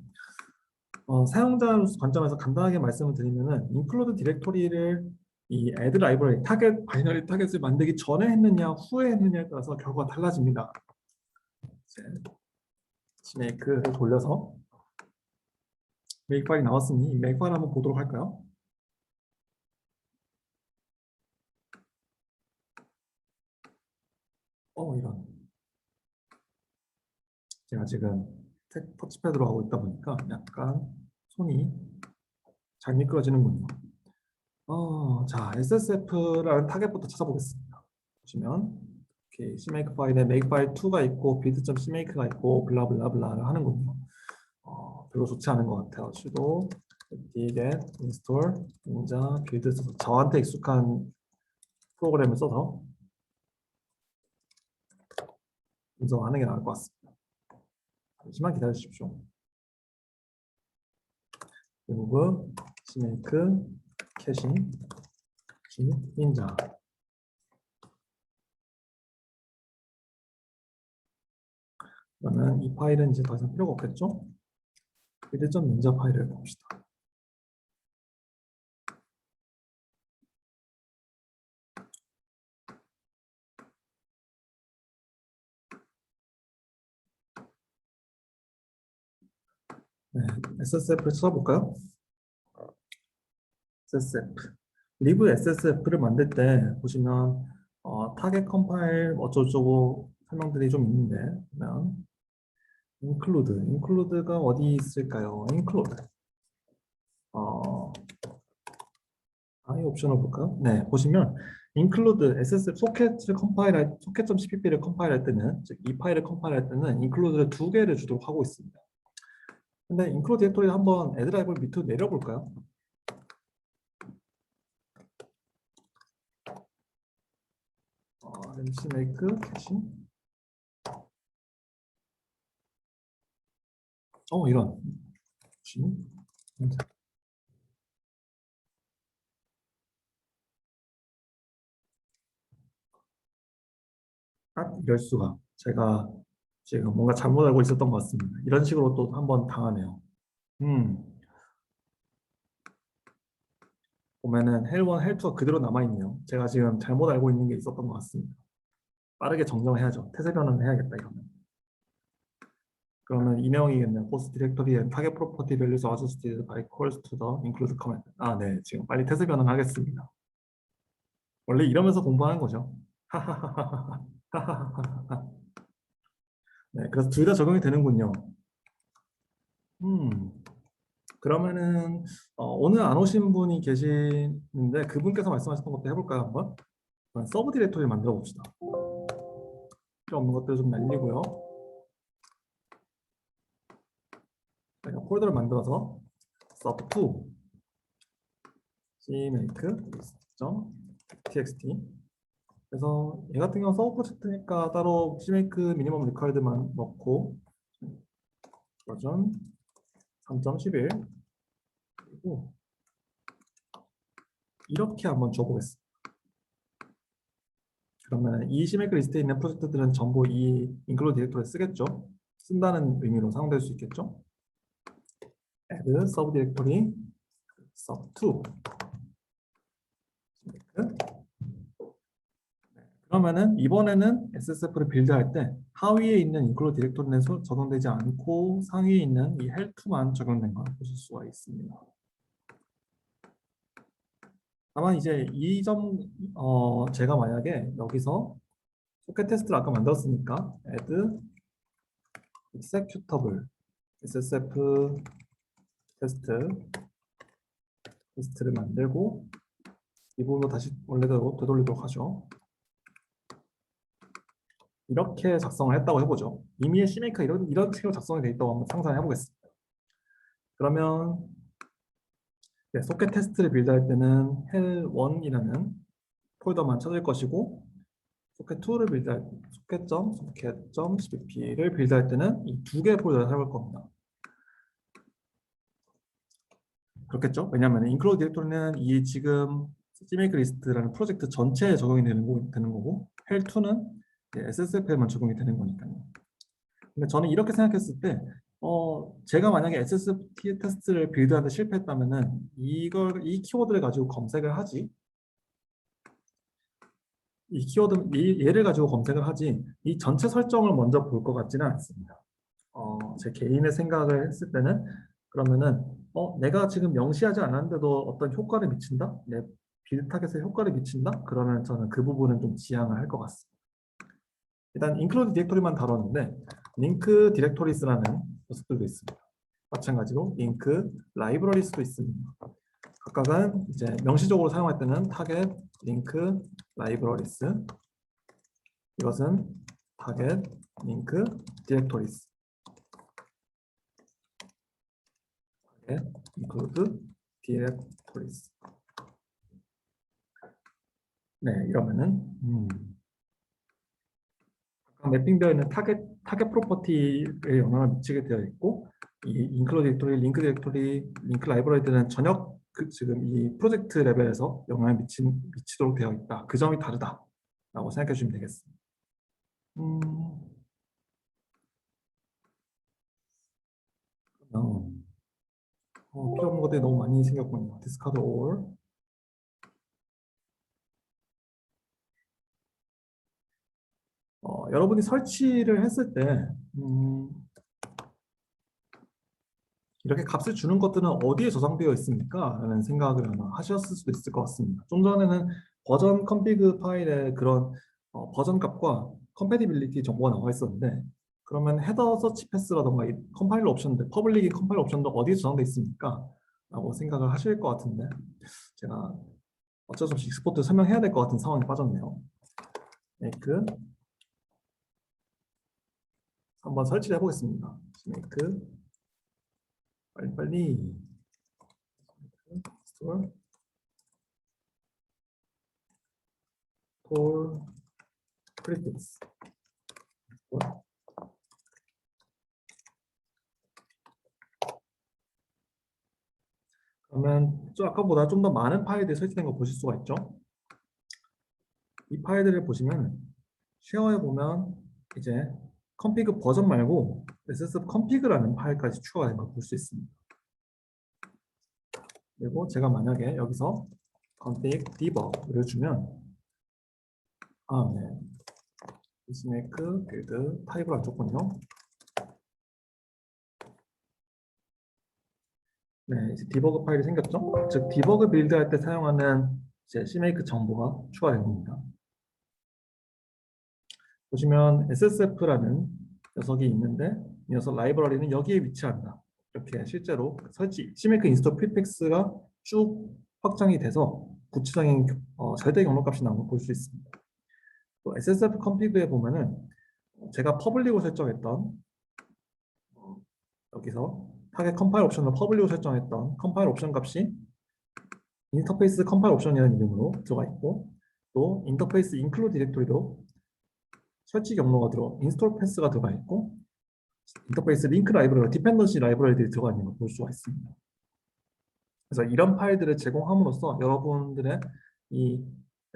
사용자 관점에서 간단하게 말씀을 드리면은 include 디렉토리를 이 add 라이브러리 타겟 바이너리 타겟을 만들기 전에 했느냐 후에 했느냐에 따라서 결과가 달라집니다. CMake를 돌려서 make 파일이 나왔으니 이 make 파일 한번 보도록 할까요? 이런 제가 지금 터치패드로 하고 있다 보니까 약간 손이 잘 미끄러지는군요. 자, SSF라는 타겟부터 찾아보겠습니다. 보시면 이렇게 CMake 파일에 makefile 2가 있고 build.cmake가 있고 블라블라블라를 하는군요. 별로 좋지 않은 것 같아요. sudo get install 인자 build 써서 저한테 익숙한 프로그램을 써서 인정하는 게 나을 것 같습니다. 잠시만 기다려 주십시오. remove CMake 캐싱 인자 그러면 이 파일은 이제 더 이상 필요가 없겠죠? build.ninja 파일을 봅시다. 네, SSF를 찾아볼까요? SSF 리브 SSF를 만들 때 보시면 타겟 컴파일 어쩌고저쩌고 설명들이 좀 있는데 그러면 include가 어디 있을까요? include. 어, 이 옵션을 볼까요? 네, 보시면 include SSL socket.cpp를 컴파일할 때는, 즉 이 파일을 컴파일할 때는 include를 두 개를 주도록 하고 있습니다. 근데 include 디렉토리를 한번 add 라이브러리 밑으로 내려볼까요? MC make 캐싱. 이런. 이럴 수가. 제가 지금 뭔가 잘못 알고 있었던 것 같습니다. 이런 식으로 또 한번 당하네요. 보면은 헬1, 헬2가 그대로 남아있네요. 제가 지금 잘못 알고 있는 게 있었던 것 같습니다. 빠르게 정정해야죠. 태세 변환을 해야겠다, 이러면. 그러면 이명이겠네요. host directory and target property values adjusted by calls to the include command. 네. 지금 빨리 태세 변환하겠습니다. 원래 이러면서 공부하는 거죠. 네, 그래서 둘 다 적용이 되는군요. 그러면은 오늘 안 오신 분이 계시는데 그분께서 말씀하셨던 것도 해볼까요, 한번? 서브 디렉토리 만들어 봅시다. 필요 없는 것들 좀 날리고요. 제가 폴더를 만들어서 sub2 cmake.txt. 그래서 얘 같은 경우 서브 프로젝트니까 따로 cmake 미니멈 리쿼어드만 넣고 버전 3.11 그리고 이렇게 한번 줘보겠습니다. 그러면 이 cmake 리스트에 있는 프로젝트들은 전부 이 include 디렉토리를 쓰겠죠. 쓴다는 의미로 사용될 수 있겠죠. add sub 디렉토리 sub2. 그러면은 이번에는 SSF를 빌드할 때 하위에 있는 include 디렉토리는 적용되지 않고 상위에 있는 이 헬2만 적용된 걸 보실 수가 있습니다. 다만 이제 이 점 제가 만약에 여기서 소켓 테스트를 아까 만들었으니까 add executable SSF 테스트를 만들고 이 부분도 다시 원래대로 되돌리도록 하죠. 이렇게 작성을 했다고 해보죠. 이미의 CMake가 이런 식으로 작성이 되어 있다고 한번 상상해 보겠습니다. 그러면 소켓 테스트를 빌드할 때는 헬1이라는 폴더만 찾을 것이고 소켓2를 빌드할 socket.cpp를 빌드할 때는 이 두 개의 폴더를 사용할 겁니다. 그렇겠죠? 왜냐하면 include 디렉토리는 이 지금 CMake 리스트라는 프로젝트 전체에 적용이 되는 거고 헬2는 SSF에만 적용이 되는 거니까요. 근데 저는 이렇게 생각했을 때 제가 만약에 SST 테스트를 빌드하는데 실패했다면은 이 키워드를 가지고 검색을 하지 얘를 가지고 검색을 하지 이 전체 설정을 먼저 볼 것 같지는 않습니다. 제 개인의 생각을 했을 때는 그러면은 내가 지금 명시하지 않았는데도 어떤 효과를 미친다? 내 빌드 타겟에 효과를 미친다? 그러면 저는 그 부분은 좀 지양을 할 것 같습니다. 일단 include 디렉토리만 다뤘는데 link directories라는 녀석들도 있습니다. 마찬가지로 link libraries도 있습니다. 각각은 이제 명시적으로 사용할 때는 target link libraries, 이것은 target link directories, target include directories. 네, 이러면은 매핑되어 있는 타겟 프로퍼티에 영향을 미치게 되어 있고 이 include 디렉토리, 링크 디렉토리, 링크 라이브러리들은 전혀 지금 이 프로젝트 레벨에서 영향을 미치도록 되어 있다. 그 점이 다르다라고 생각해 주시면 되겠습니다. 필요 없는 것들이 너무 많이 생겼군요. discard all. 여러분이 설치를 했을 때 이렇게 값을 주는 것들은 어디에 저장되어 있습니까? 라는 생각을 아마 하셨을 수도 있을 것 같습니다. 좀 전에는 버전 컨피그 파일에 그런 버전 값과 컴패티빌리티 정보가 나와 있었는데 그러면 헤더 서치 패스라던가 이 컴파일러 옵션들, 퍼블릭인 컴파일러 옵션도 어디에 저장돼 있습니까? 라고 생각을 하실 것 같은데 제가 어쩔 수 없이 익스포트 설명해야 될 것 같은 상황에 빠졌네요. make 한번 설치를 해보겠습니다. make 빨리빨리 store for prefix 그러면 좀 아까보다 좀 더 많은 파일들이 설치된 거 보실 수가 있죠. 이 파일들을 보시면 쉐어해 보면 이제 config 버전 말고 ssconfig라는 파일까지 추가가 된 걸 볼 수 있습니다. 그리고 제가 만약에 여기서 config debug를 주면 네, make build 타입을 안 줬군요. 네, 이제 디버그 파일이 생겼죠. 즉 디버그 빌드할 때 사용하는 이제 CMake 정보가 추가된 겁니다. 보시면 SSF라는 녀석이 있는데 이 녀석 라이브러리는 여기에 위치한다. 이렇게 실제로 설치 CMake 인스톨 프리픽스가 쭉 확장이 돼서 구체적인 절대 경로값이 나오는 걸 볼 수 있습니다. 또 SSF config에 보면은 제가 퍼블릭으로 설정했던 여기서 타겟 컴파일 옵션을 퍼블릭으로 설정했던 컴파일 옵션 값이 인터페이스 컴파일 옵션이라는 이름으로 들어가 있고 또 인터페이스 인클루드 디렉토리도 설치 경로가 인스톨 패스가 들어가 있고 인터페이스 링크 라이브러리, 디펜던시 라이브러리들이 들어가 있는 걸 볼 수가 있습니다. 그래서 이런 파일들을 제공함으로써 여러분들의 이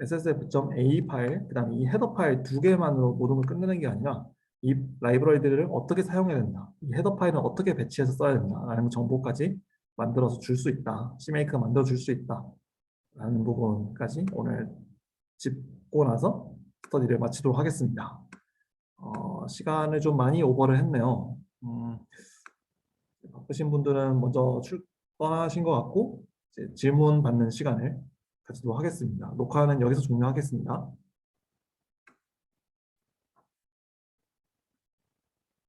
ssf.a 파일, 그 다음에 이 헤더 파일 두 개만으로 모든 걸 끝내는 게 아니라 이 라이브러리들을 어떻게 사용해야 된다, 이 헤더 파일은 어떻게 배치해서 써야 된다 라는 정보까지 만들어서 줄 수 있다, CMake가 만들어 줄 수 있다 라는 부분까지 오늘 짚고 나서 스터디를 마치도록 하겠습니다. 시간을 좀 많이 오버를 했네요. 바쁘신 분들은 먼저 떠나신 것 같고 이제 질문 받는 시간을 가지도록 하겠습니다. 녹화는 여기서 종료하겠습니다.